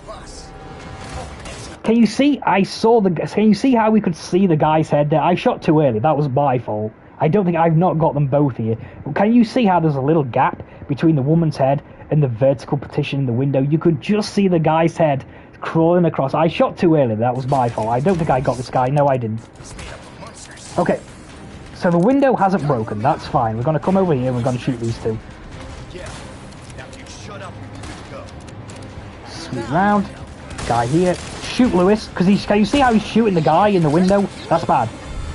Can you see? Can you see how we could see the guy's head there? I shot too early. That was my fault. I don't think I've not got them both here. But can you see how there's a little gap between the woman's head and the vertical partition in the window? You could just see the guy's head crawling across. I shot too early. That was my fault. I don't think I got this guy. No, I didn't. Okay. So the window hasn't broken. That's fine. We're going to come over here and we're going to shoot these two. Yeah. Now you shut up and go. Sweep round. Guy here. Shoot Lewis, because can you see how he's shooting the guy in the window? That's bad.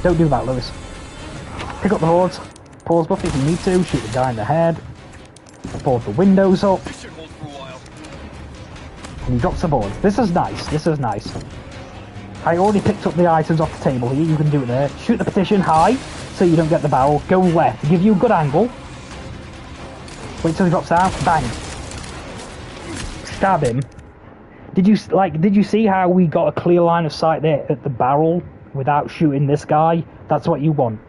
Don't do that, Lewis. Pick up the hordes. Pause buff if you need to. Shoot the guy in the head. Board the windows up. And he drops the board. This is nice. This is nice. I already picked up the items off the table here. You can do it there. Shoot the petition high so you don't get the barrel. Go left. Give you a good angle. Wait till he drops down. Bang. Stab him. Did you see how we got a clear line of sight there at the barrel without shooting this guy? That's what you want.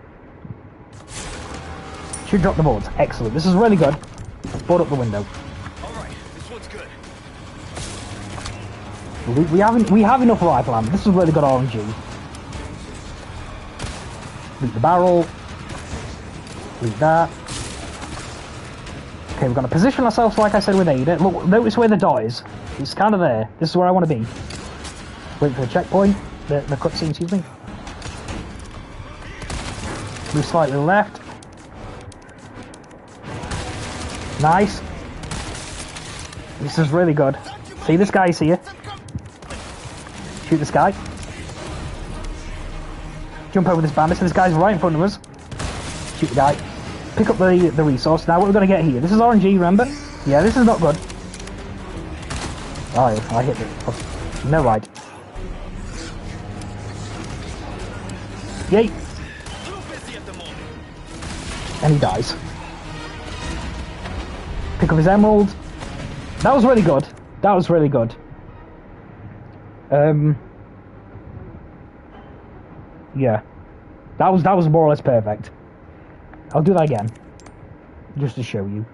Should drop the boards. Excellent. This is really good. Board up the window. Alright, this one's good. We have enough rifle ammo. This is really good RNG. Loot the barrel. Loot that. Okay, we're going to position ourselves like I said with Ada. Look, notice where the dot is. It's kind of there. This is where I want to be. Wait for the checkpoint. The cutscene, excuse me. Move slightly left. Nice. This is really good. See, this guy's here. Shoot this guy. Jump over this bandit. So this guy's right in front of us. Shoot the guy. Pick up the resource. Now what we're going to get here. This is RNG, remember? Yeah, this is not good. Oh, I hit it. No right. Yay. And he dies. Pick up his emerald. That was really good. That was really good. Yeah. That was more or less perfect. I'll do that again. Just to show you.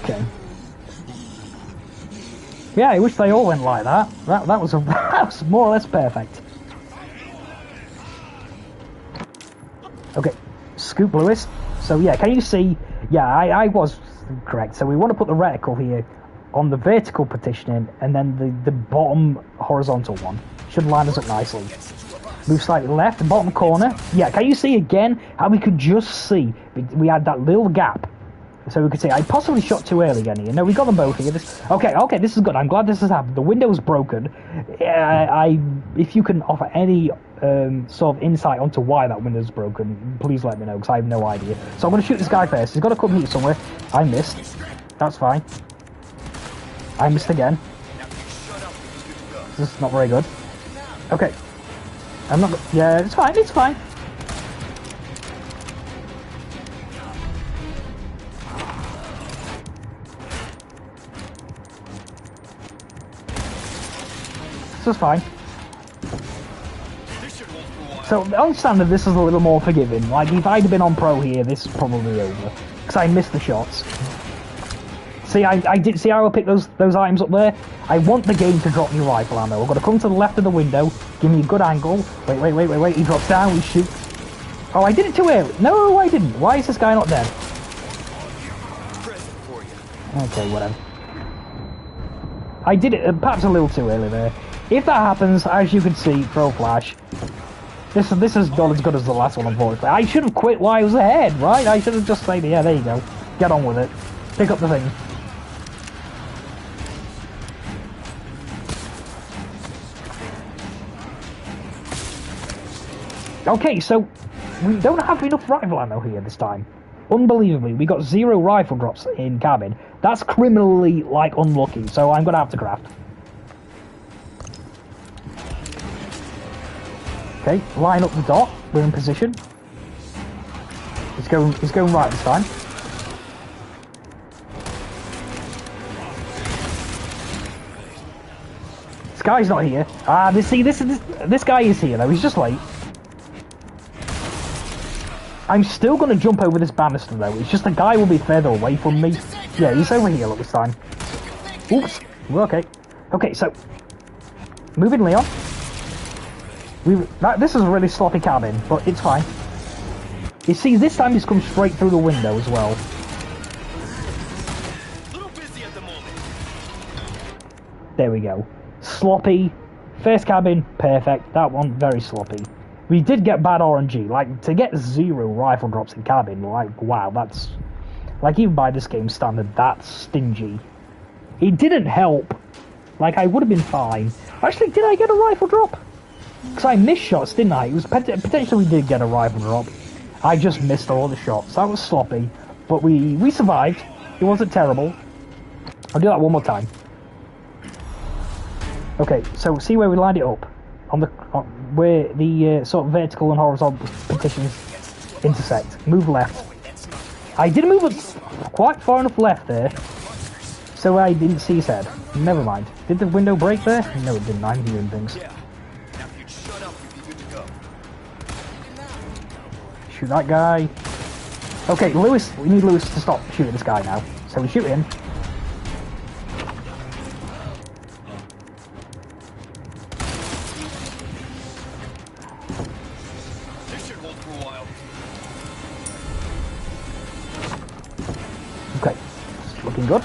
Okay. Yeah, I wish they all went like that. That was that was more or less perfect. Okay, Scoop Lewis. So yeah, can you see? Yeah, I was correct. So we want to put the reticle here on the vertical partitioning, and then the bottom horizontal one should line us up nicely. Move slightly left, bottom corner. Yeah, can you see again how we could just see we had that little gap? So we could see I possibly shot too early again here. No, we got them both here. Okay, this is good. I'm glad this has happened. The window's broken. If you can offer any sort of insight onto why that window's broken, please let me know, because I have no idea. So I'm going to shoot this guy first. He's got to come here somewhere. I missed. That's fine. I missed again. This is not very good. Okay. I'm not... Yeah, it's fine. It's fine. This is fine. So, on standard, this is a little more forgiving. Like, if I'd have been on pro here, this is probably over. Because I missed the shots. See, I did see how I picked those items up there? I want the game to drop me rifle ammo. I've got to come to the left of the window, give me a good angle. Wait. He drops down, we shoot. Oh, I did it too early. No, I didn't. Why is this guy not dead? Okay, whatever. I did it perhaps a little too early there. If that happens, as you can see, throw flash. This is not as good as the last one, unfortunately. I should have quit while I was ahead, right? I should have just said, yeah, there you go. Get on with it. Pick up the thing. Okay, so we don't have enough rifle ammo here this time. Unbelievably, we got 0 rifle drops in cabin. That's criminally, like, unlucky, so I'm gonna have to craft. Okay, line up the dot. We're in position. He's going right this time. This guy's not here. This guy is here though. He's just late. I'm still going to jump over this banister though. It's just the guy will be further away from me. Yeah, he's over here this time. Oops. Okay. Okay, so moving Leon. This is a really sloppy cabin, but it's fine. You see, this time he's come straight through the window as well. There we go. Sloppy. First cabin, perfect. That one, very sloppy. We did get bad RNG. Like, to get 0 rifle drops in cabin, like, wow, that's... Like, even by this game standard, that's stingy. It didn't help. Like, I would have been fine. Actually, did I get a rifle drop? Because I missed shots, didn't I? It was potentially we did get a rifle drop. I just missed all the shots. That was sloppy. But we survived. It wasn't terrible. I'll do that one more time. Okay, so see where we lined it up? Where the sort of vertical and horizontal partitions intersect. Move left. I did move quite far enough left there, so I didn't see his head. Never mind. Did the window break there? No, it didn't. I'm hearing things. Shoot that guy. Okay, Lewis. We need Lewis to stop shooting this guy now. So we shoot him. Okay, looking good.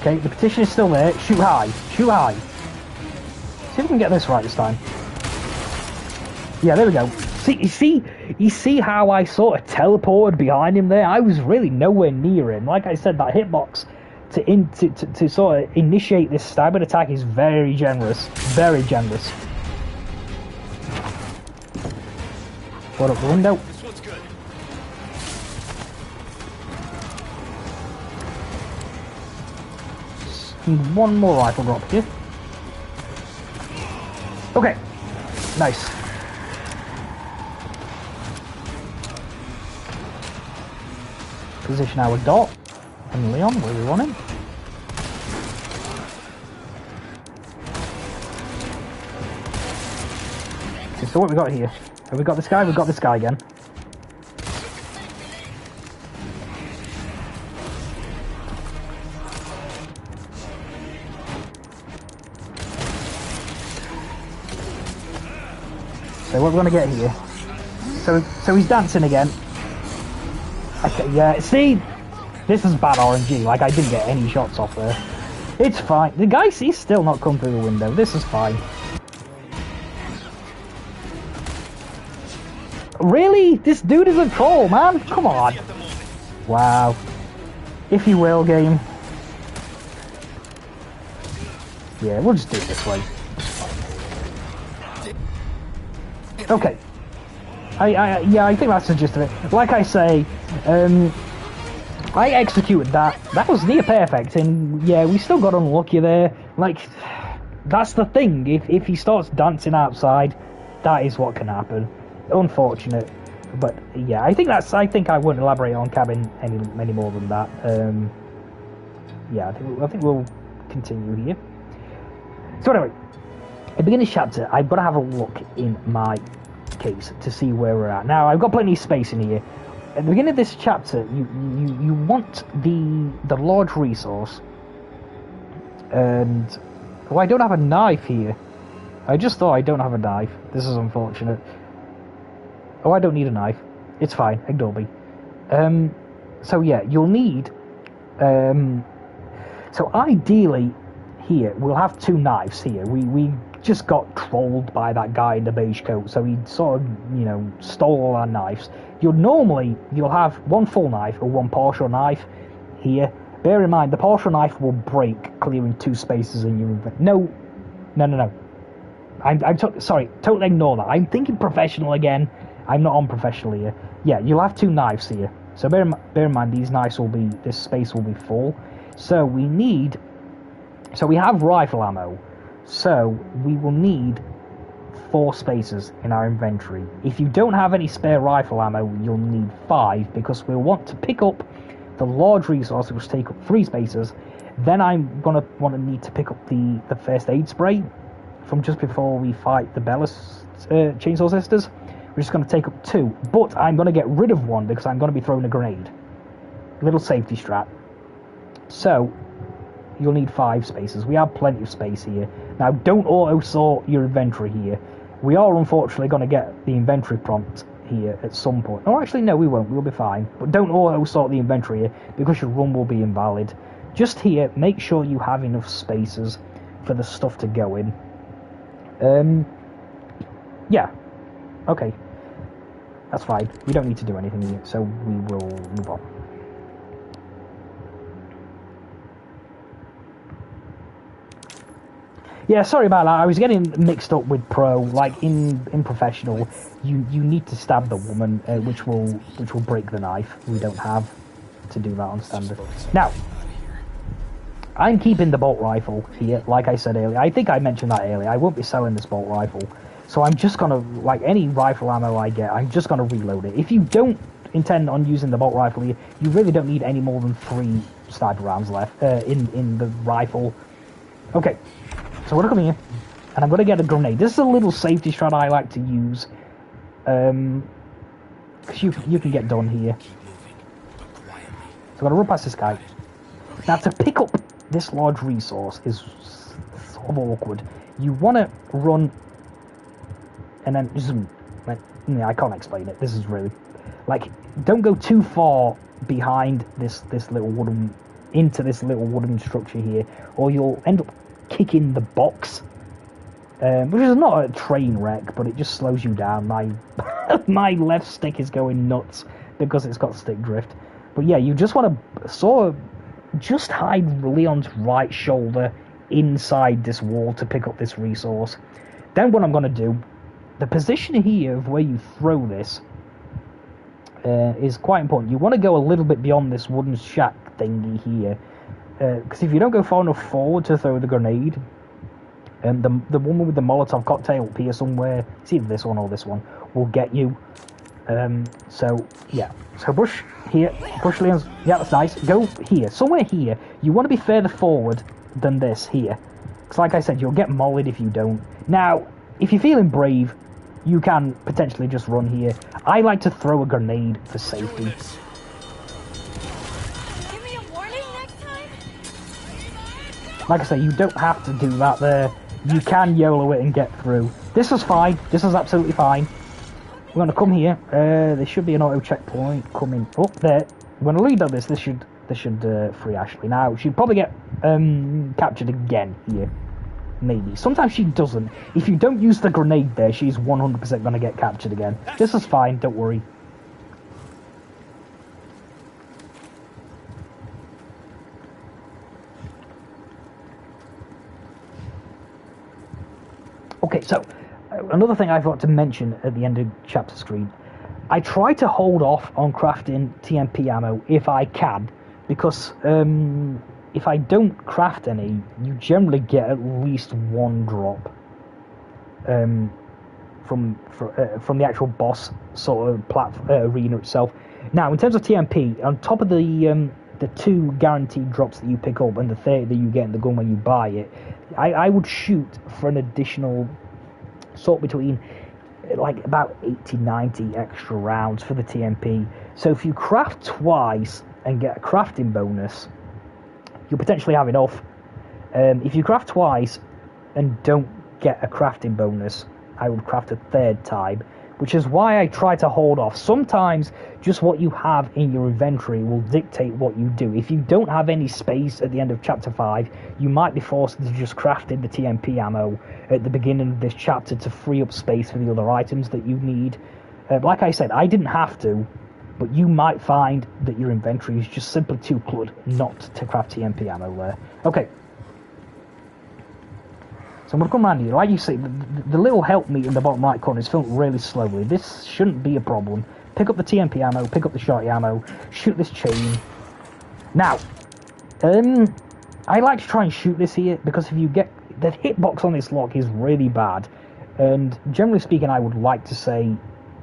Okay, the petition is still there. Shoot high. Shoot high. See if we can get this right this time. Yeah, there we go. You see how I sort of teleported behind him there? I was really nowhere near him. Like I said, that hitbox to sort of initiate this stabbing attack is very generous. Very generous. Put up the window. This one's good. Need one more rifle drop here. Okay. Nice. Position our dot and Leon where we want him. Okay, so what we got here? Have we got this guy? We've got this guy again. So what we're gonna get here? So he's dancing again. Okay, yeah. See, this is bad RNG. Like I didn't get any shots off there. It's fine. The guy, he's still not come through the window. This is fine. Really? This dude is a troll, man. Come on. Wow. If you will, game. Yeah, we'll just do it this way. Okay. Yeah, I think that's the gist of it. Like I say, I executed that. That was near perfect, and yeah, we still got unlucky there. Like, that's the thing. If he starts dancing outside, that is what can happen. Unfortunate, but yeah, I think I wouldn't elaborate on cabin any more than that. Yeah, I think we'll continue here. So anyway, at the beginning of the chapter, I've got to have a look in my case to see where we're at. Now, I've got plenty of space in here. At the beginning of this chapter, you want the large resource, and oh, I don't have a knife here. I just thought I don't have a knife. This is unfortunate. Oh, I don't need a knife. It's fine. Ignore me. So yeah, you'll need. So ideally, here we'll have two knives here. We just got trolled by that guy in the beige coat, so he sort of, you know, stole all our knives. You'll have one full knife or one partial knife here. Bear in mind, the partial knife will break, clearing two spaces in your inventory. No. Sorry, totally ignore that. I'm thinking professional again. I'm not on professional here. Yeah, you'll have two knives here. So bear in mind, this space will be full. So we have rifle ammo. So we will need 4 spaces in our inventory. If you don't have any spare rifle ammo, you'll need 5, because we'll want to pick up the large resource, which will take up 3 spaces. Then I'm gonna need to pick up the first aid spray from just before we fight the Bellis Chainsaw Sisters, which is going to take up 2. But I'm going to get rid of 1 because I'm going to be throwing a grenade. Little safety strap. So you'll need 5 spaces. We have plenty of space here. Now, don't auto-sort your inventory here. We are unfortunately going to get the inventory prompt here at some point. Oh, actually, no, we won't. We'll be fine. But don't auto-sort the inventory here because your run will be invalid. Just here, make sure you have enough spaces for the stuff to go in. Yeah. Okay. That's fine. We don't need to do anything here, so we will move on. Yeah, sorry about that. I was getting mixed up with pro. Like in professional, you need to stab the woman, which will break the knife. We don't have to do that on standard. Now, I'm keeping the bolt rifle here, like I said earlier. I think I mentioned that earlier. I won't be selling this bolt rifle, so I'm just gonna, like any rifle ammo I get, I'm just gonna reload it. If you don't intend on using the bolt rifle here, you really don't need any more than 3 sniper rounds left in the rifle. Okay. So we're coming here, and I'm going to get a grenade. This is a little safety strat I like to use, because you can get done here. So I'm going to run past this guy. Now, to pick up this large resource is sort of awkward. You want to run, and then zoom. Like, yeah, I can't explain it. This is really, like, don't go too far behind this little wooden into this little wooden structure here, or you'll end up kicking the box, which is not a train wreck, but it just slows you down. My my left stick is going nuts because it's got stick drift. But yeah, you just want to sort of just hide Leon's right shoulder inside this wall to pick up this resource. Then what I'm going to do, the position here of where you throw this is quite important. You want to go a little bit beyond this wooden shack thingy here, because if you don't go far enough forward to throw the grenade, the woman with the Molotov cocktail up here somewhere, it's either this one or this one, will get you. So yeah, so push here, push Leon's, yeah, that's nice. Go here, somewhere here. You want to be further forward than this here, because like I said, you'll get mollied if you don't. Now, if you're feeling brave, you can potentially just run here. I like to throw a grenade for safety. Give me a warning next time? Like I say, you don't have to do that there. You can YOLO it and get through. This is fine. This is absolutely fine. We're going to come here. There should be an auto checkpoint coming up there. We're going to lead on this. This should free Ashley. Now, she'd probably get captured again here. Maybe. Sometimes she doesn't. If you don't use the grenade there, she's 100% going to get captured again. This is fine, don't worry. Okay, so, another thing I forgot to mention at the end of chapter screen. I try to hold off on crafting TMP ammo if I can, because if I don't craft any, you generally get at least one drop from the actual boss sort of arena itself. Now, in terms of TMP, on top of the 2 guaranteed drops that you pick up and the 30 that you get in the gun when you buy it, I would shoot for an additional sort between like about 80-90 extra rounds for the TMP. So if you craft twice and get a crafting bonus, you'll potentially have enough. If you craft twice and don't get a crafting bonus, I would craft a 3rd time, which is why I try to hold off. Sometimes just what you have in your inventory will dictate what you do. If you don't have any space at the end of chapter 5, you might be forced to just craft in the TMP ammo at the beginning of this chapter to free up space for the other items that you need. Like I said, I didn't have to, but you might find that your inventory is just simply too cluttered not to craft TMP ammo there. Okay. So I'm going to come around here. Like you see, the little help me in the bottom right corner is filling really slowly. This shouldn't be a problem. Pick up the TMP ammo, pick up the shotty ammo, shoot this chain. Now, I like to try and shoot this here, because if you get... The hitbox on this lock is really bad. And generally speaking, I would like to say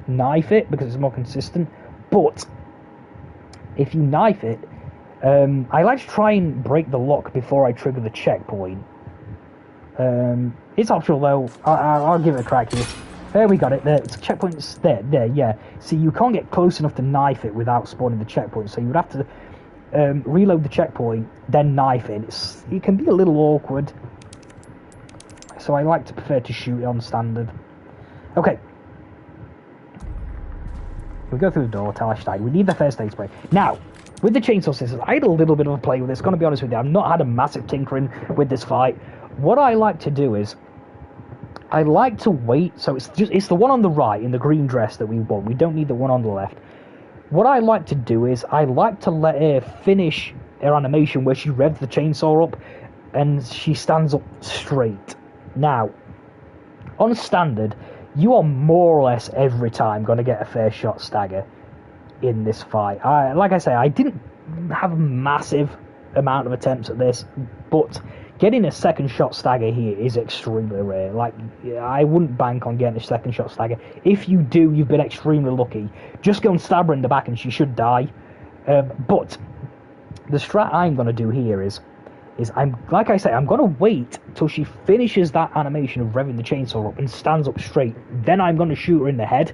knife it, because it's more consistent. But if you knife it, I like to try and break the lock before I trigger the checkpoint. It's optional though. I'll give it a crack here. There, we got it. There, it's checkpoint's there. Yeah. See, you can't get close enough to knife it without spawning the checkpoint. So you would have to reload the checkpoint, then knife it. It can be a little awkward. So I like to prefer to shoot it on standard. Okay. We go through the door, Talash died. We need the first aid spray. Now, with the chainsaw scissors, I had a little bit of a play with this. Gonna be honest with you, I've not had a massive tinkering with this fight. What I like to do is, I like to wait. So it's the one on the right in the green dress that we want. We don't need the one on the left. What I like to do is, I like to let her finish her animation where she revs the chainsaw up and she stands up straight. Now, on standard, you are more or less every time going to get a fair shot stagger in this fight. Like I say, I didn't have a massive amount of attempts at this, but getting a second shot stagger here is extremely rare. Like, I wouldn't bank on getting a second shot stagger. If you do, you've been extremely lucky. Just go and stab her in the back and she should die. But the strat I'm going to do here is like I say, I'm going to wait till she finishes that animation of revving the chainsaw up and stands up straight. Then I'm going to shoot her in the head.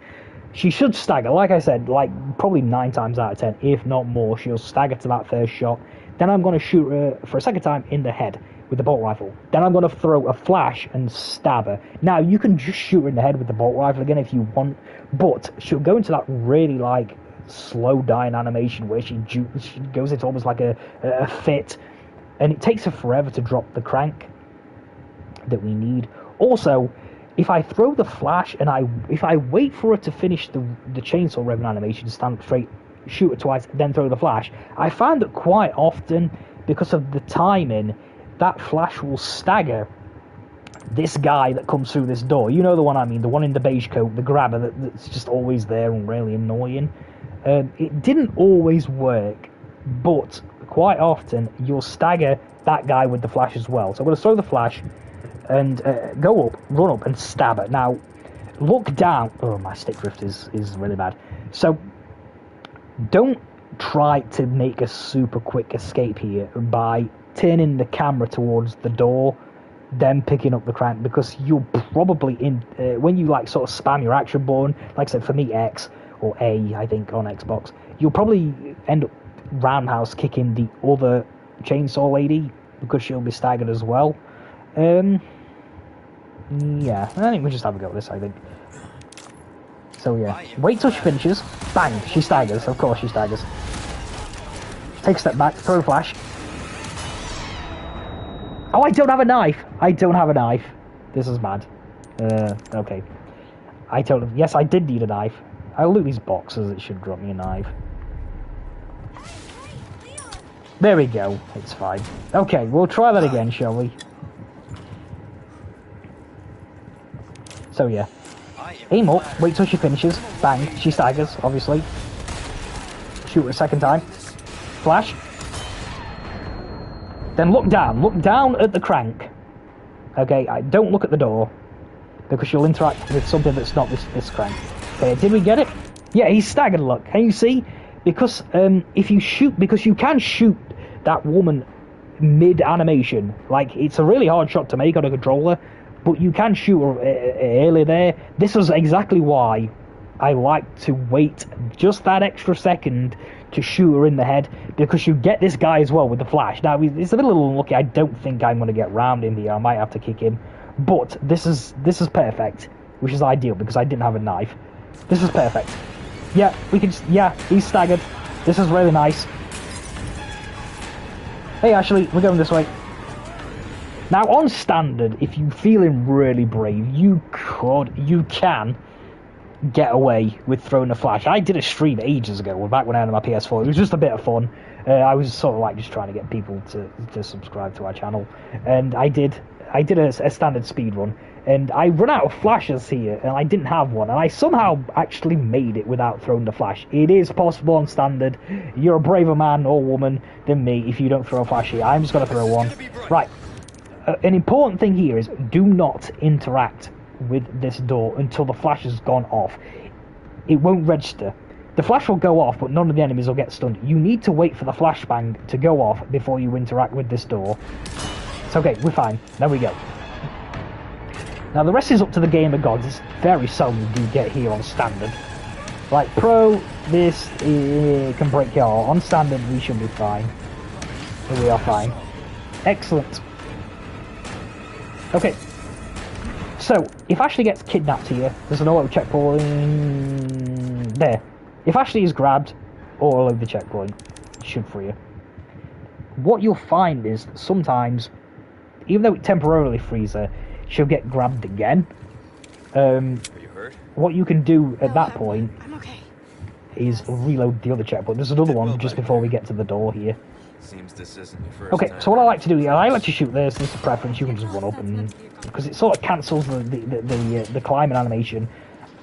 She should stagger. Like I said, like probably 9 times out of 10, if not more, she'll stagger to that first shot. Then I'm going to shoot her for a second time in the head with the bolt rifle. Then I'm going to throw a flash and stab her. Now, you can just shoot her in the head with the bolt rifle again if you want, but she'll go into that really, like, slow dying animation where she goes into almost like a fit, and it takes her forever to drop the crank that we need. Also, if I throw the flash and if I wait for her to finish the chainsaw revving animation, stand up straight, shoot her twice, then throw the flash, I find that quite often, because of the timing, that flash will stagger this guy that comes through this door. You know the one I mean, the one in the beige coat, the grabber that's just always there and really annoying. It didn't always work, but quite often you'll stagger that guy with the flash as well. So I'm going to throw the flash and go up, run up and stab it. Now, look down. Oh, my stick drift is really bad. So, don't try to make a super quick escape here by turning the camera towards the door, then picking up the crank, because you'll probably, when you like sort of spam your action button, like I said, for me X, or A, I think, on Xbox, you'll probably end up roundhouse kicking the other chainsaw lady, because she'll be staggered as well. Yeah, I think we just have a go at this, I think. So yeah, wait till she finishes. Bang, she staggers, of course she staggers. Take a step back, throw a flash. Oh, I don't have a knife! I don't have a knife. This is bad. Okay. Yes, I did need a knife. I'll loot these boxes, it should drop me a knife. There we go, it's fine. Okay, we'll try that again, shall we? So yeah, aim up, wait till she finishes, bang, she staggers, obviously. Shoot her a second time. Flash. Then look down at the crank. Okay, don't look at the door, because you'll interact with something that's not this crank. Okay, did we get it? Yeah, he's staggered, look, can you see? Because if you shoot, because you can shoot that woman mid-animation, like, it's a really hard shot to make on a controller, but you can shoot her early there. This is exactly why I like to wait just that extra second to shoot her in the head, because you get this guy as well with the flash. Now, it's a little unlucky. I don't think I'm going to get round in here. I might have to kick him. But this is perfect, which is ideal, because I didn't have a knife. This is perfect. Yeah, we can... Yeah, he's staggered. This is really nice. Hey, Ashley, we're going this way. Now, on standard, if you're feeling really brave, you can get away with throwing a flash. I did a stream ages ago, back when I had my PS4. It was just a bit of fun. I was sort of like just trying to get people to subscribe to our channel, and I did a standard speed run, and I run out of flashes here, and I didn't have one, and I somehow actually made it without throwing the flash. It is possible on standard. You're a braver man or woman than me if you don't throw a flash here. I'm just going to throw one. Right. An important thing here is do not interact with this door until the flash has gone off. It won't register. The flash will go off, but none of the enemies will get stunned. You need to wait for the flashbang to go off before you interact with this door. It's okay, we're fine. There we go. Now the rest is up to the gamer gods. It's very seldom you do get here on standard. Like pro, this can break your heart. On standard, we should be fine. We are fine. Excellent. Okay, so if Ashley gets kidnapped here, there's an auto checkpoint there. If Ashley is grabbed, auto load the checkpoint, it should free her. What you'll find is that sometimes, even though it temporarily frees her, she'll get grabbed again. Are you hurt? What you can do at that point I'm okay. is reload the other checkpoint. There's another one just before we get to the door here. Seems this isn't your first Okay, time. so what I like to do here, I like to shoot this. This is a preference. You can just run up, and because it sort of cancels the climbing animation,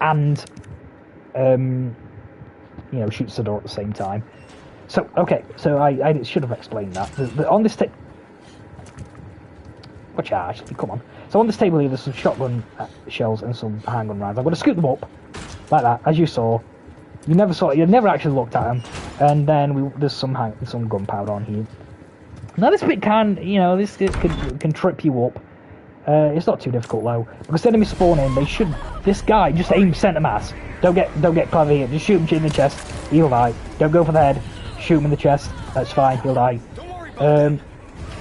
and you know, shoots the door at the same time. So okay, so I should have explained that. On this table, watch out, actually, come on. So on this table here, there's some shotgun shells and some handgun rounds. I'm going to scoop them up like that, as you saw. You never actually looked at them, and then there's some gunpowder on here. Now this bit can trip you up. It's not too difficult though, because the enemies spawn in. They should. This guy just aim center mass. Don't get clever here. Just shoot him in the chest. He'll die. Don't go for the head. Shoot him in the chest. That's fine. He'll die.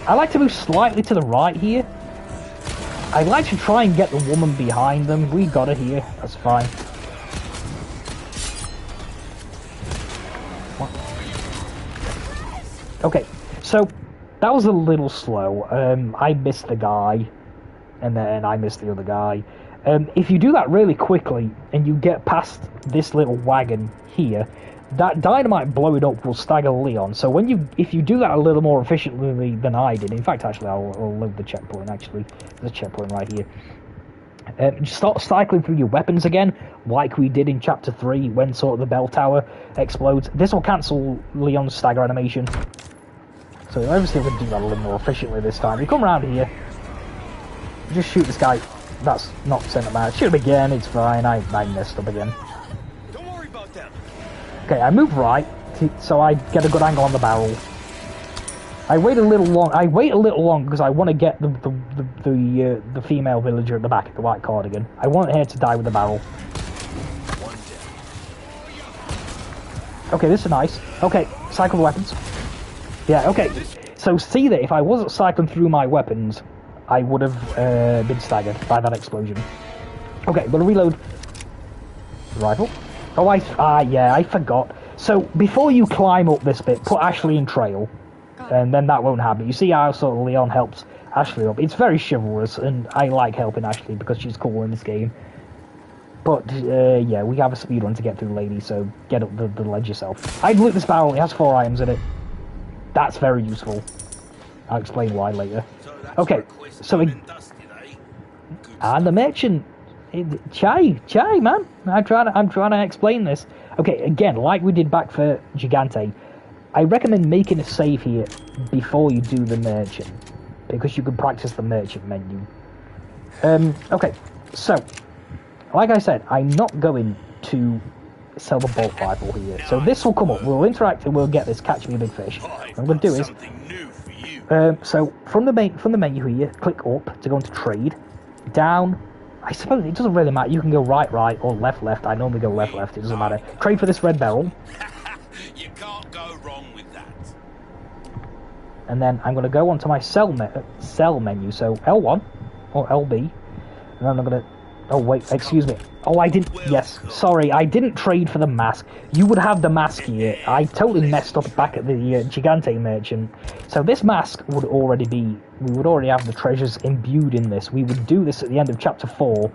I like to move slightly to the right here. I'd like to try and get the woman behind them. We got her here. That's fine. Okay, so that was a little slow. I missed the guy, and then I missed the other guy. If you do that really quickly, and you get past this little wagon here, that dynamite blowing up will stagger Leon. So if you do that a little more efficiently than I did, in fact, actually, I'll load the checkpoint. Actually, there's a checkpoint right here. Just start cycling through your weapons again, like we did in Chapter 3 when sort of the bell tower explodes. This will cancel Leon's stagger animation. So obviously we can do that a little more efficiently this time. We come around here, just shoot this guy. That's not sent him out. Shoot him again, it's fine. I messed up again. Don't worry about them. Okay, I move right, so I get a good angle on the barrel. I wait a little long because I want to get the female villager at the back of the white cardigan. I want her to die with the barrel. Okay, this is nice. Okay, cycle the weapons. Yeah, okay. So see that if I wasn't cycling through my weapons, I would have been staggered by that explosion. Okay, gonna reload. Rifle. Oh, yeah, I forgot. So before you climb up this bit, put Ashley in trail. And then that won't happen. You see how sort of Leon helps Ashley up. It's very chivalrous, and I like helping Ashley because she's cool in this game. But, yeah, we have a speedrun to get through, lady, so get up the ledge yourself. I'd loot this barrel, it has 4 items in it. That's very useful. I'll explain why later. Okay, so... And the merchant... Chai, man. I'm trying to explain this. Okay, again, like we did back for Gigante, I recommend making a save here before you do the merchant, because you can practice the merchant menu. Okay, so, like I said, I'm not going to sell the bolt rifle here. So this will come up, we'll interact and we'll get this catch me a big fish. What I'm going to do is, so from the menu here, click up to go into trade, down, I suppose it doesn't really matter, you can go right, or left, I normally go left, it doesn't matter. Trade for this red barrel. You can't go wrong with that. And then I'm going to go onto my sell menu, so L1 or LB, and then I'm going to, oh wait, excuse me, oh I didn't, yes, sorry, I didn't trade for the mask. You would have the mask here. I totally messed up back at the Gigante merchant. So this mask would already be, we would already have the treasures imbued in this. We would do this at the end of Chapter 4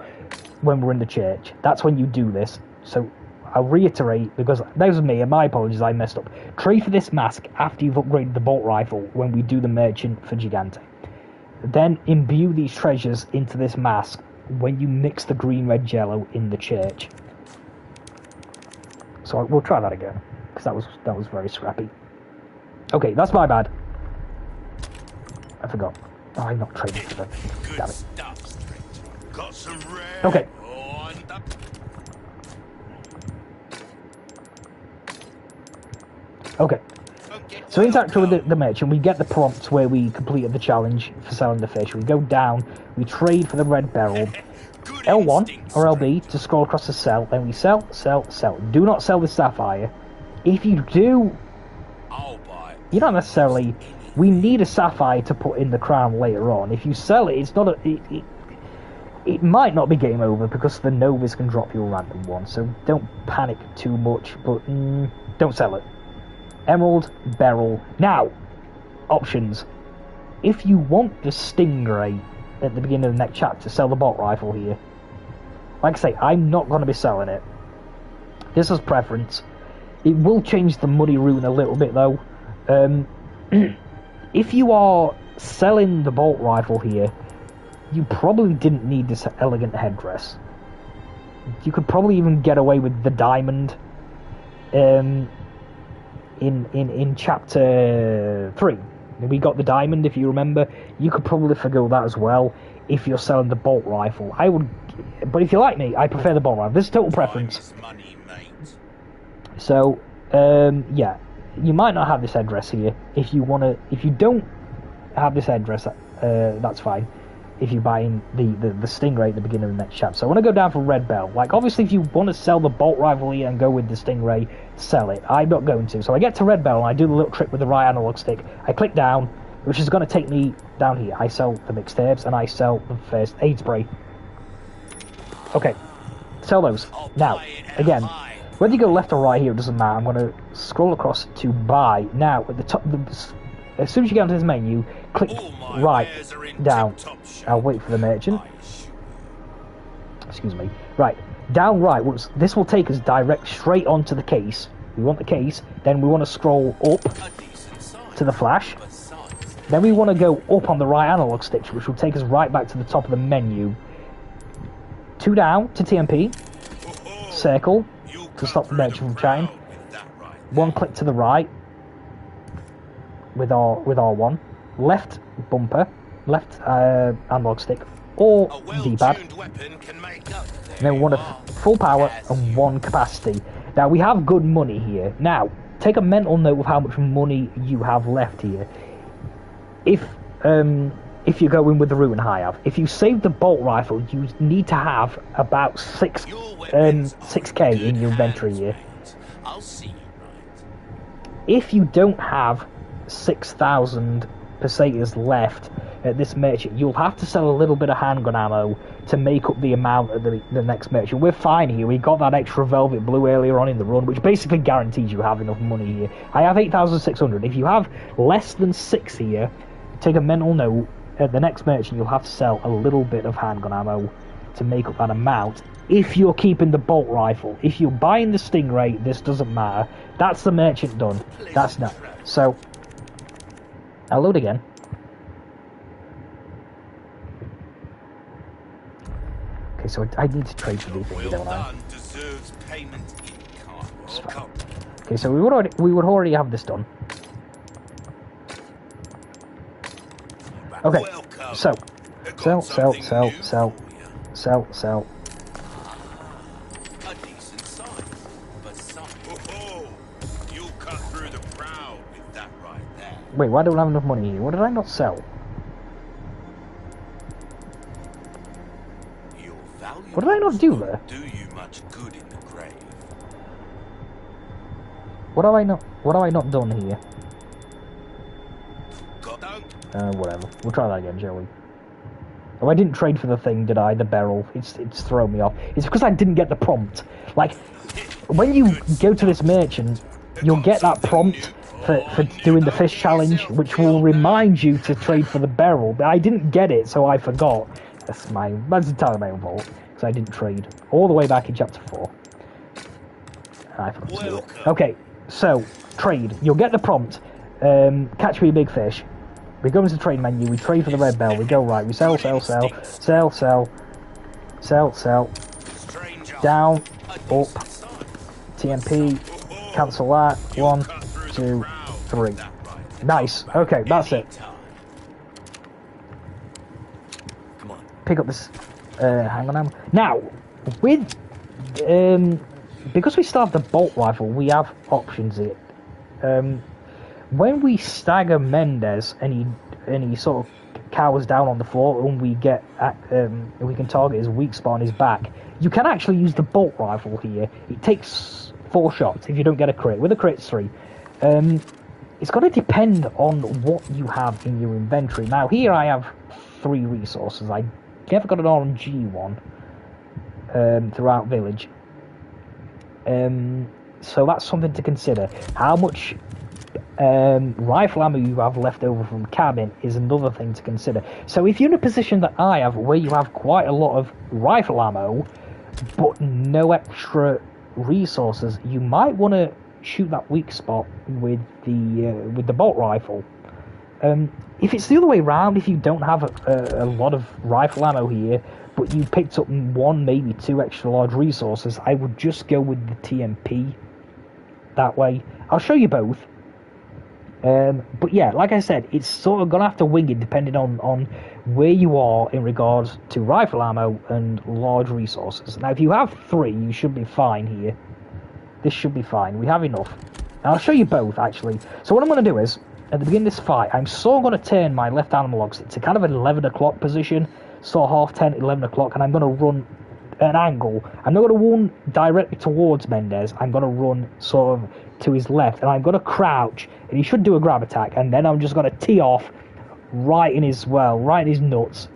when we're in the church. That's when you do this. So I'll reiterate, because that was me, and my apologies, I messed up. Trade for this mask after you've upgraded the bolt rifle when we do the merchant for Gigante. Then imbue these treasures into this mask when you mix the green, red, yellow in the church. So we'll try that again, because that was very scrappy. Okay, that's my bad. I forgot. Oh, I'm not trading for them. Damn it. Got some rare. Okay. Okay, so interact with the merchant, we get the prompts where we completed the challenge for selling the fish. We go down, we trade for the red barrel, L1 or LB to scroll across the cell, then we sell. Do not sell the sapphire. If you do, you don't necessarily, we need a sapphire to put in the crown later on. If you sell it, it's not a, it might not be game over because the Novas can drop you a random one, so don't panic too much, but don't sell it. Emerald, beryl. Now, options. If you want the Stingray at the beginning of the next chapter, sell the bolt rifle here. Like I say, I'm not going to be selling it. This is preference. It will change the money rune a little bit though. If you are selling the bolt rifle here, you probably didn't need this elegant headdress. You could probably even get away with the diamond. In chapter 3 we got the diamond, if you remember. You could probably forgo that as well if you're selling the bolt rifle. I would, but if you like me, I prefer the bolt rifle. This is total preference. So yeah, you might not have this headdress here. If you don't have this headdress, that's fine. If you buy in the Stingray at the beginning of the next chapter. So I want to go down for red bell. Like, obviously, if you want to sell the bolt rifle here and go with the Stingray, sell it. I'm not going to. So I get to red bell and I do the little trick with the right analog stick. I click down, which is going to take me down here. I sell the mixed herbs and I sell the first aid spray. Okay, sell those. Now, again, Whether you go left or right here, it doesn't matter. I'm going to scroll across to buy. Now, at the top, as soon as you get onto this menu, click right down. I'll wait for the merchant. Excuse me. Right, down right. This will take us direct straight onto the case. We want the case. Then we want to scroll up to the flash. Then we want to go up on the right analog stick, which will take us right back to the top of the menu. 2 down to TMP. Circle to stop the merchant from chatting. 1 click to the right with our one. Left bumper, left analog stick, or D-pad. And then we want a full power and 1 capacity. Now we have good money here. Now take a mental note of how much money you have left here. If you go in with the root and high have, if you save the bolt rifle, you need to have about 6k in your inventory here. If you don't have 6,000 pesetas left at this merchant, you'll have to sell a little bit of handgun ammo to make up the amount at the next merchant. We're fine here. We got that extra velvet blue earlier on in the run, which basically guarantees you have enough money here. I have 8,600. If you have less than 6 here, take a mental note, at the next merchant you'll have to sell a little bit of handgun ammo to make up that amount. If you're keeping the bolt rifle, if you're buying the Stingray, this doesn't matter. That's the merchant done. That's not. So, I'll load again. Okay, so I need to trade for these things, don't I? Okay, so we would already have this done. Okay, so sell. Wait, why don't I have enough money here? What did I not sell? What did I not do there? What have I not done here? Whatever. We'll try that again, shall we? Oh, I didn't trade for the thing, did I? The barrel. It's thrown me off. It's because I didn't get the prompt. Like, when you go to this merchant, you'll get that prompt for doing the fish challenge, which will remind you to trade for the barrel. But I didn't get it, so I forgot. That's entirely my own fault, because I didn't trade all the way back in chapter 4. I forgot to do it. Okay, so trade. You'll get the prompt. Catch me a big fish. We go into the trade menu, we trade for the red bell, we go right, we sell, down, up, TMP, cancel that, 1, 2, 3. Nice, okay, that's it. Pick up this, hang on. Now, with, because we still have the bolt rifle, we have options here. When we stagger Mendez and he sort of cowers down on the floor and we get we can target his weak spot on his back, you can actually use the bolt rifle here. It takes 4 shots if you don't get a crit. With a crit, it's 3. It's going to depend on what you have in your inventory. Now here I have 3 resources. I never got an RNG one throughout village. So that's something to consider. How much rifle ammo you have left over from cabin is another thing to consider. So if you're in a position that I have, where you have quite a lot of rifle ammo but no extra resources, you might want to shoot that weak spot with the bolt rifle. If it's the other way around, if you don't have a lot of rifle ammo here but you picked up 1, maybe 2 extra large resources, I would just go with the TMP that way. I'll show you both. But yeah, like I said, it's sort of going to have to wing it depending on where you are in regards to rifle ammo and large resources. Now, if you have 3, you should be fine here. This should be fine. We have enough. And I'll show you both, actually. So what I'm going to do is, at the beginning of this fight, I'm sort of going to turn my left analog stick to kind of an 11 o'clock position, sort of half 10, 11 o'clock, and I'm going to run an angle. I'm not going to run directly towards Mendez. I'm going to run sort of to his left, and I'm going to crouch, and he should do a grab attack, and then I'm just going to tee off right in his nuts,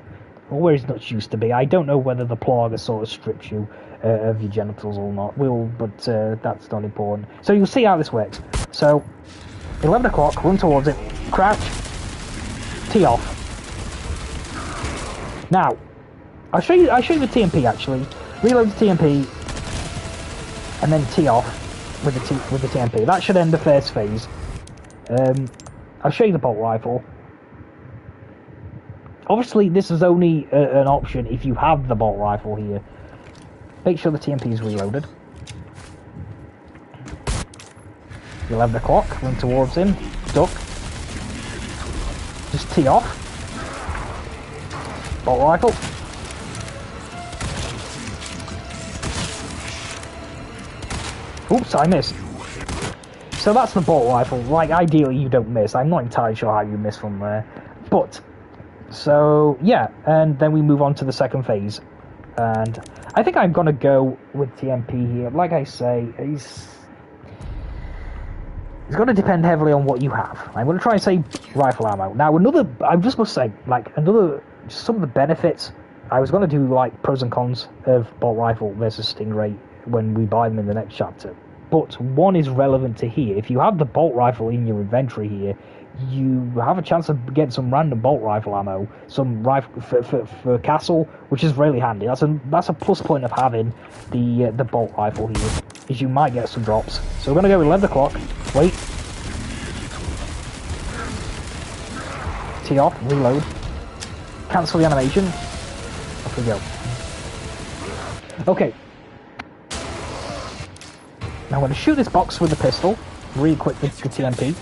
or where his nuts used to be. I don't know whether the Plaga sort of strips you of your genitals or not. But that's not important. So you'll see how this works. So 11 o'clock, run towards it, crouch, tee off. Now, I'll show you the TMP actually. Reload the TMP, and then tee off with the TMP. That should end the first phase. I'll show you the bolt rifle. Obviously, this is only an option if you have the bolt rifle here. Make sure the TMP is reloaded. 11 o'clock, run towards him, duck. Just tee off. Bolt rifle. Oops, I missed. So that's the bolt rifle. Like, ideally you don't miss. I'm not entirely sure how you miss from there. But, so, yeah. And then we move on to the second phase. And I think I'm going to go with TMP here. Like I say, it's going to depend heavily on what you have. I'm going to try and say rifle ammo. Now, I just must say, some of the benefits, I was going to do, like, pros and cons of bolt rifle versus Stingray when we buy them in the next chapter. But one is relevant to here. If you have the bolt rifle in your inventory here, you have a chance of getting some random bolt rifle ammo, some rifle for castle, which is really handy. That's a plus point of having the bolt rifle here, is you might get some drops. So we're gonna go with 11 o'clock. Wait. Tee off. Reload. Cancel the animation. Off we go. Okay. Now I'm going to shoot this box with the pistol, re-equip the TMP.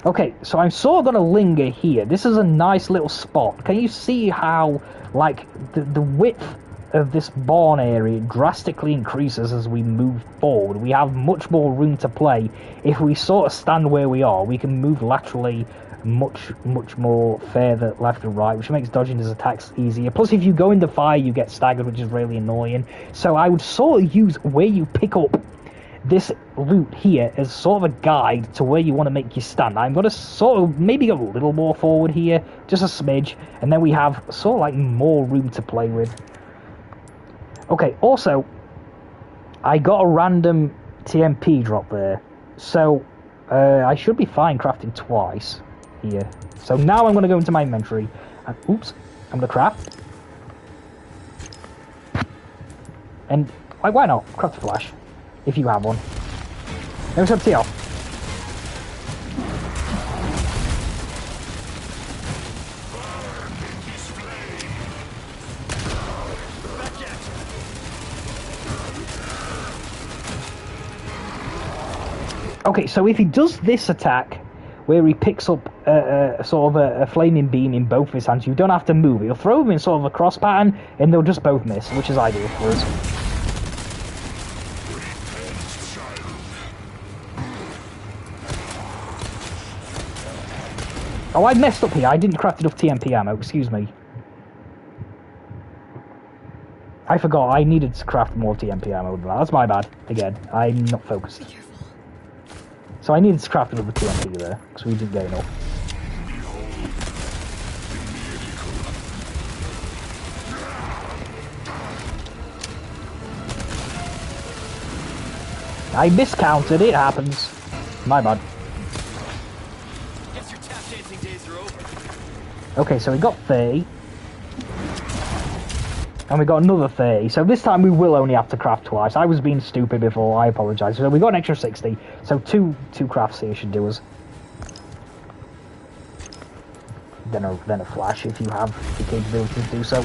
Okay, so I'm sort of going to linger here. This is a nice little spot. Can you see how, like, the width of this barn area drastically increases as we move forward? We have much more room to play. If we sort of stand where we are, we can move laterally much more further left and right, which makes dodging his attacks easier. Plus, if you go into fire, you get staggered, which is really annoying. So I would sort of use where you pick up this loot here as sort of a guide to where you want to make your stand. I'm going to sort of maybe go a little more forward here, just a smidge, and then we have sort of like more room to play with. Okay, also, I got a random TMP drop there, so I should be fine crafting twice here. So now I'm going to go into my inventory, and oops, I'm going to craft. And why not? Craft a flash, if you have one. Then we tee off. Okay, so if he does this attack, where he picks up sort of a flaming beam in both his hands, you don't have to move. He'll throw them in sort of a cross pattern, and they'll just both miss, which is ideal for us. Oh, I messed up here. I didn't craft enough TMP ammo. Excuse me. I forgot. I needed to craft more TMP ammo than that. That's my bad. Again, I'm not focused. So I needed to craft another TMP there, because we didn't get enough. I miscounted. It happens. My bad. Guess your tap dancing days are over. Okay, so we got 30. And we got another 30. So this time we will only have to craft twice. I was being stupid before. I apologise. So we got an extra 60. So two crafts here should do us. Then a flash if you have the capability to do so.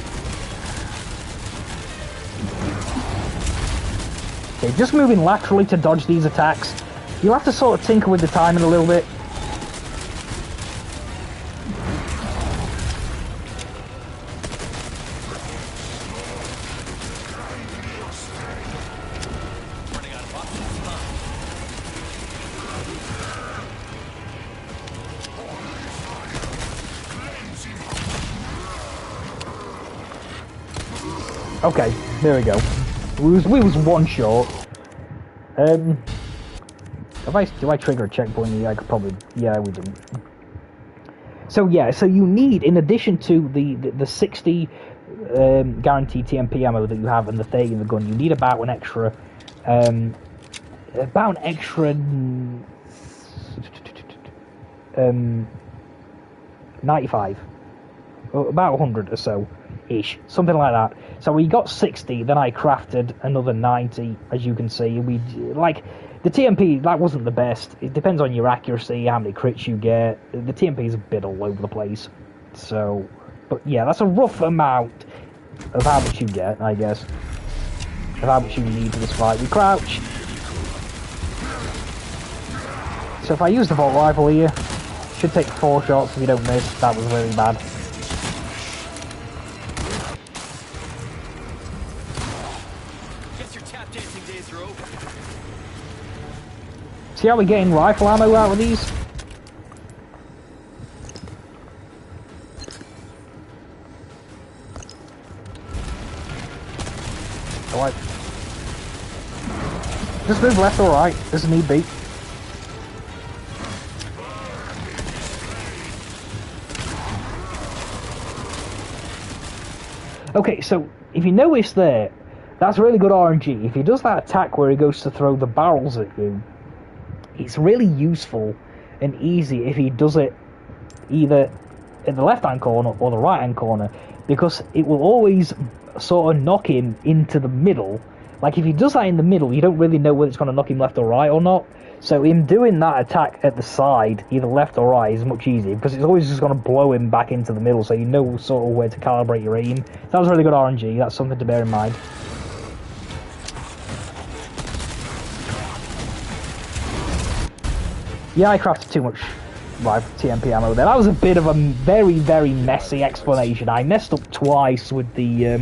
Okay, just moving laterally to dodge these attacks. You'll have to sort of tinker with the timing a little bit. Okay, there we go. We was one short. Do I trigger a checkpoint here? I could probably... Yeah, we didn't. So yeah, so you need, in addition to the 60 guaranteed TMP ammo that you have and the 30 in the gun, you need about an extra 95, or about 100 or so ish, something like that. So we got 60, then I crafted another 90, as you can see. We like the TMP, that wasn't the best. It depends on your accuracy, how many crits you get. The TMP is a bit all over the place. So, but yeah, that's a rough amount of how much you get, I guess, of how much you need for this fight. We crouch. So if I use the bolt rifle here, should take 4 shots if you don't miss. That was really bad. Guess your tap dancing days are over. See how we're getting rifle ammo out of these? Alright. Just move left or right, as need be. Okay, so if you notice there, that's really good RNG. If he does that attack where he goes to throw the barrels at you, it's really useful and easy if he does it either in the left-hand corner or the right-hand corner, because it will always sort of knock him into the middle. Like if he does that in the middle, you don't really know whether it's going to knock him left or right or not. So him doing that attack at the side, either left or right, is much easier, because it's always just going to blow him back into the middle, so you know sort of where to calibrate your aim. That was really good RNG, that's something to bear in mind. Yeah, I crafted too much TMP ammo there. That was a bit of a very, very messy explanation. I messed up twice with the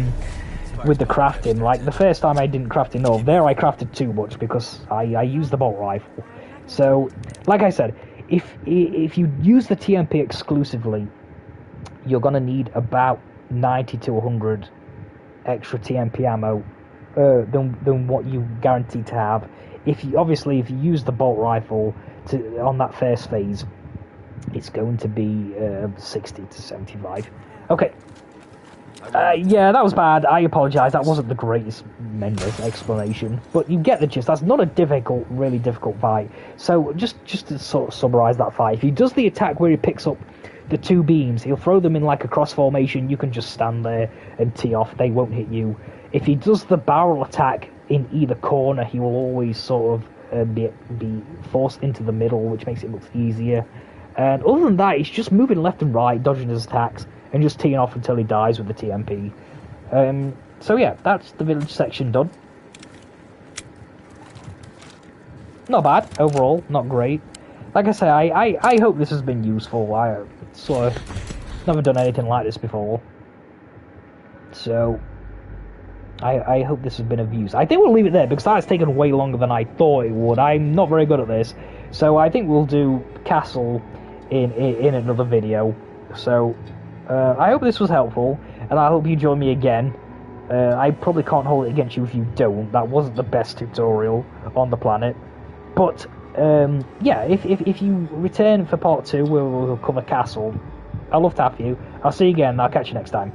crafting. Like the first time I didn't craft enough. There I crafted too much because I used the bolt rifle. So, like I said, if you use the TMP exclusively, you're gonna need about 90 to 100 extra TMP ammo than what you guaranteed to have. If you use the bolt rifle on that first phase, it's going to be 60 to 75. Okay. Yeah, that was bad. I apologise. That wasn't the greatest explanation, but you get the gist. That's not a really difficult fight. So just to sort of summarise that fight, if he does the attack where he picks up the 2 beams, he'll throw them in like a cross formation. You can just stand there and tee off. They won't hit you. If he does the barrel attack in either corner, he will always sort of be forced into the middle, which makes it look easier. And other than that, he's just moving left and right, dodging his attacks, and just teeing off until he dies with the TMP. So yeah, that's the village section done. Not bad, overall, not great. Like I say, I hope this has been useful. I sort of never done anything like this before. So, I hope this has been of use. I think we'll leave it there, because that's taken way longer than I thought it would. I'm not very good at this. So I think we'll do Castle in another video. So, I hope this was helpful, and I hope you join me again. I probably can't hold it against you if you don't. That wasn't the best tutorial on the planet. But, yeah, if you return for part 2, where we'll cover Castle, I'd love to have you. I'll see you again, and I'll catch you next time.